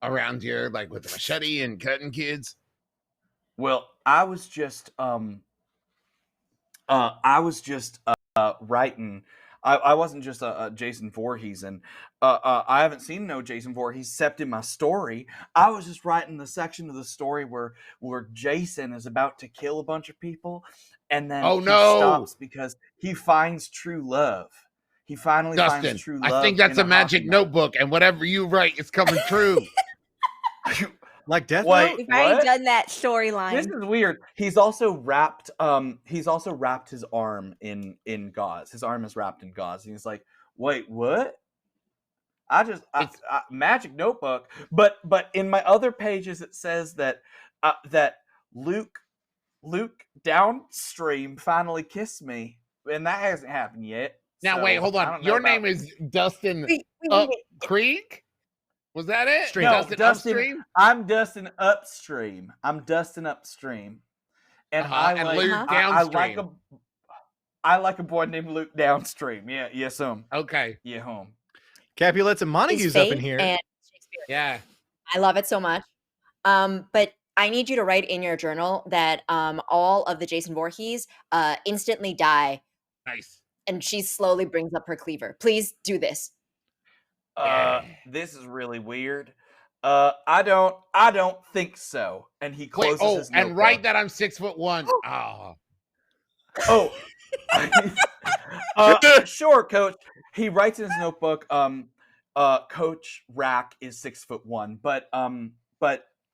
around here, like with a machete and cutting kids? Well, I was just writing. I wasn't just a Jason Voorhees, and I haven't seen no Jason Voorhees except in my story. I was just writing the section of the story where Jason is about to kill a bunch of people, and then Oh, he no. stops because he finds true love. He finally Dustin, finds true love. I think that's in a magic hockey notebook, and whatever you write is coming true. match. like Death Wait. Note? We've already What? done that This storyline. is weird. He's also wrapped his arm in gauze. His arm is wrapped in gauze. And he's like, "Wait, what?" Magic notebook. But in my other pages it says that Luke downstream finally kissed me, and that hasn't happened yet. Now, So, wait, hold I on. don't know Your about- name is Dustin Wait. Up Creek? Was that it? Stream. No, Dustin Dustin. upstream? I'm Dustin upstream. And I And like Luke I downstream. like a boy named Luke downstream. Yeah, yes, Okay. yeah, home. Capulets and Montague's up in Fate here. and Shakespeare. Yeah. I love it so much. But I need you to write in your journal that all of the Jason Voorhees instantly die, Nice. and she slowly brings up her cleaver. Please do this. Yeah. This is really weird. I don't think so. And he Wait, closes his and notebook. write that I'm 6'1". Oh. Oh. Sure, Coach. He writes in his notebook, Coach Rack is 6'1", but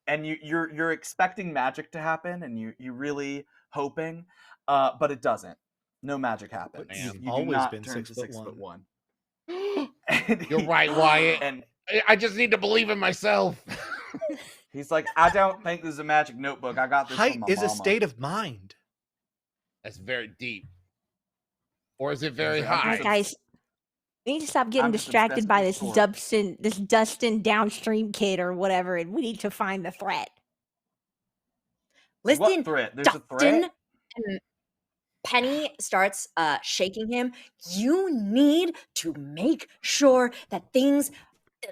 and you're expecting magic to happen, and you really hoping, but it doesn't. No magic happens. Damn. You do Always not been turn to 6'1". 6'1". You're right, Wyatt. And I just need to believe in myself. he's like, I don't think this is a magic notebook. I got this Height from my is a mama. state of mind. That's very deep. Or is it very All All high? right, guys. We need to stop getting I'm just distracted by this obsessed with Dustin downstream kid or whatever, and we need to find the threat. Listen, What threat? There's a Dustin. threat? And Penny starts shaking him. You need to make sure that things,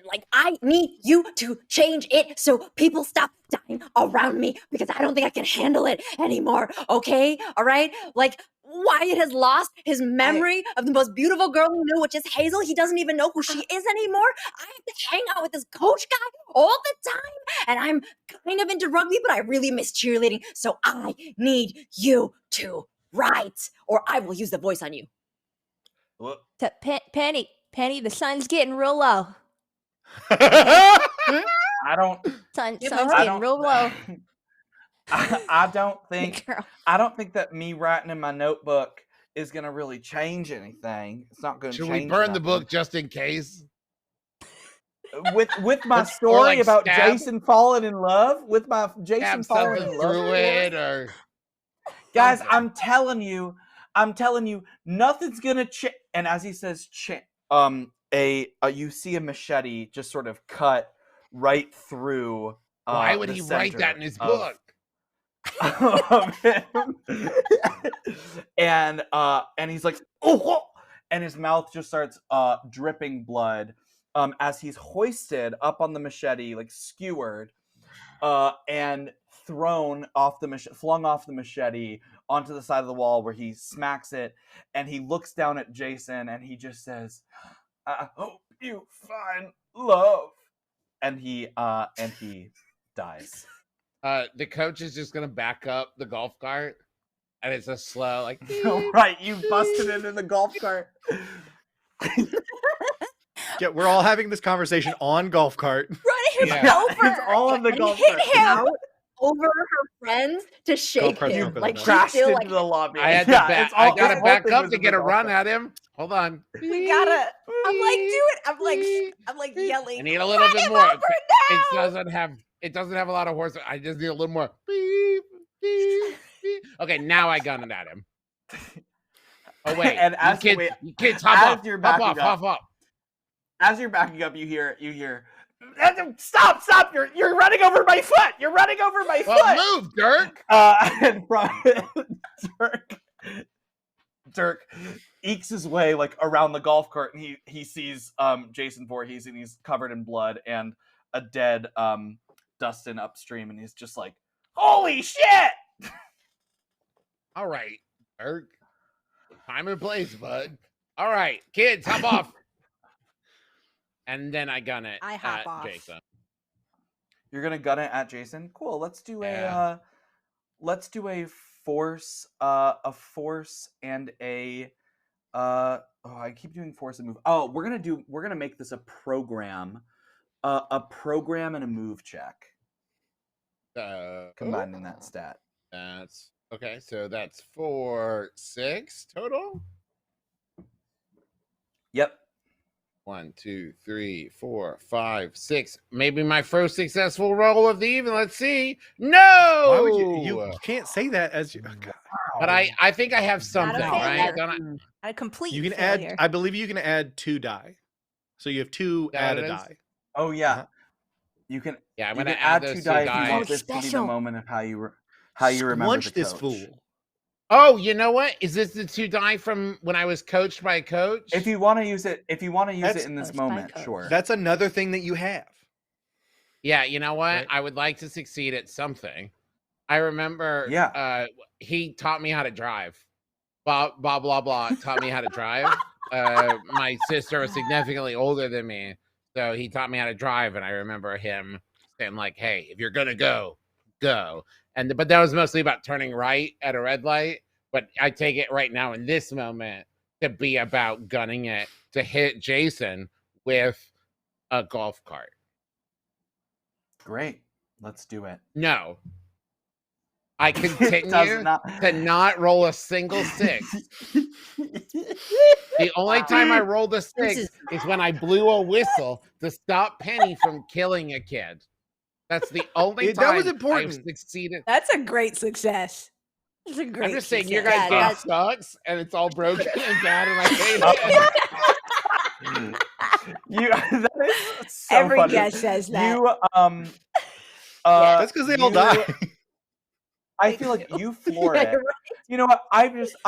like, I need you to change it so people stop dying around me, because I don't think I can handle it anymore. Okay? All right? Like, Wyatt has lost his memory of the most beautiful girl he knew, which is Hazel. He doesn't even know who she is anymore. I have to hang out with this coach guy all the time, and I'm kind of into rugby, but I really miss cheerleading. So I need you to write, or I will use the voice on you. What? Penny, the sun's getting real low. I don't. Sun's Yep, getting I don't. real low. I don't think. Girl. I don't think that me writing in my notebook is gonna really change anything. It's not gonna Should change. we burn the nothing. book just in case? With my Or story like about stab- Jason falling in love? With my Jason Have falling something in love? through it, or Guys, something. I'm telling you, nothing's gonna change. And as he says, you see a machete just sort of cut right through. Why would the he write that in his center of- book? of him. And he's like, oh, and his mouth just starts dripping blood as he's hoisted up on the machete, like skewered, and flung off the machete onto the side of the wall, where he smacks it, and he looks down at Jason and he just says, I hope you find love. And he dies. The coach is just gonna back up the golf cart, and it's a slow, like, Right, you busted into the golf cart. Yeah, we're all having this conversation on golf cart. Run him Yeah. over. It's all on the and golf hit cart. him Now over her friends to shake carts him. don't go Like that she's crashed still into like, the lobby. I had to Yeah, back. it's all- I gotta this back whole up thing to was get in a the golf run cart. at him. Hold on. We gotta. I'm like, do it. I'm like I yelling. need a little "Run bit him more. over now!" It doesn't have a lot of horse. I just need a little more. Beep, beep, beep. Okay, now I gun it at him. Oh wait, And you as kids, wait, you kids, hop as off, you're hop backing off, up- hop off. As you're backing up, you hear. Stop! You're running over my foot. You're running over my foot. Well, move, Dirk. And Dirk ekes his way like around the golf cart, and he sees Jason Voorhees, and he's covered in blood and a dead Dustin upstream, and he's just like, holy shit! All right, Dirk. Time and place, bud. All right, kids, hop off. And then I gun it I hop at off. Jason. You're gonna gun it at Jason. Cool. Let's do Yeah. a force, and a I keep doing force and move. Oh, we're gonna make this a program and a move check combined in that stat. That's okay. So that's 4, 6 total. Yep. 1, 2, 3, 4, 5, 6. Maybe my first successful roll of the evening. Let's see. No. Why would you can't say that as you. Oh, God. But I think I have something, failure. right? Don't I? A complete You can failure. add. I believe you can add 2 die. So you have 2 That add a is? die. Oh yeah. Uh-huh. You can Yeah, I'm you gonna can add add 2 those 2 die if you dice. want Oh, this to be the special. moment of how you remember the Squunch this coach. fool. Oh, you know what? Is this the 2 die from when I was coached by a coach? If you want to use it, That's- in this Coach by moment, coach. sure. That's another thing that you have. Yeah, you know what? Right. I would like to succeed at something. I remember Yeah. he taught me how to drive. Blah blah blah blah taught me how to drive. My sister was significantly older than me, so he taught me how to drive, and I remember him saying like, "Hey, if you're gonna go, go." But that was mostly about turning right at a red light. But I take it right now in this moment to be about gunning it to hit Jason with a golf cart. Great. Let's do it. No, I Does continue not. to not roll a single 6. The only time I rolled a 6 is when I blew a whistle to stop Penny from killing a kid. That's the only time That was I've important. succeeded. That's a great success. It's a great I'm just saying, your success. guys' Yeah, game sucks, and it's all broken and bad, and I hate it. That is so Every funny. guest says that. You That's because they all die. I feel like you floor Yeah, it. you're right. You know what? I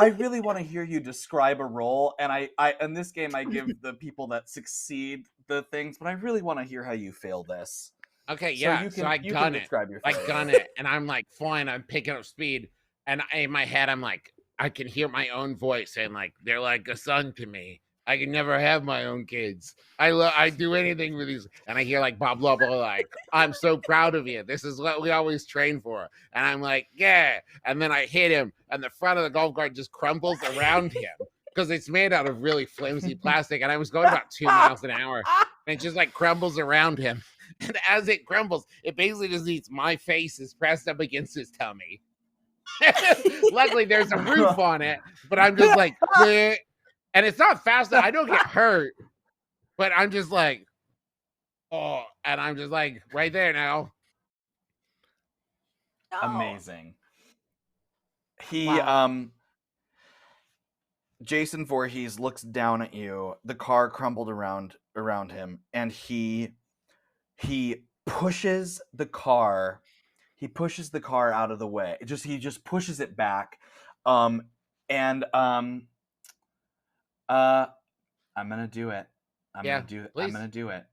really want to hear you describe a role, and I in this game I give the people that succeed the things, but I really want to hear how you fail this. Okay, So yeah, you so can I you gun can it. describe your I failure. gun it, and I'm like flying, I'm picking up speed, and in my head, I'm like, I can hear my own voice saying like, they're like a son to me. I can never have my own kids. I do anything with these, and I hear like blah blah blah, like I'm so proud of you. This is what we always train for, and I'm like, yeah. And then I hit him, and the front of the golf cart just crumbles around him because it's made out of really flimsy plastic, and I was going about 2 miles an hour, and it just like crumbles around him. And as it crumbles, it basically just eats my face is pressed up against his tummy. Luckily, there's a roof on it, but I'm just like, bleh. And it's not fast. I don't get hurt, but I'm just like, oh, and I'm just like right there now. No. Amazing. He Wow. Jason Voorhees looks down at you. The car crumbled around him, and he pushes the car. He pushes the car out of the way. He just pushes it back. I'm gonna do it. I'm Please. gonna do it.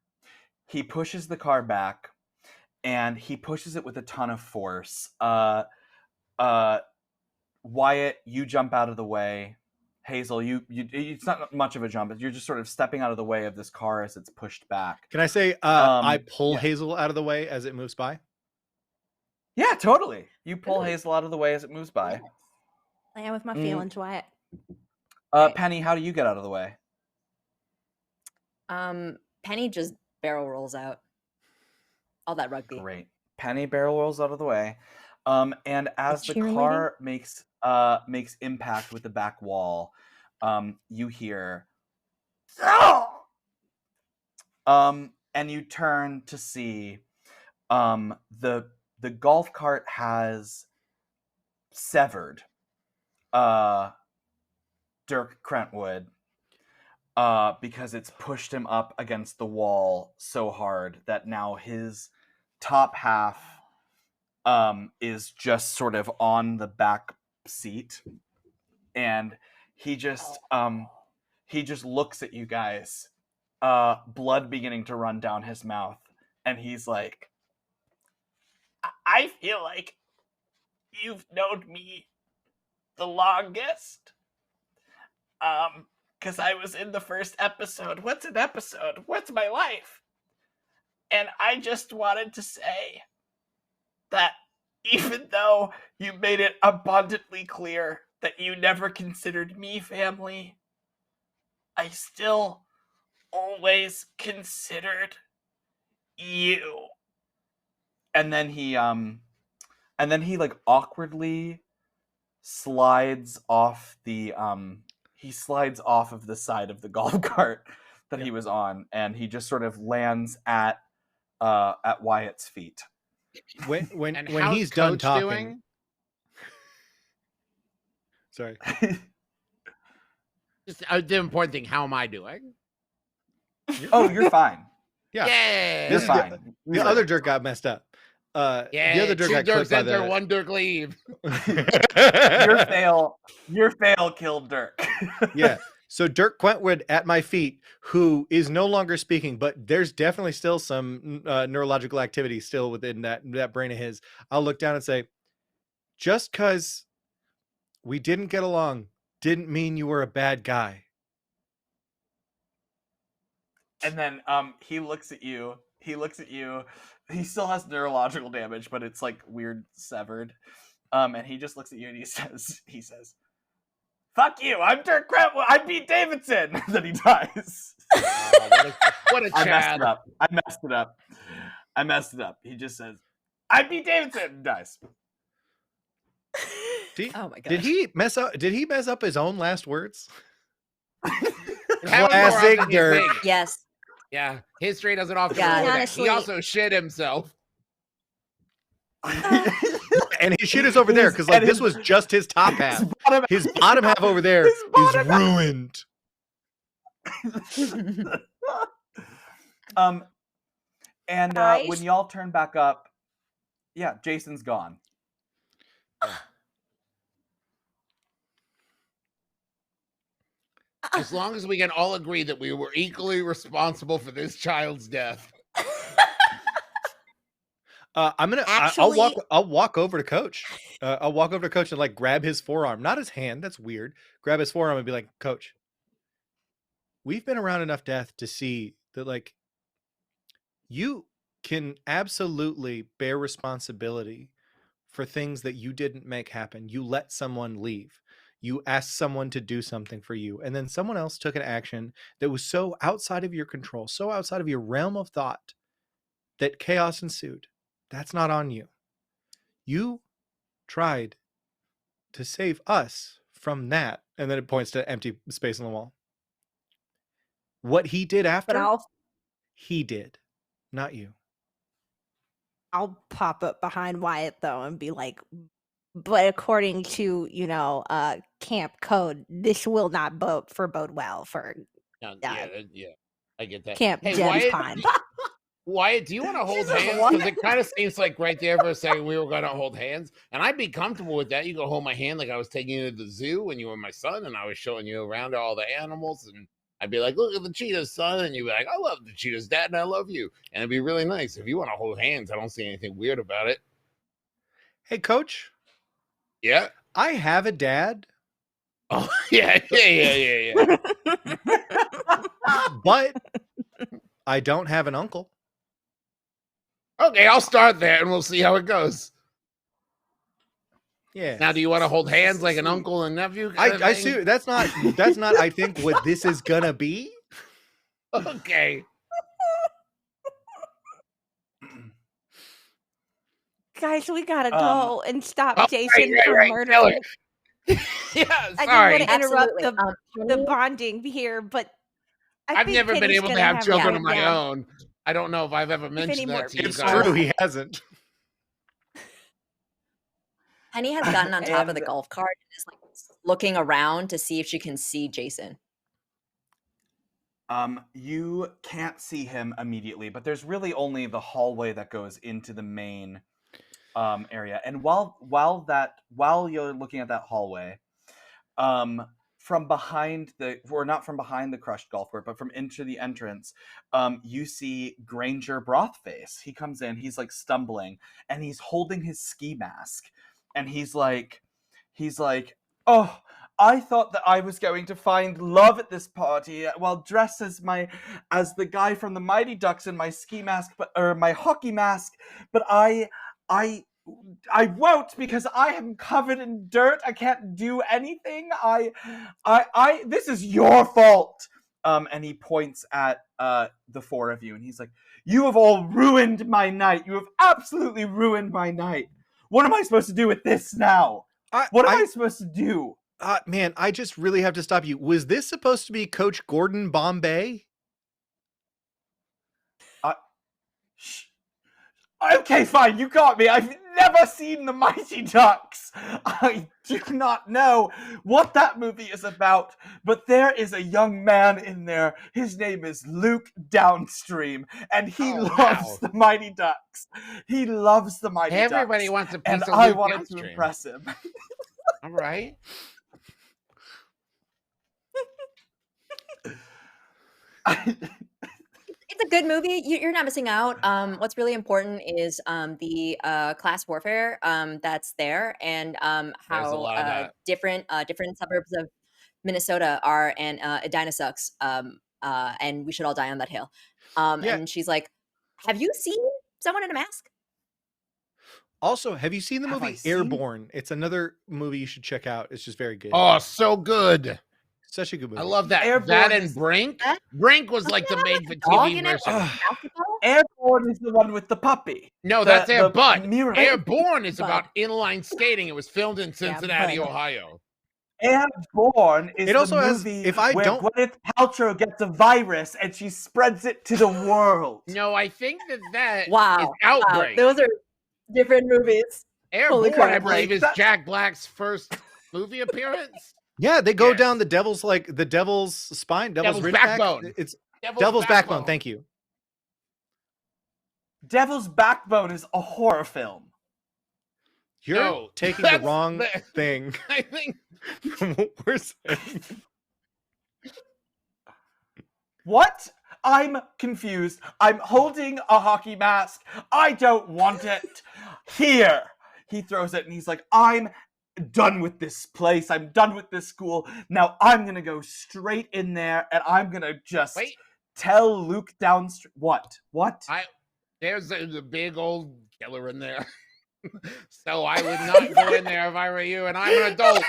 He pushes the car back, and he pushes it with a ton of force. Wyatt, you jump out of the way. Hazel, you it's not much of a jump. You're just sort of stepping out of the way of this car as it's pushed back. Can I say I pull yeah. Hazel out of the way as it moves by? Yeah, totally. You pull Hazel out of the way as it moves by. I am with my feelings, Wyatt. Penny, how do you get out of the way? Penny just barrel rolls out. All that rugby. Great. Penny barrel rolls out of the way. And as the car makes impact with the back wall, you hear and you turn to see the golf cart has severed Dirk Crentwood because it's pushed him up against the wall so hard that now his top half is just sort of on the back seat, and he just looks at you guys, blood beginning to run down his mouth, and he's like, I feel like you've known me the longest. Because I was in the first episode. What's an episode? What's my life? And I just wanted to say that even though you made it abundantly clear that you never considered me family, I still always considered you. And then he like awkwardly slides off the he slides off of the side of the golf cart that he was on, and he just sort of lands at Wyatt's feet. When how's he's done Coach talking. doing? Sorry. Just the important thing. How am I doing? Oh, you're fine. Yeah. Yeah. You're This is fine. the other Dirk got messed up. Yeah. The other Dirk two got Dirks clipped by enter, the. one Dirk leave. Your fail killed Dirk. Yeah. So Dirk Quentwood at my feet, who is no longer speaking, but there's definitely still some neurological activity still within that brain of his. I'll look down and say, just because we didn't get along didn't mean you were a bad guy. And then he looks at you. He still has neurological damage, but it's like weird severed. And he just looks at you and he says, "Fuck you! I'm Dirk Crentwood. I'm Pete Davidson." And then he dies. Oh, what a I Chad. I messed it up. He just says, "I'm Pete Davidson," and dies. Oh my god. Did he mess up his own last words? It happens more Classic often than you Dirk. think. Yes. Yeah, history doesn't often Yeah. reward that. Honestly- He also shit himself. And his shit is over there because like this was just his top half. His bottom half over there is ruined. And Guys? when y'all turn back up, yeah, Jason's gone. As long as we can all agree that we were equally responsible for this child's death. I'm gonna. I'll walk over to Coach. I'll walk over to Coach and like grab his forearm, not his hand. That's weird. Grab his forearm and be like, Coach, we've been around enough death to see that like you can absolutely bear responsibility for things that you didn't make happen. You let someone leave. You asked someone to do something for you, and then someone else took an action that was so outside of your control, so outside of your realm of thought that chaos ensued. That's not on you. You tried to save us from that. And then it points to empty space on the wall. What he did after, he did, not you. I'll pop up behind Wyatt though and be like, but according to camp code, this will not bode well for Yeah, I get that. Camp Hey, Gems Wyatt, Pond. Wyatt, do you want to hold Jesus, hands? what? Because it kind of seems like right there for a second we were going to hold hands, and I'd be comfortable with that. You go hold my hand like I was taking you to the zoo when you were my son, and I was showing you around all the animals, and I'd be like, "Look at the cheetahs, son," and you'd be like, "I love the cheetahs, Dad, and I love you." And it'd be really nice if you want to hold hands. I don't see anything weird about it. Hey, Coach, Yeah. I have a dad, Oh yeah. but I don't have an uncle. Okay, I'll start there, and we'll see how it goes. Yeah. Now, do you want to hold hands like an uncle and nephew? kind of I thing? see. That's not. I think what this is gonna be. Okay. Guys, we gotta go and stop Oh, Jason right, from right, murdering. Yeah, I sorry. didn't want to interrupt Absolutely. the bonding here, but I've think never been Penny's able to gonna have children it of my down. own. I don't know if I've ever mentioned more that to you It's guys. true. He hasn't. Penny has gotten on top of the And- golf cart and is like looking around to see if she can see Jason. You can't see him immediately, but there's really only the hallway that goes into the main area. And while you're looking at that hallway, from behind not from behind the crushed golf court, but from into the entrance, you see Granger Brothface. He comes in, he's like stumbling, and he's holding his ski mask, and he's like, "Oh, I thought that I was going to find love at this party while dressed as the guy from the Mighty Ducks in my ski mask, or my hockey mask, but I won't, because I am covered in dirt. I can't do anything. This is your fault." And he points at the four of you, and he's like, "You have all ruined my night. You have absolutely ruined my night. What am I supposed to do with this now? What am I supposed to do?" Man, I just really have to stop you. Was this supposed to be Coach Gordon Bombay? Shh. Okay, fine, you got me. I've never seen The Mighty Ducks. I do not know what that movie is about, but there is a young man in there. His name is Luke Downstream, and he loves The Mighty Ducks. He loves The Mighty Everybody Ducks, wants a and piece of I Luke wanted to Downstream. impress him. All right. It's a good movie. You're not missing out. What's really important is the class warfare that's there, and There's a how lot of that. different suburbs of Minnesota are, and Edina sucks. And we should all die on that hill. Yeah. And she's like, "Have you seen someone in a mask?" Also, have you seen the Have I movie seen- Airborne? It's another movie you should check out. It's just very good. Oh, so good. Such a good movie. I love that. Airborne That and is- Brink. Huh? Brink was like the made for Dog TV in it? version. Basketball? Airborne is the one with the puppy. No, The- that's Air the Bud. mirror- Airborne is Bud. about inline skating. It was filmed in Cincinnati, Bud. Ohio. Airborne is It also the has- movie if I where don't- Gwyneth Paltrow gets a virus and she spreads it to the world. No, I think that Wow. is Outbreak. Those are different movies. Airborne, crap. I believe, is That's- Jack Black's first movie appearance. Yeah, they go Yes. down the devil's spine, devil's ridge backbone. It's Devil's Backbone. Thank you. Devil's Backbone is a horror film. You're No, taking the that's wrong the- thing I think from what we're saying. What? I'm confused. I'm holding a hockey mask. I don't want it. Here. He throws it and he's like, I'm done with this place. I'm done with this school. Now I'm going to go straight in there and I'm going to just Wait. tell Luke Downstream. What? What? there's a big old killer in there. So I would not go in there if I were you, and I'm an adult.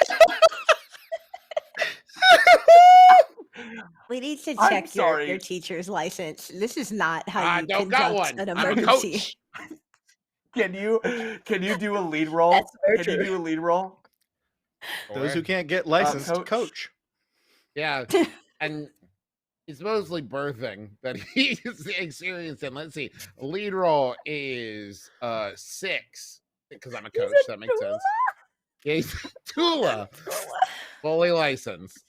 We need to I'm check sorry. your teacher's license. This is not how I you don't got conduct one. an I'm a emergency. coach. Can you do a lead roll? That's very Can you true. do a lead roll? Those who can't get licensed, Coach. coach. Yeah, and it's mostly birthing that he's experiencing. Let's see, lead roll is 6 because I'm a coach. That makes sense. Yeah, he's Tula, fully licensed.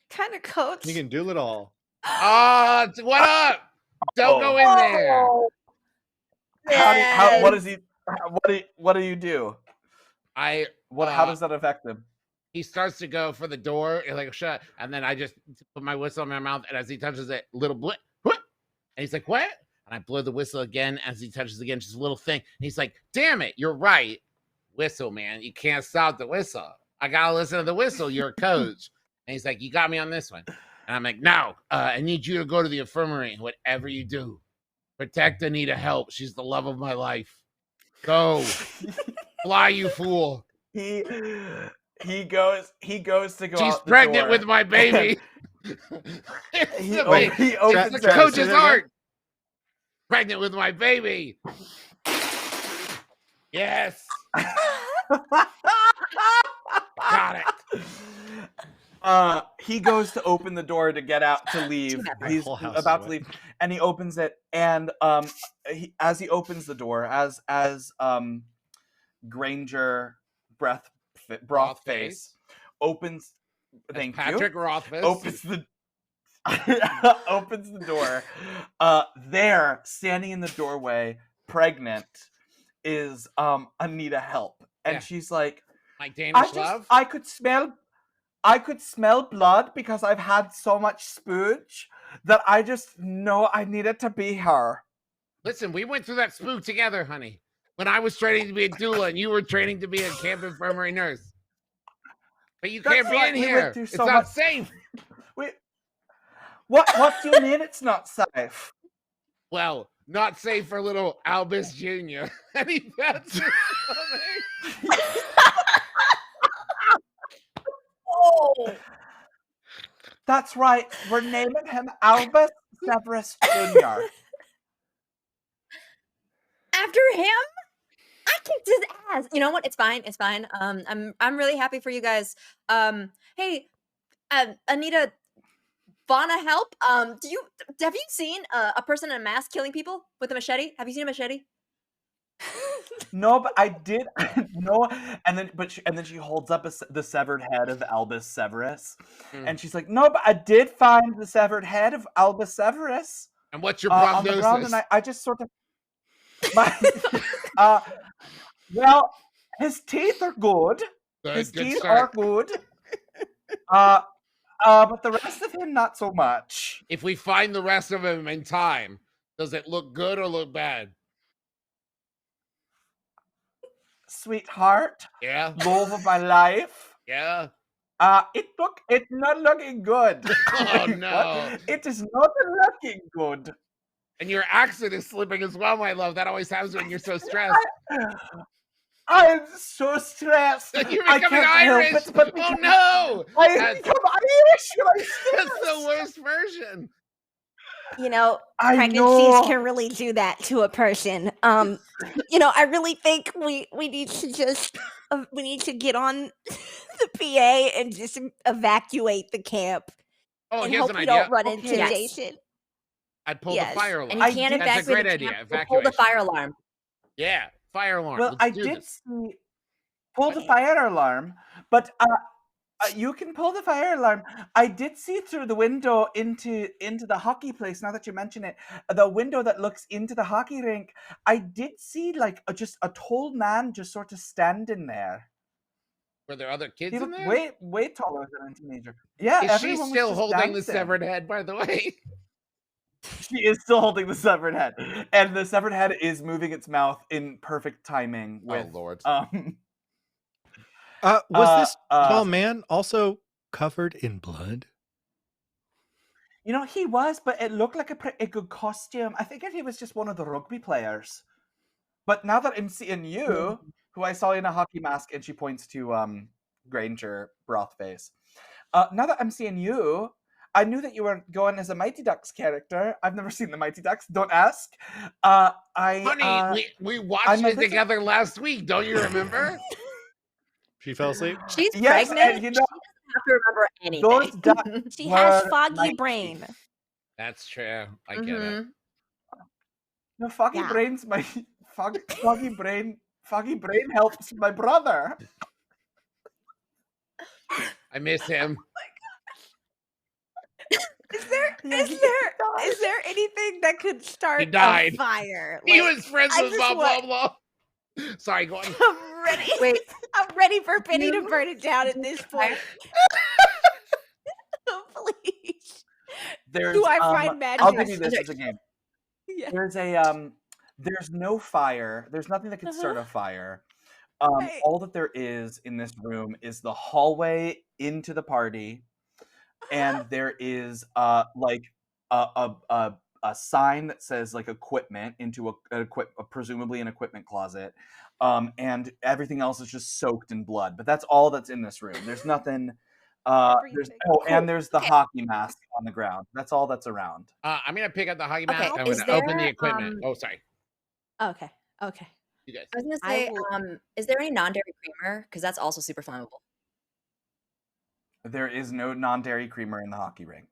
Kind of coach. You can do it all. What up? Don't go in there. What do you do? How does that affect him? He starts to go for the door, and like shut, and then I just put my whistle in my mouth, and as he touches it, little blip, whoop, and he's like, "What?" And I blow the whistle again as he touches again, just a little thing. And he's like, "Damn it, you're right, whistle, man. You can't stop the whistle. I gotta listen to the whistle. You're a coach." And he's like, "You got me on this one." And I'm like, "No, I need you to go to the infirmary. Whatever you do, protect Anita. Help. She's the love of my life. Go, fly, you fool." He goes to go. She's out the pregnant door. with my baby. He It's opens the it. coach's heart. Pregnant with my baby. Yes. Got it. He goes to open the door to get out to leave. My He's whole house is about to wet. leave, and he opens it. And as he opens the door, as Granger Brothface opens. Thank Patrick you. Rothfuss. Opens the opens the door. There, standing in the doorway, pregnant, is Anita Help, and Yeah. she's like, My Danish love. I could smell blood because I've had so much spooge that I just know I needed to be her. Listen, we went through that spook together, honey. When I was training to be a doula and you were training to be a camp infirmary nurse. But you That's can't be right, in we here. went through It's so not much- safe. What do you mean it's not safe? Well, not safe for little Albus Jr. And he bounces on me. Oh, That's right. We're naming him Albus Severus Jr. after him? I kicked his ass. You know what? It's fine. It's fine. I'm really happy for you guys. Hey, Anita, Vana Help. Have you seen a person in a mask killing people with a machete? Have you seen a machete? No, but I did. No, and then she holds up the severed head of Albus Severus, and she's like, "No, but I did find the severed head of Albus Severus And what's your on the ground, prognosis? and I just sort of my well, his teeth are good. His Good teeth start. are good. But the rest of him not so much. If we find the rest of him in time, does it look good or look bad? Sweetheart, Yeah, love of my life. yeah. It's not looking good. Oh What? no! It is not looking good. And your accent is slipping as well, my love. That always happens when you're so stressed. I am so stressed. You're I becoming can't Irish. help it, but Oh no! I That's, become Irish when I that's the stress. worst version. You know, I pregnancies know. can really do that to a person. You know, I really think we need to just we need to get on the PA and just evacuate the camp Oh, and here's hope an we idea. don't run into Yes. Jason. I'd pull Yes. the fire And alarm. you I can't did- That's a evacuate great the idea. camp. So pull the Evacuation. fire alarm. Yeah, fire alarm. Well, Let's I do did this. see pull the fire alarm, but you can pull the fire alarm. I did see through the window into the hockey place. Now that you mention it, the window that looks into the hockey rink, I did see like just a tall man just sort of standing there. Were there other kids He in looked there? way taller than a teenager. Yeah, Is she everyone was still just holding the dancing. severed head, by the way? She is still holding the severed head, and the severed head is moving its mouth in perfect timing with. Oh Lord. Was this tall uh, man also covered in blood? You know, he was, but it looked like a pretty good costume. I think he was just one of the rugby players. But now that I'm seeing you, who I saw in a hockey mask, and she points to Granger Brothface. Now that I'm seeing you, I knew that you were going as a Mighty Ducks character. I've never seen the Mighty Ducks. Don't ask. Honey, we watched I'm a it little- together last week. Don't you remember? She fell asleep. She's Yes, and pregnant. you She know, doesn't have to remember anything. those ducks She has were foggy mighty. brain. That's true. I get it. Mhm. No, foggy Yeah. brain's my foggy brain. Foggy brain helps my brother. I miss him. Is there Yeah, he died. is there anything that could start died. a fire? He Like, was friends I with just blah blah want- blah. Sorry, go on. I'm ready. Wait. I'm ready for Penny to burn it down at this point. Please. There's, Do I find magic? I'll give you this as a game. Yeah. There's no fire. There's nothing that could start a fire. Right. All that there is in this room is the hallway into the party, and there is like a sign that says like equipment into presumably an equipment closet, and everything else is just soaked in blood. But that's all that's in this room. There's nothing. There's Everything. and there's the Okay. hockey mask on the ground. That's all that's around. I'm gonna pick up the hockey Okay, mask. I'm is gonna open the there, equipment. Oh, sorry. Okay. Okay. You guys. I was gonna I say, will- is there any non-dairy creamer? Because that's also super flammable. There is no non-dairy creamer in the hockey rink.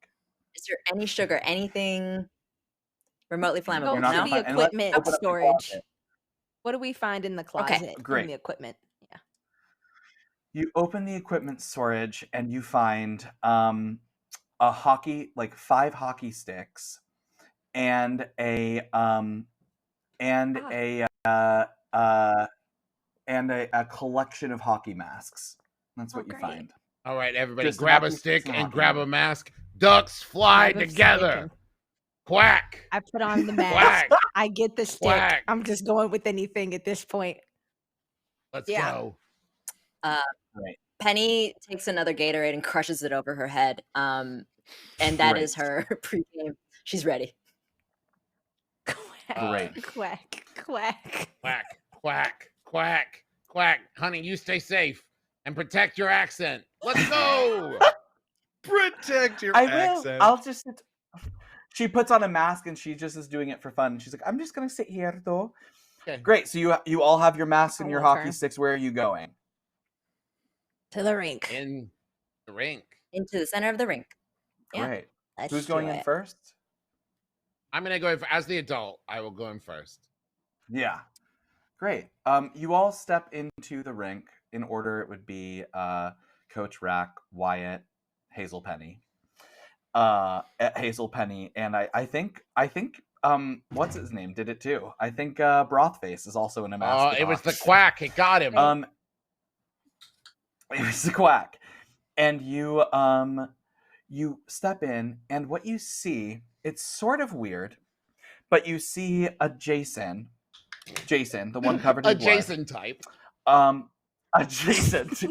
Is there any sugar? Anything remotely Go flammable? You're not to gonna No. the find- unless you equipment open up the storage. closet. What do we find in the closet? Great. In the equipment. Yeah. You open the equipment storage and you find a hockey, like 5 hockey sticks, and a collection of hockey masks. That's what Oh, you great. find. All right, everybody, Just grab a hockey stick sticks and and hockey grab a mask. mask. Ducks fly Grab a stick together. and- Quack. I put on the mask. Quack. I get the stick. Quack. I'm just going with anything at this point. Let's Yeah. go. Penny takes another Gatorade and crushes it over her head. And that is her pregame. She's ready. Quack, Great. quack, quack. Quack. Quack. Quack. Quack. Honey, you stay safe and protect your accent. Let's go. Protect your I will. accent. I'll just. She puts on a mask and she just is doing it for fun. She's like, I'm just gonna sit here though. Okay. Great. So you all have your masks and I your love hockey her. sticks. Where are you going? To the rink. In the rink. Into the center of the rink. Yeah. Great. Let's Who's going do in it. first? I'm gonna go in as the adult. I will go in first. Yeah. Great. You all step into the rink. In order, it would be Coach Rack, Wyatt, Hazel Penny. Hazel Penny, and I think what's his name did it too. I think Brothface is also in a mask. Oh, with it was the Hawks. quack. It got him. It was the quack, and you step in, and what you see, it's sort of weird, but you see a Jason, the one covered in A blood. Jason type. Adjacent.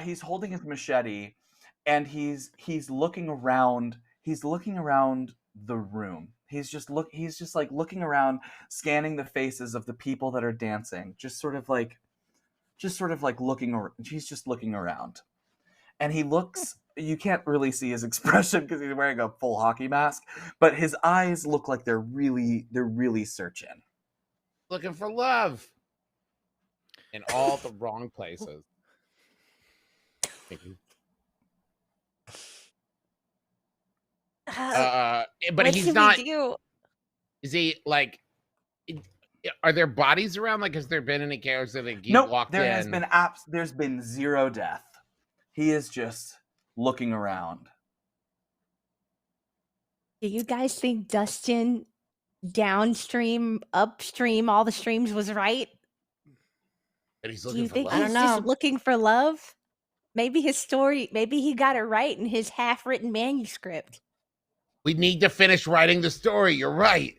He's holding his machete, and he's looking around. He's looking around the room. He's just like looking around, scanning the faces of the people that are dancing. Just sort of like looking around. He's just looking around, and he looks. You can't really see his expression because he's wearing a full hockey mask, but his eyes look like they're really searching. Looking for love. In all the wrong places. Thank you. But what he's should not. we do? Is he like? Are there bodies around? Like, has there been any chaos that he Nope, walked there in? has been there's been zero death. He is just looking around. Do you guys think Dustin downstream, upstream, all the streams was right? But he's Do looking you for think love. I he's don't just know. looking for love? Maybe his story, maybe he got it right in his half-written manuscript. We need to finish writing the story. You're right.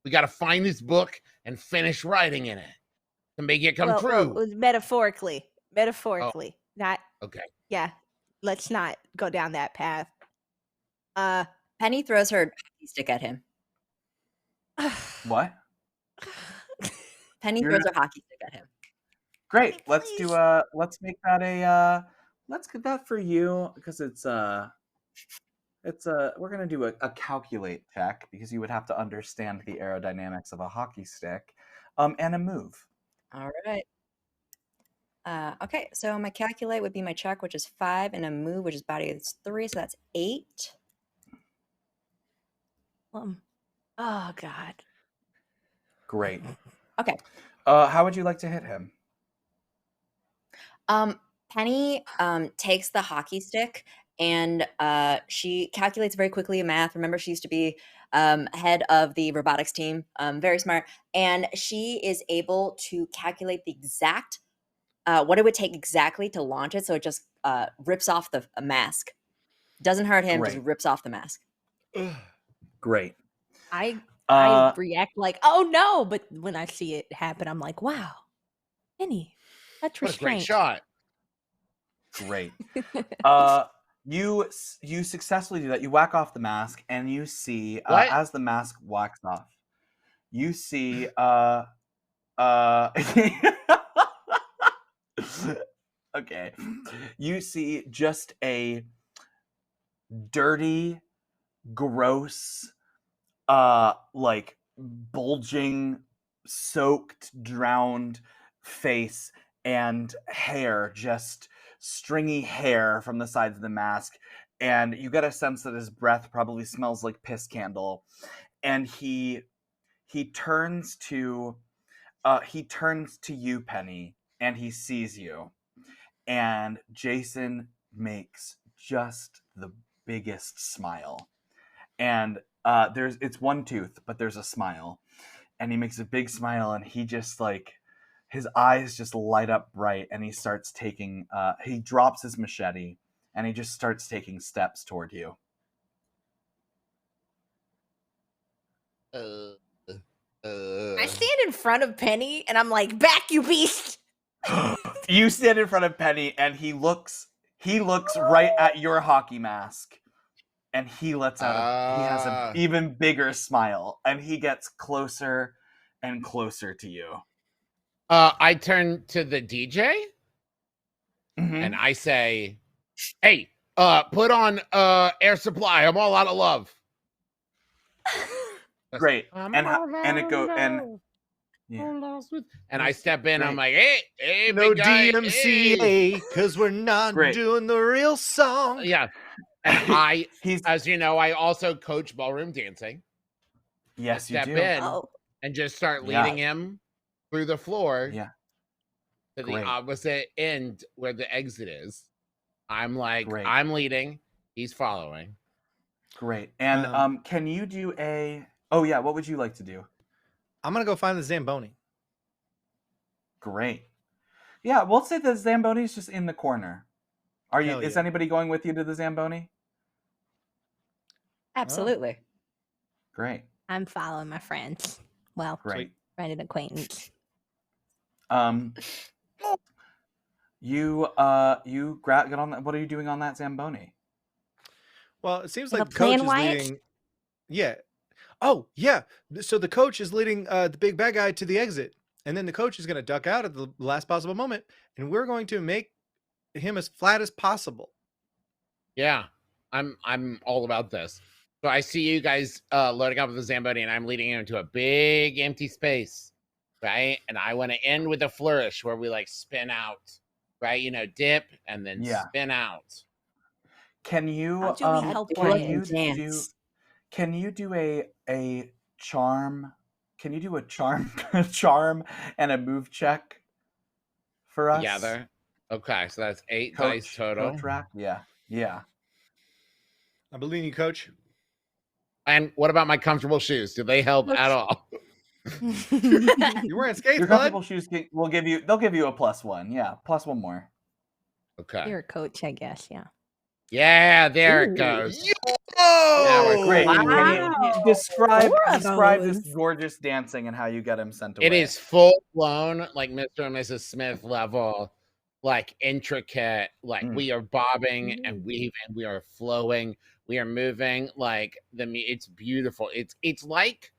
We got to find this book and finish writing in it to make it come true. Well, metaphorically, not Okay. yeah. Let's not go down that path. Penny throws her hockey stick at him. What? Penny You're throws her hockey stick at him. Great. Penny, Let's do please. let's make that a let's get that for you because it's we're gonna do a calculate check because you would have to understand the aerodynamics of a hockey stick, and a move. All right. Okay, so my calculate would be my check, which is 5, and a move, which is body is 3, so that's 8. Oh God. Great. Okay. How would you like to hit him? Penny takes the hockey stick and she calculates very quickly in math. Remember, she used to be head of the robotics team, very smart, and she is able to calculate the exact what it would take exactly to launch it. So it just rips off the mask. Doesn't hurt him, just Great. rips off the mask. Great. I Uh, react like, oh no, but when I see it happen, I'm like, wow, Penny, such What a great restraint. shot. Great. You successfully do that. You whack off the mask, and you see What? as the mask whacks off, you see okay, you see just a dirty, gross, like bulging, soaked, drowned face and hair, just stringy hair from the sides of the mask, and you get a sense that his breath probably smells like piss candle, and he turns to you, Penny, and he sees you, and Jason makes just the biggest smile, and it's one tooth, but there's a smile, and he makes a big smile, and he just like his eyes just light up bright, and he starts taking he drops his machete, and he just starts taking steps toward you. I stand in front of Penny and I'm like, back, you beast. You stand in front of Penny, and he looks right at your hockey mask, and he lets out he has an even bigger smile, and he gets closer and closer to you. I turn to the DJ Mhm. and I say, hey, put on Air Supply. I'm all out of love. Great. I'm And all and it out go of and love. yeah. I'm lost with- And I step in. I'm Great. like, hey, No big guy, hey." DMCA, because we're not Great. doing the real song. Yeah. And He's as you know, I also coach ballroom dancing. yes, you Step do. in Oh, and just start Yeah. leading him through the floor Yeah. to the Great. opposite end where the exit is. I'm like, Great. I'm leading. He's following. Great. And can you do a? Oh yeah. What would you like to do? I'm gonna go find the Zamboni. Great. Yeah, we'll say the Zamboni's just in the corner. Are you? Hell Is yeah. anybody going with you to the Zamboni? Absolutely. Great. I'm following my friends. Well, Great. friend and acquaintance. You get on that. What are you doing on that Zamboni? Well, it seems You like have the a plan, coach is Wyatt? leading. Yeah. Oh, yeah. So the coach is leading the big bad guy to the exit, and then the coach is going to duck out at the last possible moment, and we're going to make him as flat as possible. Yeah, I'm all about this. So I see you guys loading up with the Zamboni, and I'm leading him into a big empty space, right? And I want to end with a flourish where we like spin out, right? You know, dip and then Yeah. spin out. Can you How do we help can Wyatt? you do Dance. can you do a charm? Can you do a charm a charm and a move check for us? Together. Okay, so that's 8 dice total. Coach Rack? Yeah. Yeah. I believe in you, coach. And what about my comfortable shoes? Do they help at all? You're wearing skates, Your bud. comfortable shoes they'll give you a +1. Yeah, +1 more. Okay. You're a coach, I guess. Yeah. Yeah, there it Ooh. goes. Oh, Great. Wow. Can you describe 4 of this those. gorgeous dancing and how you get him sent away? It is full blown, like Mr. and Mrs. Smith level, like intricate. Like we are bobbing and weaving, we are flowing, we are moving. Like it's beautiful. It's like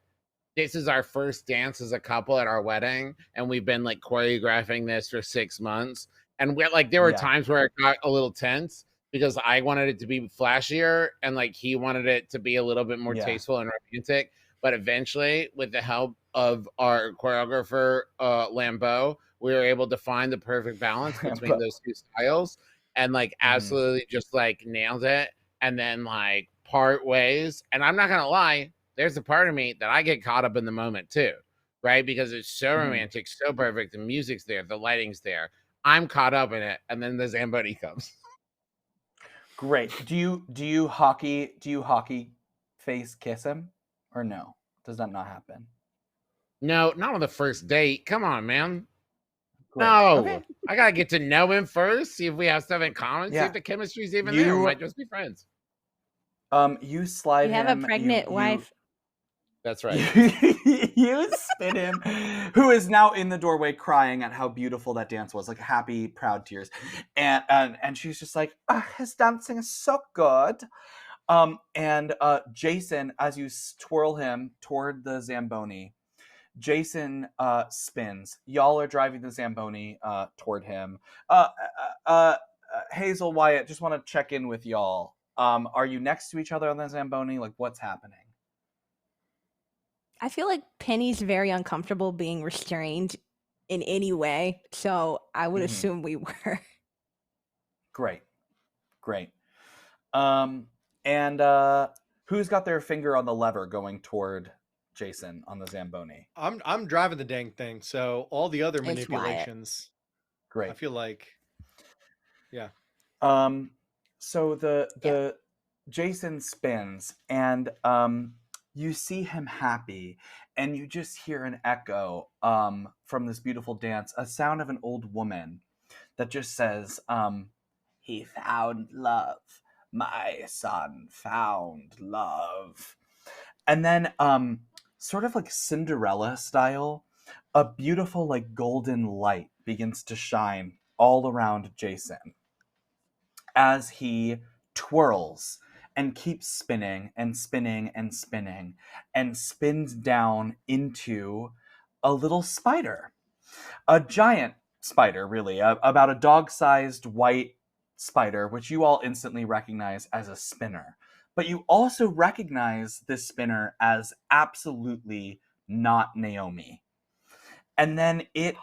this is our first dance as a couple at our wedding, and we've been like choreographing this for 6 months. And we're like, there were times where it got a little tense because I wanted it to be flashier, and like he wanted it to be a little bit more tasteful and romantic. But eventually, with the help of our choreographer, Lambeau, we were able to find the perfect balance between those two styles, and like absolutely just like nailed it. And then like part ways, and I'm not gonna lie, there's a part of me that I get caught up in the moment too, right? Because it's so romantic, so perfect. The music's there, the lighting's there. I'm caught up in it, and then the Zamboni comes. Great. Do you hockey face kiss him or no? Does that not happen? No, not on the first date. Come on, man. Great. No, Okay. I gotta get to know him first. See if we have stuff in common. See Yeah. if the chemistry's even there. We might just be friends. You slide You have him. a pregnant wife. That's right. You spin him, who is now in the doorway crying at how beautiful that dance was, like happy, proud tears, and she's just like, his dancing is so good. And Jason, as you twirl him toward the Zamboni, Jason spins. Y'all are driving the Zamboni toward him. Hazel, Wyatt, just want to check in with y'all. Are you next to each other on the Zamboni? Like, what's happening? I feel like Penny's very uncomfortable being restrained in any way, so I would assume we were. Great. And who's got their finger on the lever going toward Jason on the Zamboni? I'm driving the dang thing, so all the other It's Wyatt. manipulations. Great. I feel like, yeah. So the Jason spins, and you see him happy, and you just hear an echo from this beautiful dance, a sound of an old woman that just says, he found love. My son found love. And then sort of like Cinderella style, a beautiful like golden light begins to shine all around Jason as he twirls and keeps spinning and spinning and spinning and spins down into a little spider, a giant spider, really, about a dog-sized white spider, which you all instantly recognize as a spinner. But you also recognize this spinner as absolutely not Naomi. And then it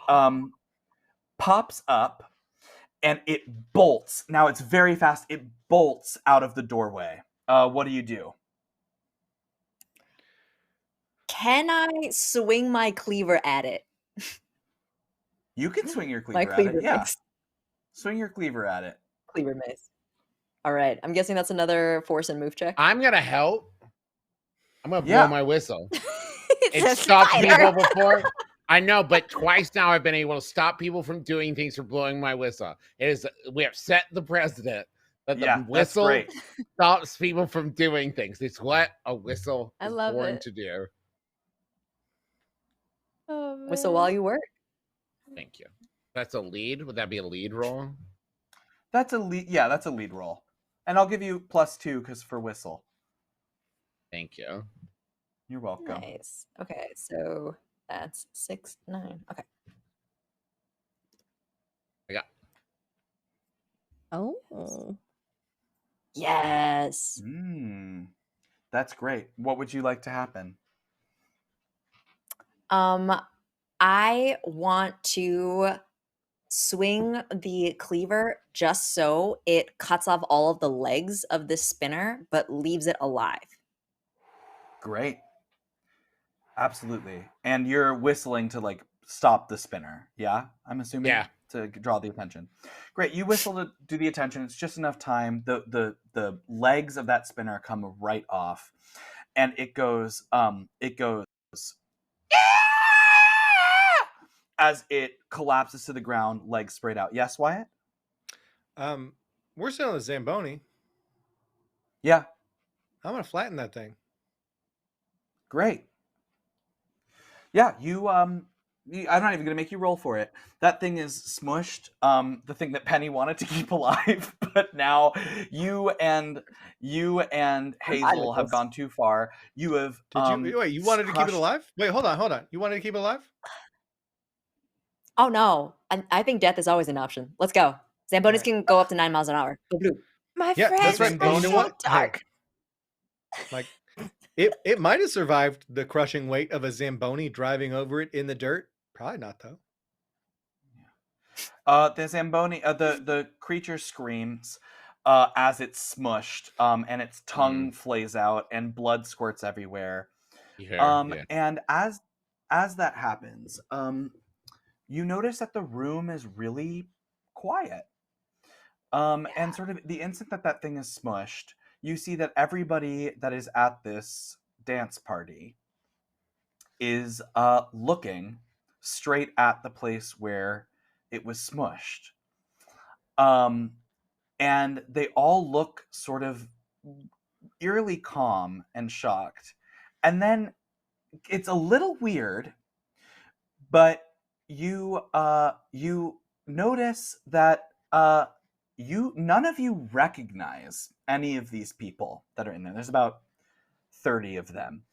pops up and it bolts. Now it's very fast. It bolts out of the doorway. What do you do? Can I swing my cleaver at it? You can swing your My cleaver at cleaver it. Yeah, mace. swing your cleaver at it. Cleaver mace. All right. I'm guessing that's another force and move check. I'm gonna help. I'm gonna Yeah. blow my whistle. It's It a stopped spider. people before. I know, but twice now I've been able to stop people from doing things for blowing my whistle. We have set the precedent that the Yeah, that's whistle great. stops people from doing things. It's what a whistle I is love born it. to do. Oh, Whistle man. while you work. Thank you. That's a lead. Would that be a lead roll? That's a lead. Yeah, that's a lead roll, and I'll give you +2 because for whistle. Thank you. You're welcome. Nice. Okay, so that's 6, 9. Okay. I got Oh. Yes. That's great. What would you like to happen? I want to swing the cleaver just so it cuts off all of the legs of this spinner, but leaves it alive. Great. Absolutely. And you're whistling to like stop the spinner. Yeah, I'm assuming. Yeah. To draw the attention. Great. You whistle to do the attention. It's just enough time. The legs of that spinner come right off, and it goes as it collapses to the ground, legs sprayed out. Yes, Wyatt? We're still on the Zamboni. Yeah. I'm gonna flatten that thing. Great. Yeah, I'm not even gonna make you roll for it. That thing is smushed. The thing that Penny wanted to keep alive, but now you and Hazel have gone too far. You have. Did you wait? You wanted to keep it crushed- alive? Wait, hold on. You wanted to keep it alive? Oh no. I think death is always an option. Let's go. Zambonis Right. can go up to 9 miles an hour. Go blue. My Yeah, friends that's right. And And are you know so what? Hey, dark. like it might have survived the crushing weight of a Zamboni driving over it in the dirt. Probably not though. The Zamboni, the creature screams as it's smushed, and its tongue flays out, and blood squirts everywhere. Yeah. And as that happens, you notice that the room is really quiet. And sort of the instant that thing is smushed, you see that everybody that is at this dance party is looking straight at the place where it was smushed. And they all look sort of eerily calm and shocked. And then it's a little weird, but you notice that none of you recognize any of these people that are in there. There's about 30 of them.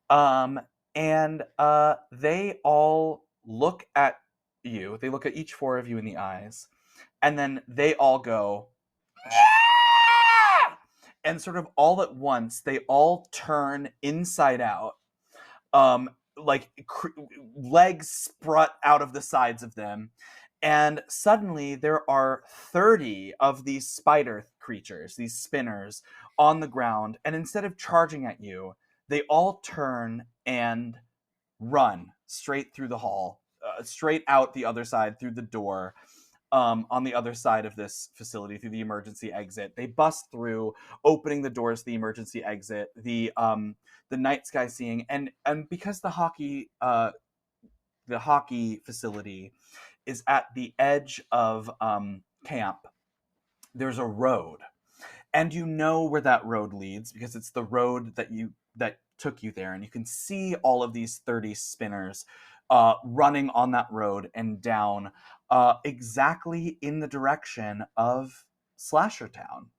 And they all look at you. They look at each 4 of you in the eyes, and then they all go, "Yeah!" And sort of all at once, they all turn inside out. Like legs sprut out of the sides of them, and suddenly there are 30 of these spider creatures, these spinners, on the ground, and instead of charging at you, they all turn and run straight through the hall, straight out the other side through the door, on the other side of this facility, through the emergency exit. They bust through, opening the doors to the emergency exit. The night sky seeing, and because the hockey facility is at the edge of camp, there's a road, and you know where that road leads because it's the road that took you there, and you can see all of these 30 spinners running on that road and down exactly in the direction of Slasher Town.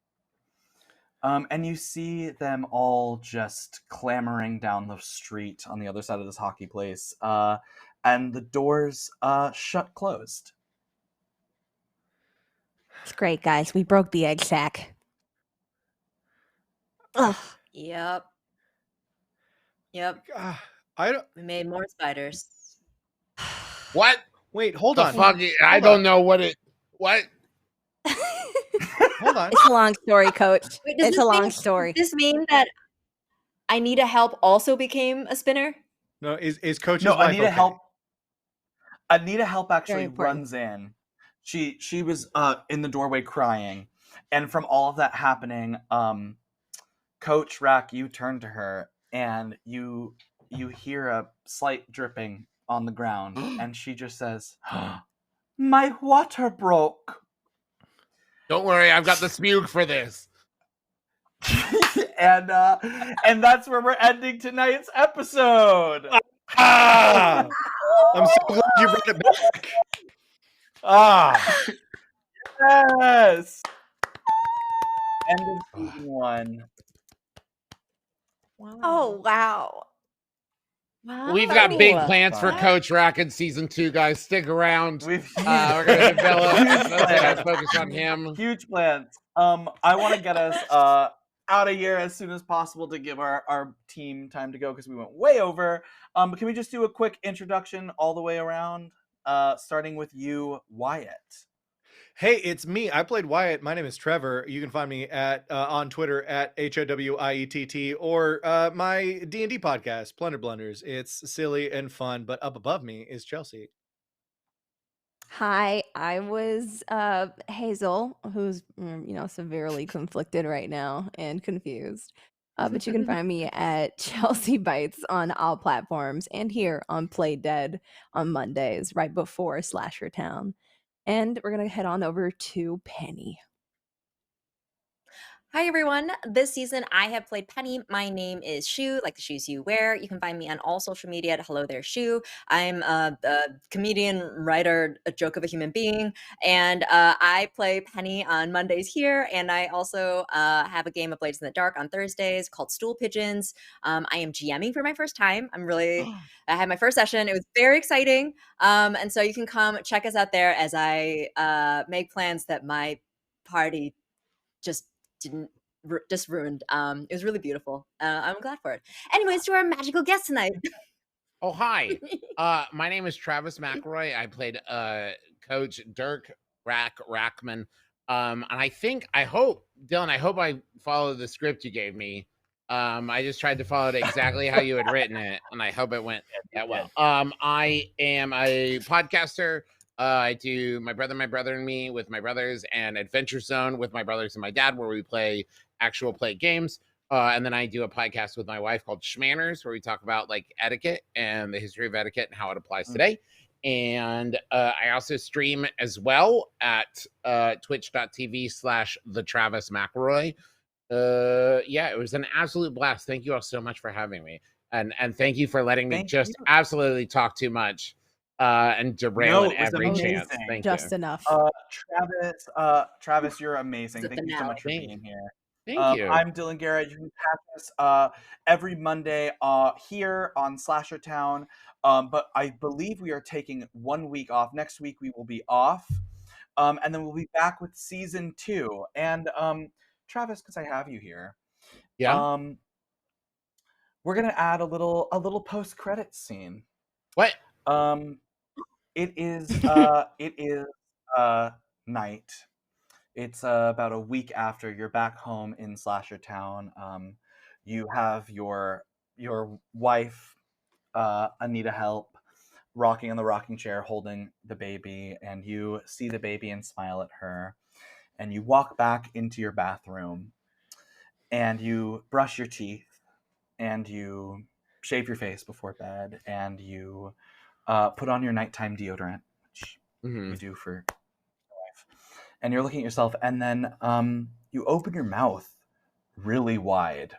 And you see them all just clamoring down the street on the other side of this hockey place, and the doors shut closed. It's great, guys. We broke the egg sack. Ugh. Yep. I don't. We made more spiders. What? Wait, hold The on. fuck? I don't know what it. What? Hold on. It's a long story, Coach. Wait, does It's this a long mean- story. Does this mean that Anita Help also became a spinner? No, is Coach's No, wife Anita okay? help. Anita Help actually important. runs in. She was in the doorway crying, and from all of that happening, Coach Rack, you turn to her and you hear a slight dripping on the ground, and she just says, "My water broke." Don't worry, I've got the spuke for this. and that's where we're ending tonight's episode. Ah! I'm so glad you brought it back. Ah! Yes. End of season 1. Wow. Oh wow. Wow. We've got big plans for Fun. Coach Rack in season 2, guys. Stick around. We're We're gonna develop. Huge Let's plans. focus on him. Huge plans. I want to get us out of here as soon as possible to give our team time to go because we went way over. But can we just do a quick introduction all the way around, starting with you, Wyatt? Hey, it's me. I played Wyatt. My name is Trevor. You can find me at on Twitter at HOWIETT or my D&D podcast, Plunder Blunders. It's silly and fun, but up above me is Chelsea. Hi, I was Hazel, who's severely conflicted right now and confused. But you can find me at Chelsea Bites on all platforms and here on Play Dead on Mondays, right before Slasher Town. And we're gonna head on over to Penny. Hi, everyone. This season, I have played Penny. My name is Shu, like the shoes you wear. You can find me on all social media at Hello There Shu. I'm a comedian, writer, a joke of a human being, and I play Penny on Mondays here, and I also have a game of Blades in the Dark on Thursdays called Stool Pigeons. I am GMing for my first time. I had my first session. It was very exciting, and so you can come check us out there as I make plans that my party just ruined. It was really beautiful. I'm glad for it. Anyways, to our magical guest tonight. Oh, hi. My name is Travis McElroy. I played Coach Dirk Rackman. And I hope, Dylan, I followed the script you gave me. I just tried to follow it exactly how you had written it, and I hope it went that well. I am a podcaster. I do My Brother and Me with my brothers and Adventure Zone with my brothers and my dad, where we play games. And then I do a podcast with my wife called Schmanners, where we talk about like etiquette and the history of etiquette and how it applies today. And I also stream as well at twitch.tv/the Travis McElroy. Yeah, it was an absolute blast. Thank you all so much for having me. And thank you for letting me absolutely talk too much. And derail at every chance. Thank Just you. enough. Travis, you're amazing. Thank you so much for being here. Thank you. I'm Dylan Garrett. You can catch us every Monday here on Slasher Town. But I believe we are taking 1 week off. Next week we will be off. And then we'll be back with season 2. And Travis, because I have you here. Yeah. We're gonna add a little post-credits scene. What? It is night. It's about a week after you're back home in Slasher Town. You have your wife, Anita Help, rocking in the rocking chair, holding the baby, and you see the baby and smile at her. And you walk back into your bathroom, and you brush your teeth, and you shave your face before bed, and you put on your nighttime deodorant, which you do for your wife. And you're looking at yourself, and then you open your mouth really wide,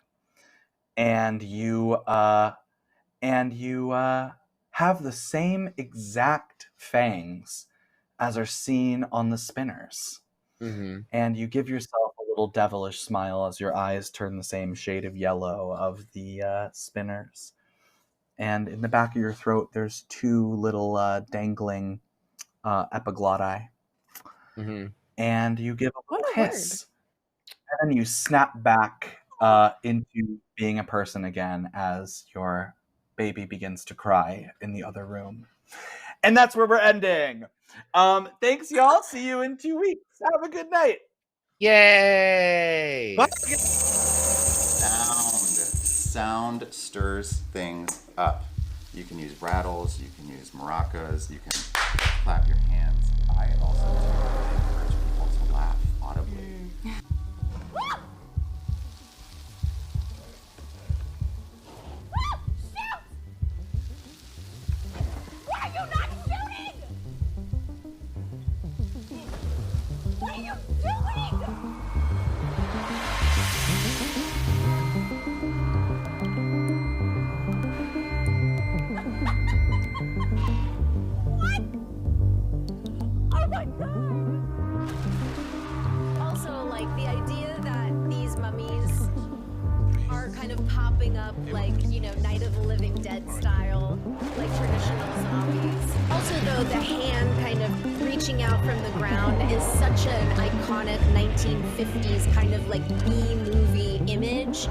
and you have the same exact fangs as are seen on the spinners. And you give yourself a little devilish smile as your eyes turn the same shade of yellow of the spinners. And in the back of your throat, there's 2 little dangling epiglotти. And you give a little hiss. And then you snap back into being a person again as your baby begins to cry in the other room. And that's where we're ending. Thanks, y'all. See you in 2 weeks. Have a good night. Yay! Sound stirs things up. You can use rattles, you can use maracas, you can clap your hands. I also encourage people to laugh audibly. Why are you not shooting? What are you doing? Oh my god! Also, like the idea that these mummies are kind of popping up like, you know, Night of the Living Dead style, like traditional zombies. Also, though, the hand kind of reaching out from the ground is such an iconic 1950s kind of like B-movie image.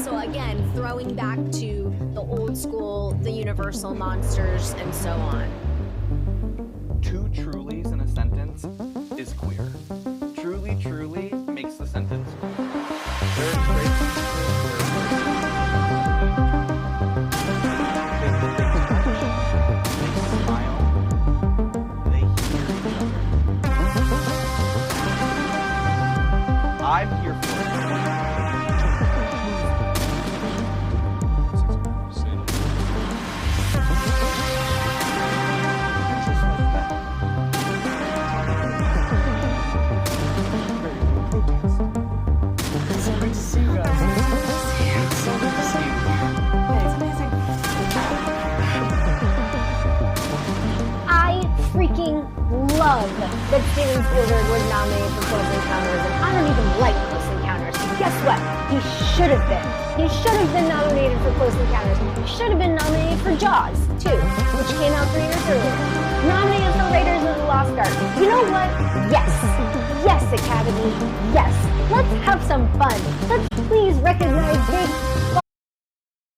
So again, throwing back to the old school, the Universal monsters, and so on. Two trulies in a sentence is queer. Truly, truly makes the sentence queer. There's great they smile. They hear each other. I'm here for it. I freaking love that Steven Spielberg was nominated for Close Encounters, and I don't even like Close Encounters. But guess what? He should have been. He should have been nominated for Close Encounters. He should have been nominated for Jaws, too, which came out 3 years earlier. Nominated for Raiders of the Lost Ark. You know what? Yes. Yes, Academy. Yes. Let's have some fun. Let's please recognize big